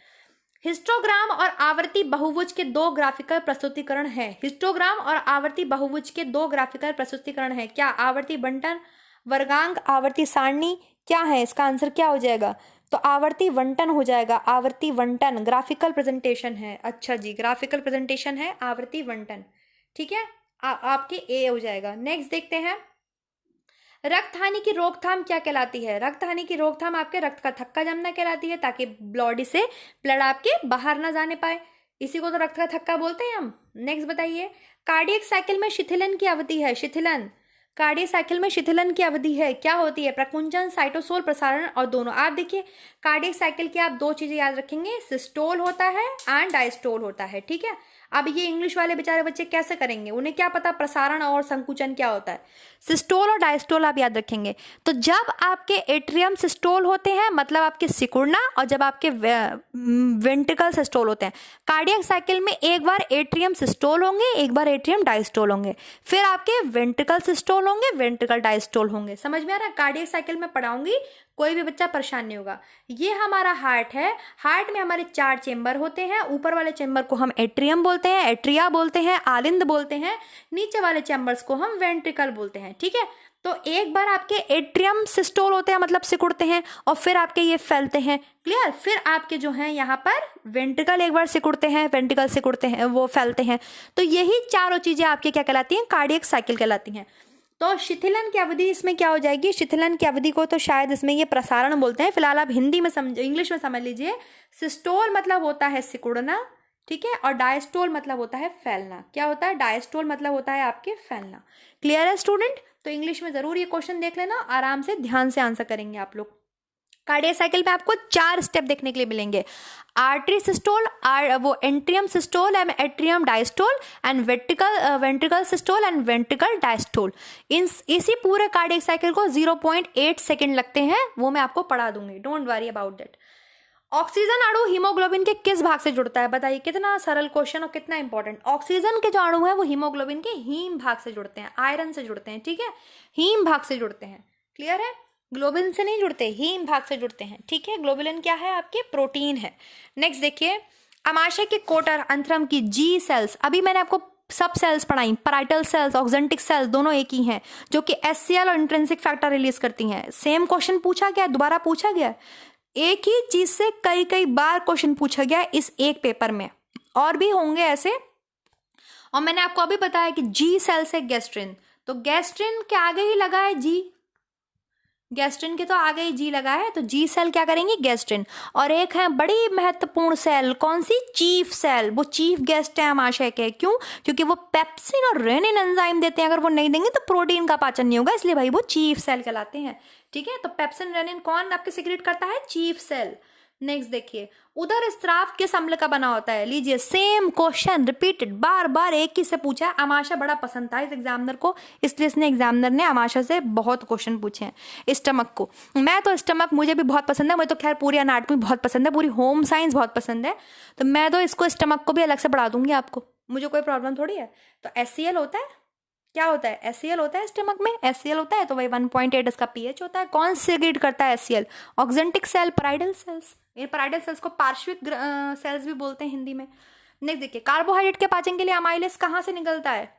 हिस्टोग्राम और आवर्ती बहुभुज के 2 ग्राफिकल प्रस्तुतिकरण है। हिस्टोग्राम और आवर्ती बहुभुज के 2 ग्राफिकल प्रस्तुतिकरण है। क्या? आवर्ती बंटन, वर्गांक, आवर्ती सारणी। क्या है इसका आंसर, क्या हो जाएगा? तो आवर्ती वंटन हो जाएगा। आवर्ती वंटन ग्राफिकल प्रेजेंटेशन है। अच्छा जी, ग्राफिकल प्रेजेंटेशन है आवर्ती वंटन, ठीक है। आपके ए हो जाएगा। नेक्स्ट देखते हैं, रक्त हानि की रोकथाम क्या कहलाती है? रक्त हानि की रोकथाम आपके रक्त का थक्का जमना कहलाती है, ताकि बॉडी से ब्लड आपके बाहर ना जाने पाए, इसी को तो रक्त का थक्का बोलते हैं हम। नेक्स्ट बताइए, कार्डियक साइकिल में शिथिलन की अवधि है। शिथिलन, कार्डियक साइकिल में शिथिलन की अवधि है, क्या होती है? प्रकुंचन, साइटोसोल प्रसारण और दोनों। आप देखिए कार्डियक साइकिल की आप 2 चीजें याद रखेंगे, सिस्टोल होता है एंड डायस्टोल होता है, ठीक है। अब ये इंग्लिश वाले बेचारे बच्चे कैसे करेंगे, उन्हें क्या पता प्रसारण और संकुचन क्या होता है। सिस्टोल और डायस्टोल आप याद रखेंगे। तो जब आपके एट्रियम सिस्टोल होते हैं मतलब आपके सिकुड़ना, और जब आपके वेंट्रिकल सिस्टोल होते हैं। कार्डियक साइकिल में एक बार एट्रियम सिस्टोल होंगे, एक बार एट्रियम डायस्टोल होंगे, फिर आपके वेंट्रिकल सिस्टोल होंगे, वेंट्रिकल डायस्टोल होंगे। समझ में आ रहा है? कार्डियक साइकिल में पढ़ाऊंगी, कोई भी बच्चा परेशान नहीं होगा। ये हमारा हार्ट है, हार्ट में हमारे 4 चेंबर होते हैं। ऊपर वाले चेंबर को हम एट्रियम बोलते हैं, एट्रिया बोलते हैं, आलिंद बोलते हैं। नीचे वाले चेंबर्स को हम वेंट्रिकल बोलते हैं, ठीक है। तो एक बार आपके एट्रियम सिस्टोल होते हैं मतलब सिकुड़ते हैं, और फिर आपके ये फैलते हैं, क्लियर। फिर आपके जो हैं यहाँ पर वेंट्रिकल एक बार सिकुड़ते हैं, वेंट्रिकल सिकुड़ते हैं, वो फैलते हैं। तो यही चारों चीजें आपके क्या कहलाती हैं? कार्डियक साइकिल कहलाती हैं। तो शिथिलन की अवधि इसमें क्या हो जाएगी? शिथिलन की अवधि को तो शायद इसमें ये प्रसारण बोलते हैं, फिलहाल आप हिंदी में समझ, इंग्लिश में समझ लीजिए। सिस्टोल मतलब होता है सिकुड़ना, ठीक है, और डायस्टोल मतलब होता है फैलना। क्या होता है? डायस्टोल मतलब होता है आपके फैलना। क्लियर है स्टूडेंट? तो इंग्लिश में जरूर ये क्वेश्चन देख लेना, आराम से ध्यान से आंसर करेंगे आप लोग। कार्डियक साइकिल में आपको 4 स्टेप देखने के लिए मिलेंगे, आर्टरी सिस्टोल, वो atrium systole and atrium diastole, and ventricle systole and ventricle diastole. इसी पूरे कार्डियक साइकिल को 0.8 सेकेंड लगते हैं, वो मैं आपको पढ़ा दूंगी, don't worry about that. Oxygen अणु हीमोग्लोबिन के किस भाग से जुड़ता है? बताइए, कितना सरल क्वेश्चन और कितना इंपॉर्टेंट। ऑक्सीजन के जो अणु है वो हीमोग्लोबिन के हीम भाग से जुड़ते हैं, आयरन से जुड़ते हैं, ठीक है, हीम भाग से जुड़ते हैं। क्लियर है? ग्लोबिन से नहीं जुड़ते, हीम भाग से जुड़ते हैं, ठीक है। ग्लोबुलिन क्या है? आपके प्रोटीन है। नेक्स्ट देखिए, अमाशय के कोटर अंथरम की जी सेल्स, अभी मैंने आपको सब सेल्स पढ़ाई, पैराइटल सेल्स, ऑक्जेंटिक सेल्स दोनों एक ही हैं, जो कि एचसीएल और इंट्रिंसिक फैक्टर रिलीज करती हैं। सेम क्वेश्चन पूछा गया, दोबारा पूछा गया, एक ही चीज से कई कई बार क्वेश्चन पूछा गया इस एक पेपर में, और भी होंगे ऐसे। और मैंने आपको अभी बताया कि जी सेल से गैस्ट्रिन, तो गैस्ट्रिन के आगे ही लगा है जी, गैस्ट्रिन के तो आगे ही जी लगा है, तो जी सेल क्या करेंगी? गैस्ट्रिन। और एक है बड़ी महत्वपूर्ण सेल, कौन सी? चीफ सेल, वो चीफ गेस्ट है आमाशय के। क्यों? क्योंकि वो पेप्सिन और रेनिन एंजाइम देते हैं, अगर वो नहीं देंगे तो प्रोटीन का पाचन नहीं होगा, इसलिए भाई वो चीफ सेल कहलाते हैं, ठीक है। तो पेप्सिन रेनिन कौन आपके सिक्रेट करता है? Chief cell. नेक्स्ट देखिए, उदर स्त्राव किस अम्ल का बना होता है? लीजिए, सेम क्वेश्चन रिपीटेड, बार बार एक ही से पूछा है। आमाशय बड़ा पसंद था इस एग्जामिनर को, इसलिए इसने एग्जामिनर ने आमाशय से बहुत क्वेश्चन पूछे हैं। स्टमक को, मैं तो स्टमक मुझे भी बहुत पसंद है, मुझे तो खैर पूरी एनाटॉमी बहुत पसंद है, पूरी होम साइंस बहुत पसंद है, तो मैं तो इसको स्टमक को भी अलग से पढ़ा दूंगी आपको, मुझे कोई प्रॉब्लम थोड़ी है। तो एचसीएल होता है, क्या होता है? एचसीएल होता है स्टमक में, एचसीएल होता है, तो वही 1.8 इसका पीएच होता है। कौन सेग्रेट करता है HCl? Oxyntic cell, parietal cells. ये पैराइटल सेल्स को पार्श्विक सेल्स भी बोलते हैं हिंदी में। नेक्स्ट देखिए, कार्बोहाइड्रेट के पाचन के लिए अमाइलेज कहाँ से निकलता है?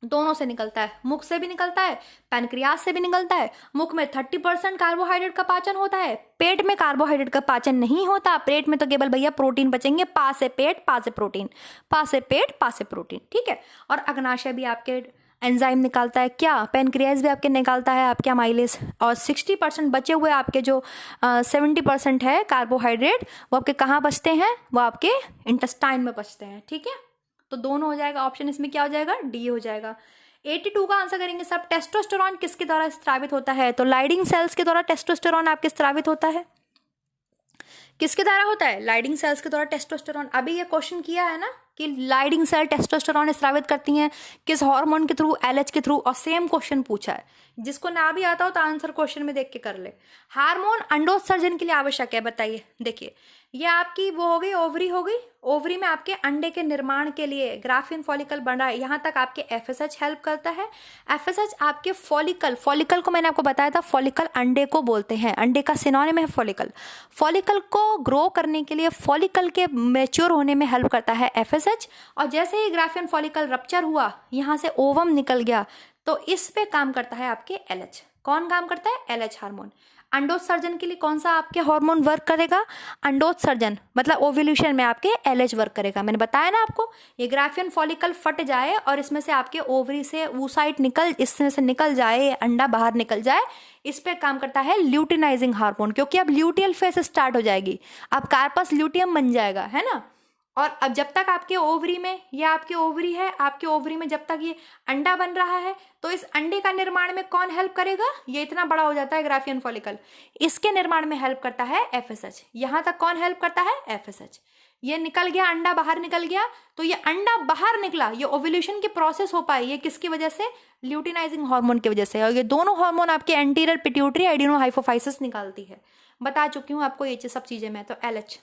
दोनों से निकलता है, मुख से भी निकलता है, पैनक्रियास से भी निकलता है। मुख में 30% कार्बोहाइड्रेट का पाचन होता है, पेट में कार्बोहाइड्रेट का पाचन नहीं होता, पेट में तो केवल भैया प्रोटीन बचेंगे, पा से पेट, पा से प्रोटीन, पा से पेट, पा से प्रोटीन, ठीक है। और अग्नाशय भी आपके एंजाइम निकालता है, क्या? पैनक्रियास भी आपके निकालता है आपके अमाइलेज। और 60% बचे हुए आपके जो 70% है कार्बोहाइड्रेट, वो आपके कहाँ बचते हैं? वो आपके इंटेस्टाइन में बचते हैं, ठीक है। तो दोनों हो जाएगा, ऑप्शन इसमें क्या हो जाएगा? डी हो जाएगा। 82 का आंसर करेंगे सब। टेस्टोस्टेरॉन किसके द्वारा स्रावित होता है? तो लाइडिंग सेल्स के द्वारा टेस्टोस्टेरॉन आपके स्रावित होता है। किसके द्वारा होता है? लाइडिंग सेल्स के द्वारा टेस्टोस्टेरॉन। अभी ये क्वेश्चन किया है ना कि लाइडिंग सेल टेस्टोस्टेरोन स्रावित करती हैं किस हार्मोन के थ्रू, एलएच के थ्रू। और सेम क्वेश्चन पूछा है, जिसको ना भी आता हो तो आंसर क्वेश्चन में देख के कर ले। हार्मोन अंडोत्सर्जन के लिए आवश्यक है, बताइए। देखिए ये आपकी वो हो गई ओवरी हो गई, ओवरी में आपके अंडे के निर्माण के लिए ग्राफियन फॉलिकल बन रहा है, यहाँ तक आपके एफएसएच हेल्प करता है। एफएसएच आपके फॉलिकल, फॉलिकल को मैंने आपको बताया था, फॉलिकल अंडे को बोलते हैं, अंडे का सिनोनिम है फॉलिकल। फॉलिकल को ग्रो करने के लिए, फॉलिकल के मैच्योर होने में हेल्प करता है एफएसएच। और जैसे ही ग्राफियन फॉलिकल रप्चर हुआ, यहाँ से ओवम निकल गया, तो इस पे काम करता है आपके एलएच। कौन काम करता है? LH hormone. अंडोत्सर्जन के लिए कौन सा आपके हार्मोन वर्क करेगा? अंडोत्सर्जन मतलब ओव्यूलेशन में आपके एलएच वर्क करेगा। मैंने बताया ना आपको, ये ग्राफियन फॉलिकल फट जाए और इसमें से आपके ओवरी से वूसाइट निकल, इसमें से निकल जाए, अंडा बाहर निकल जाए, इस पे काम करता है ल्यूटिनाइजिंग हार्मोन, क्योंकि अब ल्यूटियल फेज स्टार्ट हो जाएगी, अब कार्पस ल्यूटियम बन जाएगा, है ना। और अब जब तक आपके ओवरी में, ये आपके ओवरी है, आपके ओवरी में जब तक ये अंडा बन रहा है, तो इस अंडे का निर्माण में कौन हेल्प करेगा? ये इतना बड़ा हो जाता है ग्राफियन फॉलिकल, इसके निर्माण में हेल्प करता है एफएसएच। यहां तक कौन हेल्प करता है? एफएसएच। ये निकल गया, अंडा बाहर निकल गया, तो ये अंडा बाहर निकला, ये ओव्यूलेशन की प्रोसेस हो पाई, ये किसकी वजह से? ल्यूटिनाइजिंग हार्मोन की वजह से। और ये दोनों हार्मोन आपके एंटीरियर पिट्यूटरी एडिनोहाइपोफाइसिस निकालती है। बता चुकी हूँ आपको ये सब चीजें मैं, तो एलएच।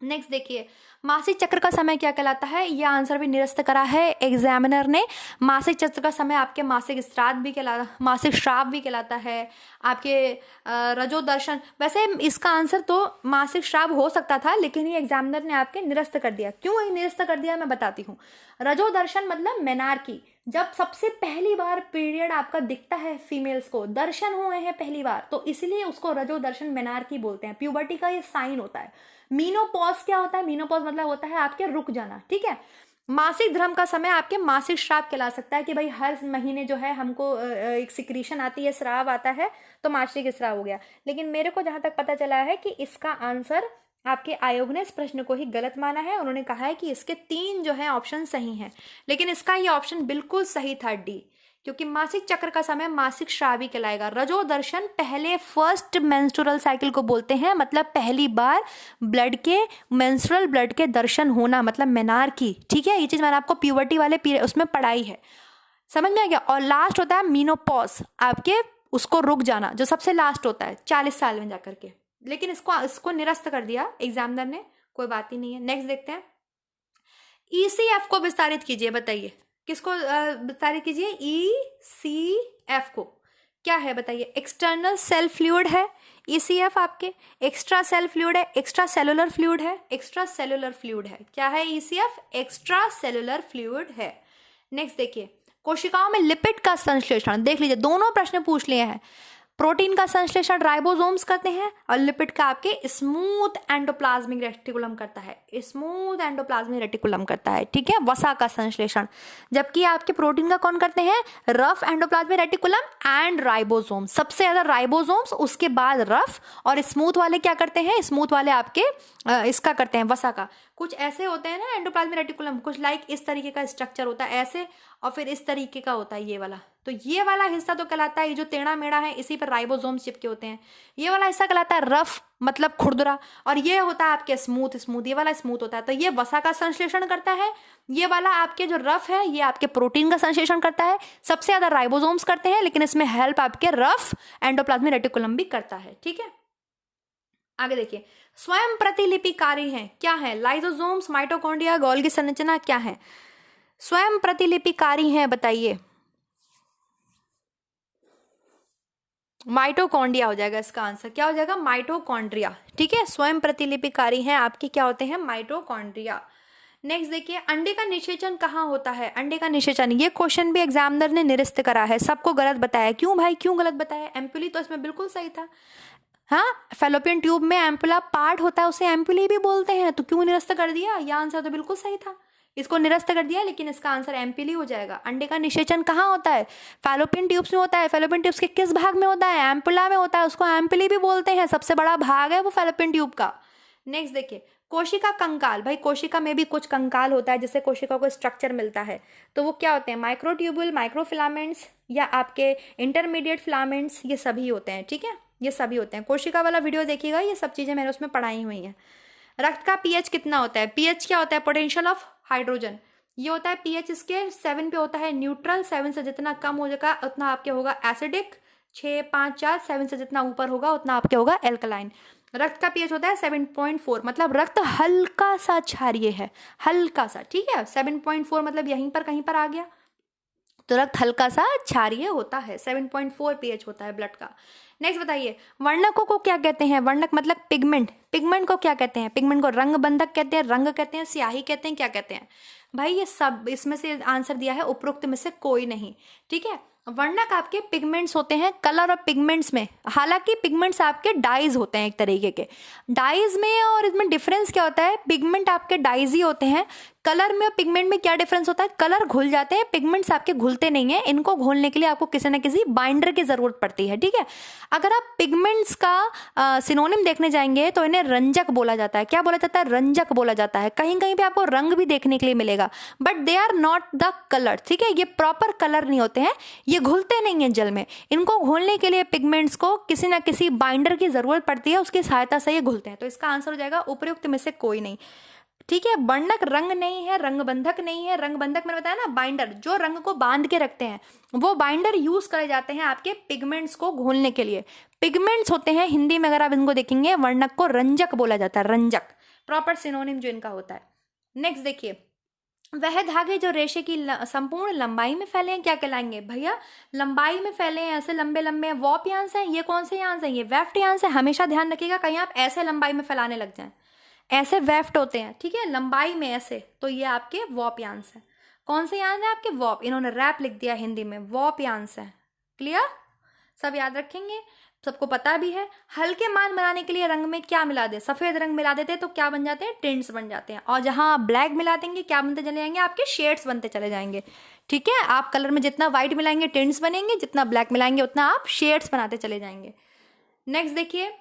नेक्स्ट देखिए, मासिक चक्र का समय क्या कहलाता है? यह आंसर भी निरस्त करा है एग्जामिनर ने। मासिक चक्र का समय आपके मासिक श्राद्ध भी कहलाता, मासिक श्राव भी कहलाता है, आपके रजोदर्शन। वैसे इसका आंसर तो मासिक श्राव हो सकता था, लेकिन ये एग्जामिनर ने आपके निरस्त कर दिया। क्यों निरस्त कर दिया मैं बताती हूँ। रजोदर्शन मतलब मेनार्की, जब सबसे पहली बार पीरियड आपका दिखता है फीमेल्स को, दर्शन हुए हैं पहली बार, तो इसलिए उसको रजोदर्शन मेनार्की बोलते हैं। प्यूबर्टी का ये साइन होता है। मीनोपॉज क्या होता है? मीनोपॉज मतलब होता है आपके रुक जाना, ठीक है। मासिक धर्म का समय आपके मासिक श्राव कहला सकता है कि भाई हर महीने जो है हमको एक सिक्रीशन आती है, श्राव आता है, तो मासिक श्राव हो गया। लेकिन मेरे को जहां तक पता चला है कि इसका आंसर आपके आयोग ने इस प्रश्न को ही गलत माना है। उन्होंने कहा है कि इसके 3 जो है ऑप्शन सही हैं, लेकिन इसका ये ऑप्शन बिल्कुल सही था, डी, क्योंकि मासिक चक्र का समय मासिक श्रावी कहलाएगा। रजोदर्शन पहले फर्स्ट मेंस्ट्रुअल साइकिल को बोलते हैं, मतलब पहली बार ब्लड के, मेंस्ट्रुअल ब्लड के दर्शन होना, मतलब मेनार्की, ठीक है। ये चीज मैंने आपको प्यूबर्टी वाले पीरियड उसमें पढ़ाई है, समझ में आ गया। और लास्ट होता है मीनोपॉज, आपके उसको रुक जाना, जो सबसे लास्ट होता है 40 साल में जाकर के। लेकिन इसको निरस्त कर दिया एग्जामिनर ने, कोई बात ही नहीं है। नेक्स्ट देखते हैं, ईसीएफ को विस्तारित कीजिए, बताइए किसको विस्तारित कीजिए? ईसीएफ को क्या है बताइए? एक्सटर्नल सेल फ्लूइड है ईसीएफ आपके, एक्स्ट्रा सेल फ्लूइड है, एक्स्ट्रा सेलुलर फ्लूइड है, एक्स्ट्रा सेलुलर फ्लूइड है। क्या है ईसीएफ? एक्स्ट्रा सेलुलर फ्लूइड है। नेक्स्ट देखिए, कोशिकाओं में लिपिड का संश्लेषण, देख लीजिए दोनों प्रश्न पूछ लिए हैं। प्रोटीन का संश्लेषण राइबोसोम्स करते हैं, और लिपिड का आपके स्मूथ एंडोप्लाज्मिक रेटिकुलम करता है, स्मूथ एंडोप्लाज्मिक रेटिकुलम करता है, ठीक है, वसा का संश्लेषण। जबकि आपके प्रोटीन का कौन करते हैं? Rough endoplasmic reticulum and ribosome, सबसे ज्यादा राइबोसोम्स, उसके बाद रफ, और स्मूथ वाले क्या करते हैं? स्मूथ वाले आपके इसका करते हैं, वसा का। कुछ ऐसे होते हैं ना एंडोप्लाज्मिक रेटिकुलम, कुछ लाइक इस तरीके का स्ट्रक्चर होता है ऐसे, और फिर इस तरीके का होता है ये वाला। तो ये वाला हिस्सा तो कहलाता है, ये जो टेढ़ा मेढ़ा है इसी पर राइबोसोम चिपके होते हैं। ये वाला हिस्सा कहलाता है रफ, मतलब खुरदुरा, और ये होता है आपके स्मूथ, स्मूथ ये वाला स्मूथ होता है। तो ये वसा का संश्लेषण करता है, ये वाला आपके जो रफ है ये आपके प्रोटीन का संश्लेषण करता है। सबसे ज्यादा राइबोसोम्स करते हैं, लेकिन इसमें हेल्प आपके रफ एंडोप्लाज्मिक रेटिकुलम भी करता है, ठीक है। आगे देखिए, स्वयं प्रतिलिपिकारी हैं, क्या है? लाइसोसोम्स, माइटोकॉन्ड्रिया, गोल्गी संरचना, क्या है? स्वयं प्रतिलिपिकारी हैं, बताइए। माइटोकॉन्ड्रिया हो जाएगा इसका आंसर, क्या हो जाएगा? माइटोकॉन्ड्रिया, ठीक है। स्वयं प्रतिलिपिकारी हैं आपके, क्या होते हैं? माइटोकॉन्ड्रिया। नेक्स्ट देखिए, अंडे का निषेचन कहाँ होता है? अंडे का निषेचन, ये क्वेश्चन भी एग्जामिनर ने निरस्त करा है, सबको गलत बताया। क्यों भाई, क्यों गलत बताया? एम्पुली तो इसमें बिल्कुल सही था। हाँ, फेलोपियन ट्यूब में एम्पुला पार्ट होता है, उसे एम्पुली भी बोलते हैं, तो क्यों निरस्त कर दिया? यह आंसर तो बिल्कुल सही था, इसको निरस्त कर दिया, लेकिन इसका आंसर एम्पुली हो जाएगा। अंडे का निषेचन कहाँ होता है? फेलोपियन ट्यूब्स में होता है। फेलोपियन ट्यूब्स के किस भाग में होता है? एम्पुला में होता है, उसको एम्पुली भी बोलते हैं, सबसे बड़ा भाग है वो फेलोपियन ट्यूब का। नेक्स्ट देखिए, कोशिका कंकाल, भाई कोशिका में भी कुछ कंकाल होता है जिससे कोशिका को स्ट्रक्चर मिलता है, तो वो क्या होते हैं? माइक्रोट्यूबुल, माइक्रोफिलामेंट्स, या आपके इंटरमीडिएट फिलामेंट्स, ये सभी होते हैं, ठीक है, ये सभी होते हैं। कोशिका वाला वीडियो देखिएगा, ये सब चीजें मैंने उसमें पढ़ाई हुई हैं। रक्त का पीएच कितना होता है? पीएच क्या होता है? Potential of hydrogen. ये होता है पीएच स्केल 7 पे होता है न्यूट्रल, 7 से जितना कम हो जाएगा उतना आपके होगा एसिडिक, 6, 5, 4, 7 से जितना ऊपर होगा उतना आपके होगा एल्कलाइन। रक्त का पीएच होता है 7.4, मतलब रक्त हल्का सा क्षारीय है, हल्का सा, ठीक है। 7.4 मतलब यहीं पर कहीं पर आ गया, तो रक्त हल्का सा क्षारीय होता है। 7.4 पीएच होता है ब्लड का। नेक्स्ट बताइए, वर्णकों को क्या कहते हैं? वर्णक मतलब पिगमेंट। पिगमेंट को क्या कहते हैं? पिगमेंट को रंग बंधक कहते हैं, रंग कहते हैं, स्याही कहते हैं, क्या कहते हैं? भाई ये सब इसमें से आंसर दिया है उपरोक्त में से कोई नहीं, ठीक है। वर्णक आपके पिगमेंट्स होते हैं कलर ऑफ पिगमेंट्स में। हालांकि पिगमेंट्स आपके डाइज होते हैं एक तरीके के। डाइज में और इसमें डिफरेंस क्या होता है? पिगमेंट आपके डाइज ही होते हैं। कलर में और पिगमेंट में क्या डिफरेंस होता है? कलर घुल जाते हैं, पिगमेंट्स आपके घुलते नहीं है। इनको घोलने के लिए आपको किसी न किसी बाइंडर की जरूरत पड़ती है, ठीक है। अगर आप पिगमेंट्स का सिनोनिम देखने जाएंगे तो इन्हें रंजक बोला जाता है। क्या बोला जाता है? रंजक बोला जाता है। कहीं कहीं पे आपको रंग भी देखने के लिए मिलेगा, but they are not the colour, ठीक है। ये प्रॉपर कलर नहीं होते हैं, ये घुलते नहीं है जल में। इनको घोलने के लिए पिगमेंट्स को किसी ना किसी बाइंडर की जरूरत पड़ती है, उसकी सहायता से ये घुलते हैं। तो इसका आंसर हो जाएगा उपयुक्त में से कोई नहीं, ठीक है। वर्णक रंग नहीं है, रंग बंधक नहीं है। रंग बंधक मैंने बताया ना, बाइंडर, जो रंग को बांध के रखते हैं, वो बाइंडर यूज करे जाते हैं आपके पिगमेंट्स को घोलने के लिए। पिगमेंट्स होते हैं, हिंदी में अगर आप इनको देखेंगे, वर्णक को रंजक बोला जाता है, रंजक, प्रॉपर सिनोनिम जो इनका होता है। नेक्स्ट देखिए, वह धागे जो रेशे की संपूर्ण लंबाई में फैले हैं क्या कहलाएंगे? भैया लंबाई में फैले हैं, ऐसे लंबे लंबे वॉप यांस हैं। ये कौन से यांस हैं? ये वेफ्ट यांस है। हमेशा ध्यान रखिएगा कहीं आप ऐसे लंबाई में फैलाने लग जाएं, ऐसे वेफ्ट होते हैं, ठीक है, लंबाई में ऐसे, तो ये आपके वॉप यांस है। कौन से यांस है आपके? वॉप। इन्होंने रैप लिख दिया हिंदी में, वॉप यांस है। क्लियर? सब याद रखेंगे, सबको पता भी है। हल्के मान बनाने के लिए रंग में क्या मिला दे? सफेद रंग मिला देते तो क्या बन जाते हैं? टिंट्स बन जाते हैं। और जहां ब्लैक मिला देंगे क्या बनते चले जाएंगे? आपके शेड्स बनते चले जाएंगे, ठीक है। आप कलर में जितना व्हाइट मिलाएंगे टिंट्स बनेंगे, जितना ब्लैक मिलाएंगे उतना आप शेड्स बनाते चले जाएंगे। नेक्स्ट देखिए,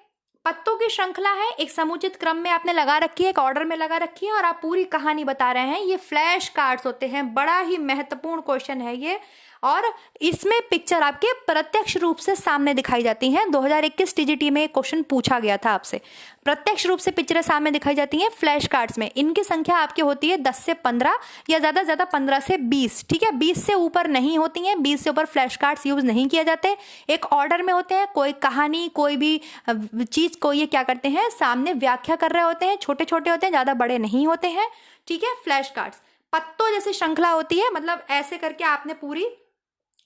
पत्तों की श्रृंखला है, एक समुचित क्रम में आपने लगा रखी है, एक ऑर्डर में लगा रखी है, और आप पूरी कहानी बता रहे हैं। ये फ्लैश कार्ड्स होते हैं, बड़ा ही महत्वपूर्ण क्वेश्चन है ये, और इसमें पिक्चर आपके प्रत्यक्ष रूप से सामने दिखाई जाती हैं। 2021 टीजीटी में एक क्वेश्चन पूछा गया था आपसे, प्रत्यक्ष रूप से पिक्चरें सामने दिखाई जाती हैं फ्लैश कार्ड्स में। इनकी संख्या आपकी होती है 10 से 15 या ज्यादा ज्यादा 15 से 20, ठीक है। 20 से ऊपर नहीं होती हैं, 20 से ऊपर फ्लैश कार्ड्स यूज नहीं किए जाते। एक ऑर्डर में होते हैं, कोई कहानी, कोई भी चीज को ये क्या करते हैं, सामने व्याख्या कर रहे होते हैं। छोटे छोटे होते हैं, ज्यादा बड़े नहीं होते हैं, ठीक है। फ्लैश कार्ड्स पत्तों जैसी श्रृंखला होती है, मतलब ऐसे करके आपने पूरी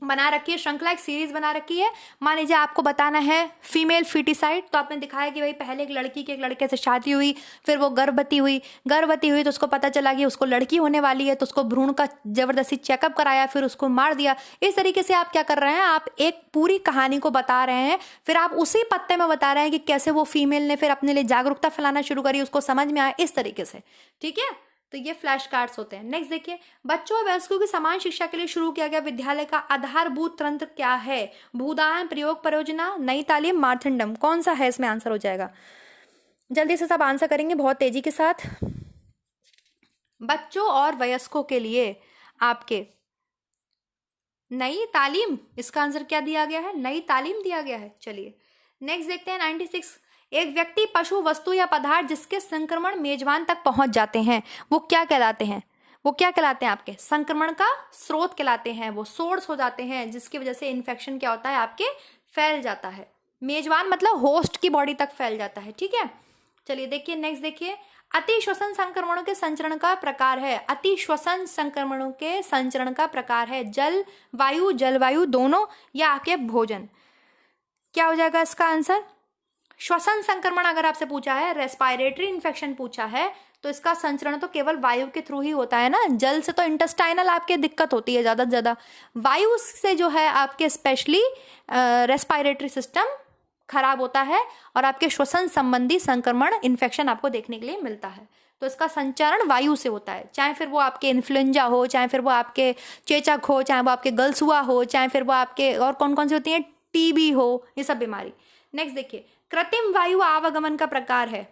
बना रखी है श्रृंखला, एक सीरीज बना रखी है। मान लीजिए आपको बताना है फीमेल फीटिसाइड, तो आपने दिखाया कि भाई पहले एक लड़की की एक लड़के से शादी हुई, फिर वो गर्भवती हुई तो उसको पता चला कि उसको लड़की होने वाली है, तो उसको भ्रूण का जबरदस्ती चेकअप कराया, फिर उसको मार दिया। इस तरीके से आप क्या कर रहे हैं, आप एक पूरी कहानी को बता रहे हैं, फिर आप उसी पत्ते में बता रहे हैं कि कैसे वो फीमेल ने फिर अपने लिए जागरूकता फैलाना शुरू करी, उसको समझ में आया, इस तरीके से, ठीक है। तो ये फ्लैश कार्ड्स होते हैं। नेक्स्ट देखिए, बच्चों और वयस्कों की समान शिक्षा के लिए शुरू किया गया विद्यालय का आधारभूत तंत्र क्या है? भूदान, प्रयोग परियोजना, नई तालीम, मार्थिंडम। कौन सा है इसमें आंसर हो जाएगा? जल्दी से सब आंसर करेंगे बहुत तेजी के साथ। बच्चों और वयस्कों के लिए आपके नई तालीम, इसका आंसर क्या दिया गया है? नई तालीम दिया गया है। चलिए नेक्स्ट देखते हैं 96। एक व्यक्ति, पशु, वस्तु या पदार्थ जिसके संक्रमण मेजबान तक पहुंच जाते हैं वो क्या कहलाते हैं? वो क्या कहलाते हैं? आपके संक्रमण का स्रोत कहलाते हैं, वो सोर्स हो जाते हैं, जिसकी वजह से इन्फेक्शन क्या होता है, आपके फैल जाता है। मेजबान मतलब होस्ट की बॉडी तक फैल जाता है, ठीक है। चलिए देखिए नेक्स्ट देखिए, अति श्वसन संक्रमणों के संचरण का प्रकार है। अति श्वसन संक्रमणों के संचरण का प्रकार है जल वायु, जलवायु दोनों, या आपके भोजन। क्या हो जाएगा इसका आंसर? श्वसन संक्रमण अगर आपसे पूछा है, रेस्पिरेटरी इन्फेक्शन पूछा है, तो इसका संचरण तो केवल वायु के थ्रू ही होता है ना। जल से तो इंटेस्टाइनल आपके दिक्कत होती है ज्यादा से ज्यादा, वायु से जो है आपके स्पेशली रेस्पिरेटरी सिस्टम खराब होता है, और आपके श्वसन संबंधी संक्रमण इन्फेक्शन आपको देखने के लिए मिलता है। तो इसका संचरण वायु से होता है, चाहे फिर वो आपके इन्फ्लुएंजा हो, चाहे फिर वो आपके चेचक हो, चाहे वो आपके गलसुआ हो, चाहे फिर वो आपके और कौन कौन सी होती है, टीबी हो, ये सब बीमारी। नेक्स्ट देखिए, कृत्रिम वायु आवागमन का प्रकार है।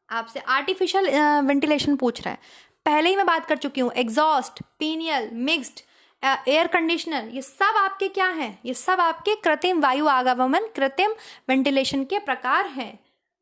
आपसे आर्टिफिशियल वेंटिलेशन पूछ रहा है, पहले ही मैं बात कर चुकी हूँ। Exhaust, pineal, mixed, air conditioner, ये सब आपके क्या हैं? ये सब आपके कृत्रिम वायु आवागमन, कृत्रिम वेंटिलेशन के प्रकार हैं।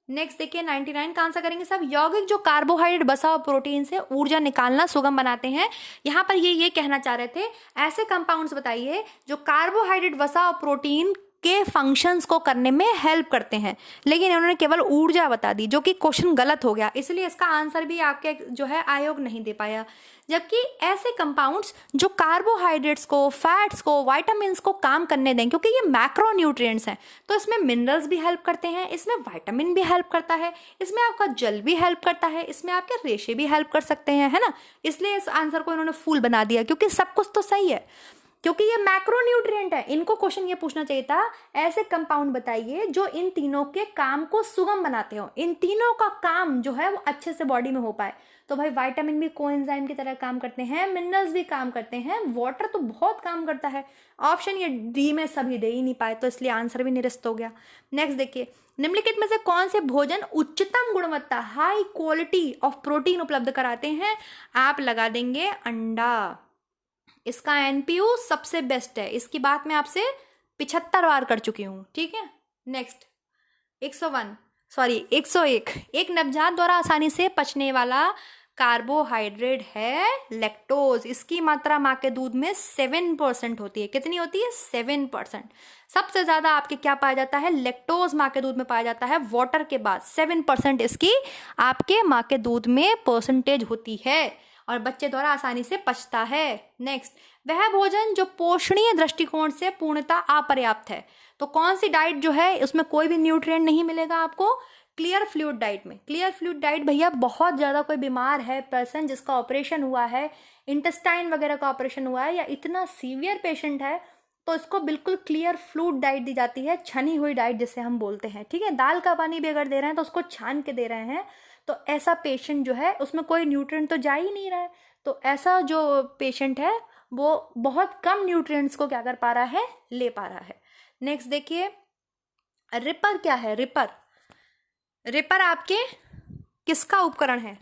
नेक्स्ट देखिए 99 का आंसर करेंगे सब। यौगिक जो कार्बोहाइड्रेट वसा और प्रोटीन से ऊर्जा निकालना सुगम बनाते हैं। यहाँ पर ये कहना चाह रहे थे ऐसे कंपाउंड्स बताइए जो कार्बोहाइड्रेट वसा और प्रोटीन के फंक्शंस को करने में हेल्प करते हैं, लेकिन इन्होंने केवल ऊर्जा बता दी, जो कि क्वेश्चन गलत हो गया, इसलिए इसका आंसर भी आपके जो है आयोग नहीं दे पाया। जबकि ऐसे कंपाउंड्स जो कार्बोहाइड्रेट्स को, फैट्स को, विटामिन्स को काम करने दें, क्योंकि ये मैक्रो न्यूट्रिएंट्स हैं, तो इसमें मिनरल्स भी हेल्प करते हैं, इसमें विटामिन भी हेल्प करता है, इसमें आपका जल भी हेल्प करता है, इसमें आपके रेशे भी हेल्प कर सकते हैं, है ना। इसलिए इस आंसर को इन्होंने फुल बना दिया, क्योंकि सब कुछ तो सही है, क्योंकि ये मैक्रो न्यूट्रिएंट है। इनको क्वेश्चन ये पूछना चाहिए था ऐसे कंपाउंड बताइए जो इन तीनों के काम को सुगम बनाते हो, इन तीनों का काम जो है वो अच्छे से बॉडी में हो पाए। तो भाई विटामिन भी कोएंजाइम की तरह काम करते हैं, मिनरल्स भी काम करते हैं, वाटर तो बहुत काम करता है। ऑप्शन ये डी में सभी दे ही नहीं पाए, तो इसलिए आंसर भी निरस्त हो गया। नेक्स्ट देखिए, निम्नलिखित में से कौन से भोजन उच्चतम गुणवत्ता, हाई क्वालिटी ऑफ प्रोटीन उपलब्ध कराते हैं? आप लगा देंगे अंडा। इसका एनपीयू सबसे बेस्ट है, इसकी बात मैं आपसे 75 बार कर चुकी हूँ, ठीक है। नेक्स्ट 101, एक नवजात द्वारा आसानी से पचने वाला कार्बोहाइड्रेट है लैक्टोज। इसकी मात्रा माँ के दूध में 7% होती है। कितनी होती है? 7%। सबसे ज्यादा आपके क्या पाया जाता है? लैक्टोज माँ के दूध में पाया जाता है, वाटर के बाद 7% इसकी आपके माँ के दूध में परसेंटेज होती है, और बच्चे द्वारा आसानी से पचता है। नेक्स्ट, वह भोजन जो पोषणीय दृष्टिकोण से पूर्णतः अपर्याप्त है। तो कौन सी डाइट जो है उसमें कोई भी न्यूट्रिएंट नहीं मिलेगा आपको? क्लियर फ्लूइड डाइट में। क्लियर फ्लूइड डाइट भैया, बहुत ज्यादा कोई बीमार है पर्सन जिसका ऑपरेशन हुआ है, इंटेस्टाइन वगैरह का ऑपरेशन हुआ है, या इतना सीवियर पेशेंट है, तो इसको बिल्कुल क्लियर फ्लूइड डाइट दी जाती है, छनी हुई डाइट जिसे हम बोलते हैं, ठीक है। दाल का पानी भी अगर दे रहे हैं तो उसको छान के दे रहे हैं, तो ऐसा पेशेंट जो है उसमें कोई न्यूट्रिएंट तो जा ही नहीं रहा है, तो ऐसा जो पेशेंट है वो बहुत कम न्यूट्रिएंट्स को क्या कर पा रहा है? ले पा रहा है। नेक्स्ट देखिए, रिपर क्या है? रिपर आपके किसका उपकरण है?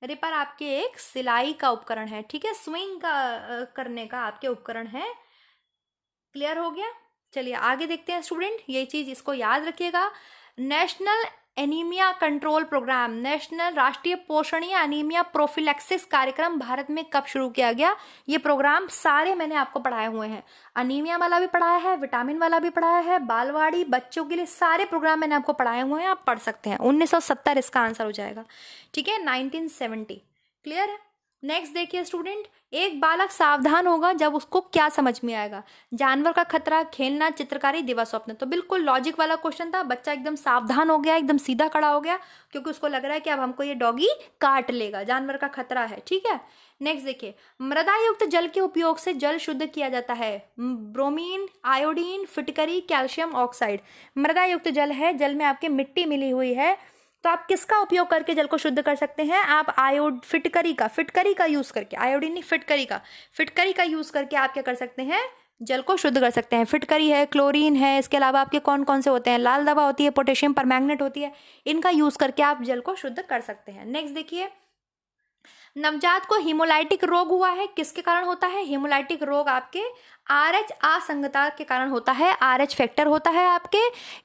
रिपर आपके एक सिलाई का उपकरण है, ठीक है, स्विंग का करने का आपके उपकरण है। क्लियर हो गया? चलिए आगे देखते हैं स्टूडेंट, ये चीज इसको याद रखिएगा। National anaemia control programme, national राष्ट्रीय पोषणीय एनीमिया प्रोफिलैक्सिस कार्यक्रम भारत में कब शुरू किया गया? ये प्रोग्राम सारे मैंने आपको पढ़ाए हुए हैं, अनीमिया वाला भी पढ़ाया है, विटामिन वाला भी पढ़ाया है, बालवाड़ी बच्चों के लिए सारे प्रोग्राम मैंने आपको पढ़ाए हुए हैं, आप पढ़ सकते हैं। 1970 इसका आंसर हो जाएगा, ठीक है, 1970। क्लियर है? नेक्स्ट देखिए स्टूडेंट, एक बालक सावधान होगा जब उसको क्या समझ में आएगा? जानवर का खतरा, खेलना, चित्रकारी, दिवा स्वप्न। तो बिल्कुल लॉजिक वाला क्वेश्चन था, बच्चा एकदम सावधान हो गया, एकदम सीधा खड़ा हो गया, क्योंकि उसको लग रहा है कि अब हमको ये डॉगी काट लेगा, जानवर का खतरा है, ठीक है। नेक्स्ट देखिए, मृदा युक्त जल के उपयोग से जल शुद्ध किया जाता है। ब्रोमीन, आयोडीन, फिटकरी, कैल्शियम ऑक्साइड। मृदा युक्त जल है, जल में आपके मिट्टी मिली हुई है, तो आप किसका उपयोग करके जल को शुद्ध कर सकते हैं? आप फिटकरी का यूज करके, आयोडीन नहीं, फिटकरी का यूज करके आप क्या कर सकते हैं? जल को शुद्ध कर सकते हैं। फिटकरी है, क्लोरीन है, इसके अलावा आपके कौन कौन से होते हैं? लाल दवा होती है, पोटेशियम परमैंगनेट होती है, इनका यूज करके आप जल को शुद्ध कर सकते हैं। नेक्स्ट देखिए, नवजात को हीमोलाइटिक रोग हुआ है, किसके कारण होता है? हीमोलाइटिक रोग आपके RH असंगतता के कारण होता है, RH फैक्टर होता है आपके।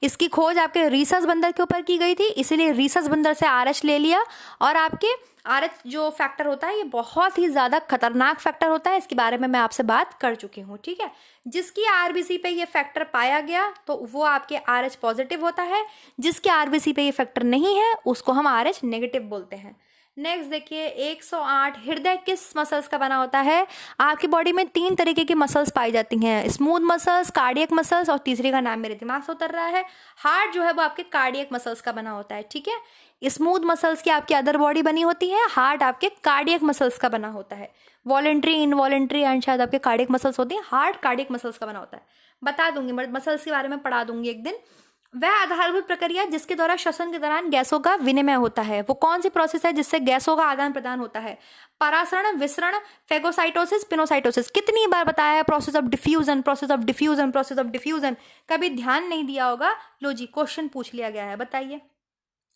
इसकी खोज आपके रीसस बंदर के ऊपर की गई थी, इसीलिए रीसस बंदर से RH ले लिया। और आपके RH जो फैक्टर होता है ये बहुत ही ज्यादा खतरनाक फैक्टर होता है, इसके बारे में मैं आपसे बात कर चुकी हूँ, ठीक है। जिसकी RBC पे ये फैक्टर पाया गया तो वो आपके RH पॉजिटिव होता है, जिसके RBC पे ये फैक्टर नहीं है उसको हम RH नेगेटिव बोलते हैं। नेक्स्ट देखिए, 108, हृदय किस मसल्स का बना होता है? आपकी बॉडी में 3 तरीके की मसल्स पाई जाती हैं, स्मूथ मसल्स, कार्डियक मसल्स, और तीसरी का नाम मेरे दिमाग से उतर रहा है। हार्ट जो है वो आपके कार्डियक मसल्स का बना होता है, ठीक है। स्मूथ मसल्स की आपकी अदर बॉडी बनी होती है, हार्ट आपके कार्डियक मसल्स का बना होता है। वॉलेंट्री, इनवॉलेंट्री एंड शायद आपके कार्डियक मसल्स होती है, हार्ट कार्डियक मसल्स का बना होता है। बता दूंगी, मसल्स के बारे में पढ़ा दूंगी एक दिन। वह आधारभूत प्रक्रिया जिसके द्वारा श्वसन के दौरान गैसों का विनिमय होता है, वो कौन सी प्रोसेस है जिससे गैसों का आदान प्रदान होता है? परासरण, विसरण, फेगोसाइटोसिस, पिनोसाइटोसिस। कितनी बार बताया है process of diffusion, process of diffusion, process of diffusion? कभी ध्यान नहीं दिया होगा, लो जी क्वेश्चन पूछ लिया गया है, बताइए।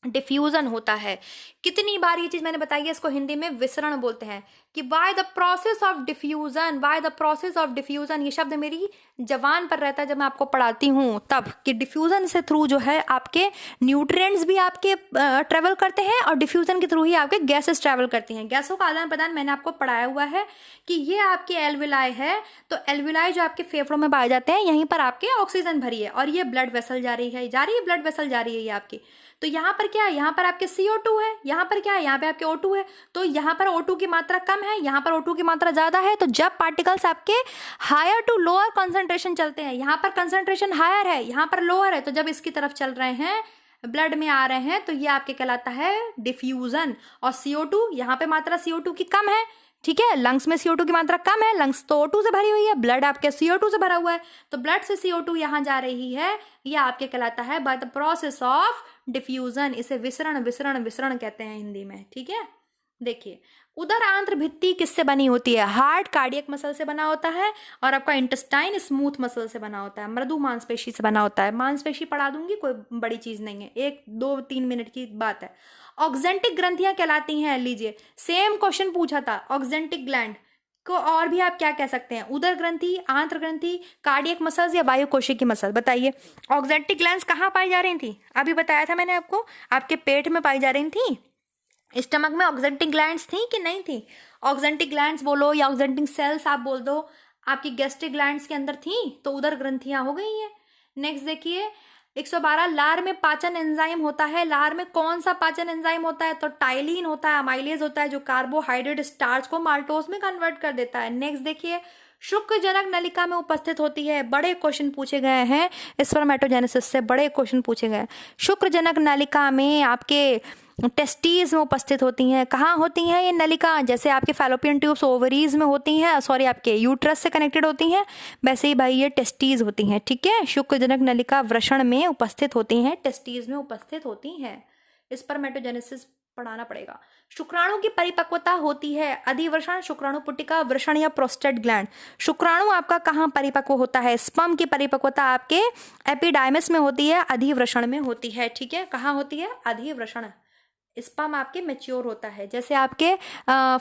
डिफ्यूजन होता है। कितनी बार ये चीज मैंने बताई है, इसको हिंदी में विसरण बोलते हैं। कि by the process of diffusion, by the process of diffusion, ये शब्द मेरी जबान पर रहता है जब मैं आपको पढ़ाती हूँ तब, कि डिफ्यूजन से थ्रू जो है आपके न्यूट्रिएंट्स भी आपके ट्रेवल करते हैं और डिफ्यूजन के थ्रू ही आपके गैसेस ट्रेवल करती हैं। गैसों का आदान प्रदान मैंने आपको पढ़ाया हुआ है कि ये आपके एल्विलाई है, तो एल्विलाई जो आपके फेफड़ों में पाए जाते हैं, यहीं पर आपके ऑक्सीजन भरी है और ये ब्लड वेसल जा रही है, ब्लड वेसल जा रही है ये आपकी। तो यहाँ पर क्या है, यहाँ पर आपके CO2 है, यहाँ पर क्या है, यहाँ पे आपके O2 है। तो यहाँ पर O2 की मात्रा कम है, यहाँ पर O2 की मात्रा ज्यादा है। तो जब पार्टिकल्स आपके हायर टू लोअर कंसंट्रेशन चलते हैं, यहाँ पर कंसंट्रेशन हायर है, यहाँ पर लोअर है, तो जब इसकी तरफ चल रहे हैं, ब्लड में आ रहे हैं, तो ये आपके कहलाता है डिफ्यूजन। और CO2, यहाँ पे मात्रा CO2 की कम है, ठीक है, लंग्स में CO2 की मात्रा कम है, लंग्स तो O2 से भरी हुई है, ब्लड आपके CO2 से भरा हुआ है, तो ब्लड से CO2 यहाँ जा रही है, ये आपके कहलाता है by the process of diffusion. इसे विसरण विसरण विसरण कहते हैं हिंदी में, ठीक है। देखिए, उदर आंत्र भित्ति किससे बनी होती है? हार्ट कार्डियक मसल से बना होता है, और आपका इंटेस्टाइन स्मूथ मसल से बना होता है, मृदु मांसपेशी से बना होता है। मांसपेशी पढ़ा दूंगी, कोई बड़ी चीज नहीं है, 1-2-3 मिनट की बात है। ऑक्जेंटिक ग्रंथियां कहलाती हैं, लीजिए सेम क्वेश्चन पूछा था, ऑक्जेंटिक ग्लैंड को और भी आप क्या कह सकते हैं? उदर ग्रंथि, आंत्र ग्रंथि, कार्डियक मसल्स या वायु कोशिकी मसल, बताइए। ऑक्जेंटिक ग्लैंड्स कहाँ पाई जा रही थी? अभी बताया था मैंने आपको, आपके पेट में पाई जा रही थी। स्टमक में ऑक्जेंटिक ग्लैंड्स थी कि नहीं थी? ऑक्जेंटिक ग्लैंड्स बोलो या ऑक्जेंटिक सेल्स आप बोल दो, आपकी गैस्ट्रिक ग्लैंड्स के अंदर थी, तो उदर ग्रंथियां हो गई हैं। नेक्स्ट देखिए, 112, लार में पाचन एंजाइम होता है। लार में कौन सा पाचन एंजाइम होता है? तो टाइलिन होता है, अमाइलेज होता है, जो कार्बोहाइड्रेट स्टार्च को माल्टोज में कन्वर्ट कर देता है। नेक्स्ट देखिए, शुक्रजनक नलिका में उपस्थित होती है। बड़े क्वेश्चन पूछे गए हैं स्पर्मेटोजेनेसिस से, बड़े क्वेश्चन पूछे गए। शुक्रजनक नलिका में आपके टेस्टीज में उपस्थित होती हैं। कहाँ होती हैं ये नलिका? जैसे आपके फैलोपियन ट्यूब्स ओवरीज में होती हैं, सॉरी आपके यूट्रस से कनेक्टेड होती हैं, वैसे ही भाई ये टेस्टीज होती हैं, ठीक है। शुक्रजनक नलिका वृषण में उपस्थित होती हैं, टेस्टीज में उपस्थित होती हैं। स्पर्मेटोजेनेसिस पढ़ाना पड़ेगा। शुक्राणु की परिपक्वता होती है अधिवृषण, शुक्राणु पुटिका, वृषण या प्रोस्टेट ग्लैंड। शुक्राणु आपका कहाँ परिपक्व होता है? स्पर्म की परिपक्वता आपके एपिडाइमिस में होती है, अधिवृषण में होती है, ठीक है। कहाँ होती है? अधिवृषण। स्पर्म आपके मेच्योर होता है, जैसे आपके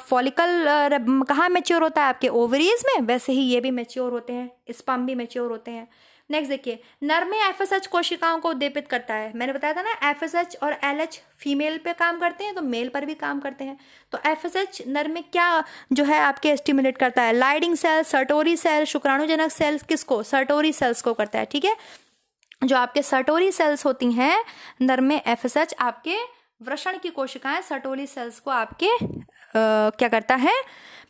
फॉलिकल कहाँ मेच्योर होता है? आपके ओवरीज में, वैसे ही ये भी मेच्योर होते हैं, स्पर्म भी मेच्योर होते हैं। नेक्स्ट देखिए, नर में FSH कोशिकाओं को उद्दीपित करता है। मैंने बताया था ना, FSH और LH फीमेल पे काम करते हैं, तो मेल पर भी काम करते हैं। तो FSH नर में क्या जो है आपके स्टिमुलेट करता है? लाइडिंग सेल, सर्टोरी सेल, शुक्राणुजनक सेल्स, किसको? सर्टोरी सेल्स को करता है, ठीक है। जो आपके सर्टोरी सेल्स होती हैं नर में, FSH आपके वृषण की कोशिकाएं सर्टोरी सेल्स को आपके क्या करता है?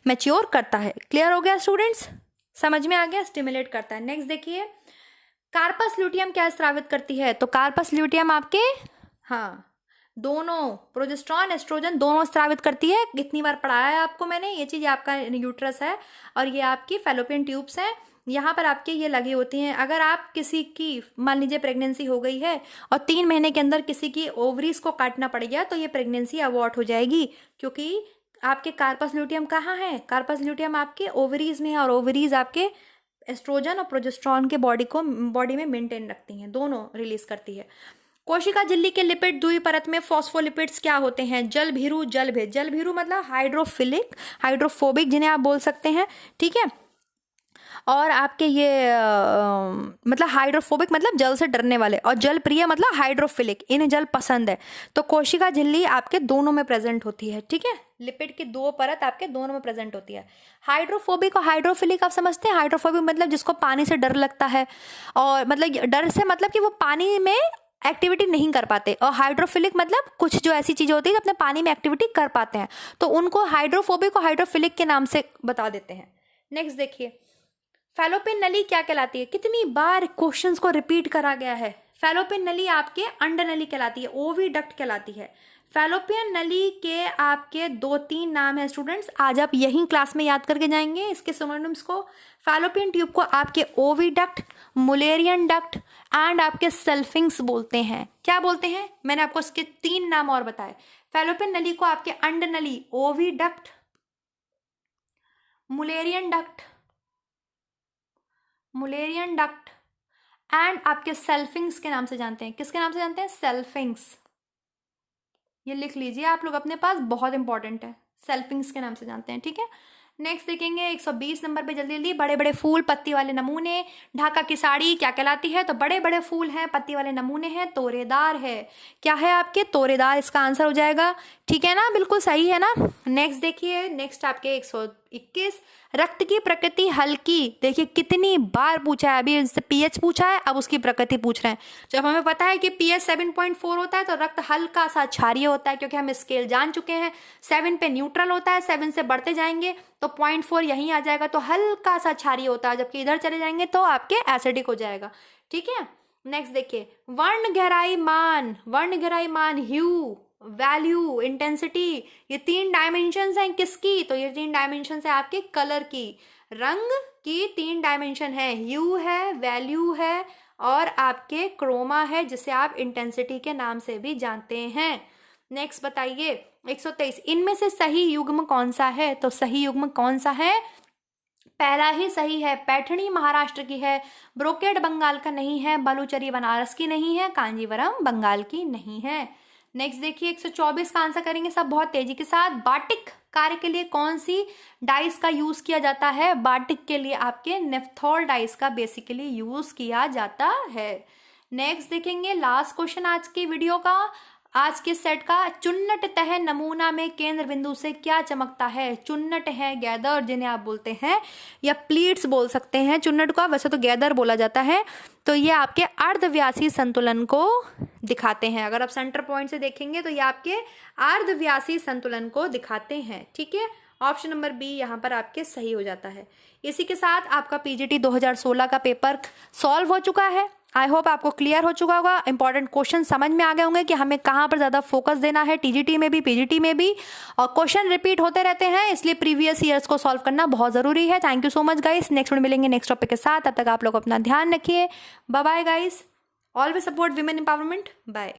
मैच्योर करता है। क्लियर हो गया स्टूडेंट्स? समझ में आ गया? स्टिमुलेट करता है। नेक्स्ट देखिए, कार्पस ल्यूटियम क्या स्रावित करती है? तो कार्पस ल्यूटियम आपके दोनों प्रोजेस्टेरॉन एस्ट्रोजन दोनों स्रावित करती है। कितनी बार पढ़ाया है आपको मैंने, ये चीज आपका यूट्रस है और ये आपकी फैलोपियन ट्यूब्स हैं, यहाँ पर आपके ये लगी होती हैं। अगर आप किसी की मान लीजिए प्रेगनेंसी हो गई है और 3 महीने के अंदर किसी की ओवरीज को काटना पड़ गया, तो ये प्रेगनेंसी अबॉर्ट हो जाएगी, क्योंकि आपके कार्पस ल्यूटियम कहाँ है? कार्पस ल्यूटियम आपके ओवरीज में है, और ओवरीज आपके एस्ट्रोजन और प्रोजेस्टेरॉन के बॉडी में मेंटेन रखती हैं, दोनों रिलीज करती है। कोशिका झिल्ली के लिपिड द्विपरत में फॉस्फोलिपिड्स क्या होते हैं? जल भीरु, जल भेद। जल भीरु मतलब हाइड्रोफिलिक, हाइड्रोफोबिक जिन्हें आप बोल सकते हैं, ठीक है। और आपके ये मतलब हाइड्रोफोबिक मतलब जल से डरने वाले, और जल प्रिय मतलब हाइड्रोफिलिक, इन्हें जल पसंद है। तो कोशिका झिल्ली आपके दोनों में प्रेजेंट होती है, ठीक है। लिपिड की 2 परत आपके दोनों में प्रेजेंट होती है। हाइड्रोफोबिक और हाइड्रोफिलिक आप समझते हैं? हाइड्रोफोबिक मतलब जिसको पानी से डर लगता है, और मतलब डर से मतलब कि वो पानी में एक्टिविटी नहीं कर पाते, और हाइड्रोफिलिक मतलब कुछ जो ऐसी चीजें होती है जो अपने पानी में एक्टिविटी कर पाते हैं, तो उनको हाइड्रोफोबिक और हाइड्रोफिलिक के नाम से बता देते हैं। नेक्स्ट देखिए, फैलोपियन नली क्या कहलाती है? कितनी बार क्वेश्चंस को रिपीट करा गया है। फैलोपियन नली आपके अंडनली कहलाती है, ओविडक्ट कहलाती है। फैलोपियन नली के आपके 2-3 नाम है स्टूडेंट्स, आज आप यही क्लास में याद करके जाएंगे इसके सिनोनिम्स को। फैलोपियन ट्यूब को आपके ओविडक्ट, मुलेरियन डक्ट एंड आपके सेल्फिंग्स बोलते हैं। क्या बोलते हैं? मैंने आपको इसके 3 नाम और बताए। फैलोपियन नली को आपके अंडनली, ओविडक्ट, मुलेरियन डक्ट एंड आपके सेल्फिंग्स के नाम से जानते हैं। किसके नाम से जानते हैं? सेल्फिंग्स। ये लिख लीजिए आप लोग अपने पास, बहुत इंपॉर्टेंट है। सेल्फिंग्स के नाम से जानते हैं, ठीक है। नेक्स्ट देखेंगे 120 नंबर पे, जल्दी जल्दी। बड़े बड़े फूल, पत्ती वाले नमूने, ढाका की साड़ी क्या कहलाती है? तो बड़े बड़े फूल हैं, पत्ती वाले नमूने हैं, तोरेदार है। क्या है आपके? तोरेदार इसका आंसर हो जाएगा, ठीक है ना, बिल्कुल सही है ना। नेक्स्ट देखिए, नेक्स्ट आपके 121, रक्त की प्रकृति हल्की। देखिए कितनी बार पूछा है, अभी इससे पीएच पूछा है, अब उसकी प्रकृति पूछ रहे हैं। जब हमें पता है कि पीएच 7.4 होता है तो रक्त हल्का सा क्षारीय होता है, क्योंकि हम स्केल जान चुके हैं। 7 पे न्यूट्रल होता है, 7 से बढ़ते जाएंगे तो 0.4 यहीं आ जाएगा, तो हल्का सा क्षारीय होता है। जबकि इधर चले जाएंगे तो आपके एसिडिक हो जाएगा, ठीक है। नेक्स्ट देखिए, वर्ण गहराई मान, वर्ण गहराई मान, ह्यू, वैल्यू, इंटेंसिटी, ये 3 डायमेंशंस हैं किसकी? तो ये 3 डायमेंशंस है आपके कलर की, रंग की 3 डायमेंशन है, ह्यू है, वैल्यू है और आपके क्रोमा है, जिसे आप इंटेंसिटी के नाम से भी जानते हैं। नेक्स्ट बताइए 123, इनमें से सही युग्म कौन सा है? तो सही युग्म कौन सा है? पहला ही सही है, पैठणी महाराष्ट्र की है, ब्रोकेड बंगाल का नहीं है, बलूचरी बनारस की नहीं है, कांजीवरम बंगाल की नहीं है। नेक्स्ट देखिए 124 का आंसर करेंगे सब बहुत तेजी के साथ। बाटिक कार्य के लिए कौन सी डाइस का यूज किया जाता है? बाटिक के लिए आपके नेफ्थॉल डाइस का बेसिकली यूज किया जाता है। नेक्स्ट देखेंगे लास्ट क्वेश्चन आज की वीडियो का, आज के सेट का, चुन्नट तह नमूना में केंद्र बिंदु से क्या चमकता है? चुन्नट है गैदर जिन्हें आप बोलते हैं, या प्लीट्स बोल सकते हैं चुन्नट का, वैसे तो गैदर बोला जाता है। तो ये आपके अर्धव्यासी संतुलन को दिखाते हैं। अगर आप सेंटर पॉइंट से देखेंगे तो ये आपके अर्धव्यासी संतुलन को दिखाते हैं, ठीक है। ऑप्शन नंबर बी यहाँ पर आपके सही हो जाता है। इसी के साथ आपका पीजीटी 2016 का पेपर सॉल्व हो चुका है। आई होप आपको क्लियर हो चुका होगा, इंपॉर्टेंट क्वेश्चन समझ में आ गए होंगे कि हमें कहाँ पर ज़्यादा फोकस देना है, टीजीटी में भी पीजीटी में भी। और क्वेश्चन रिपीट होते रहते हैं, इसलिए प्रीवियस ईयर्स को सॉल्व करना बहुत ज़रूरी है। Thank you so much guys, next में मिलेंगे नेक्स्ट टॉपिक के साथ। तब तक आप लोग अपना ध्यान रखिए, bye bye guys, always support women empowerment, bye.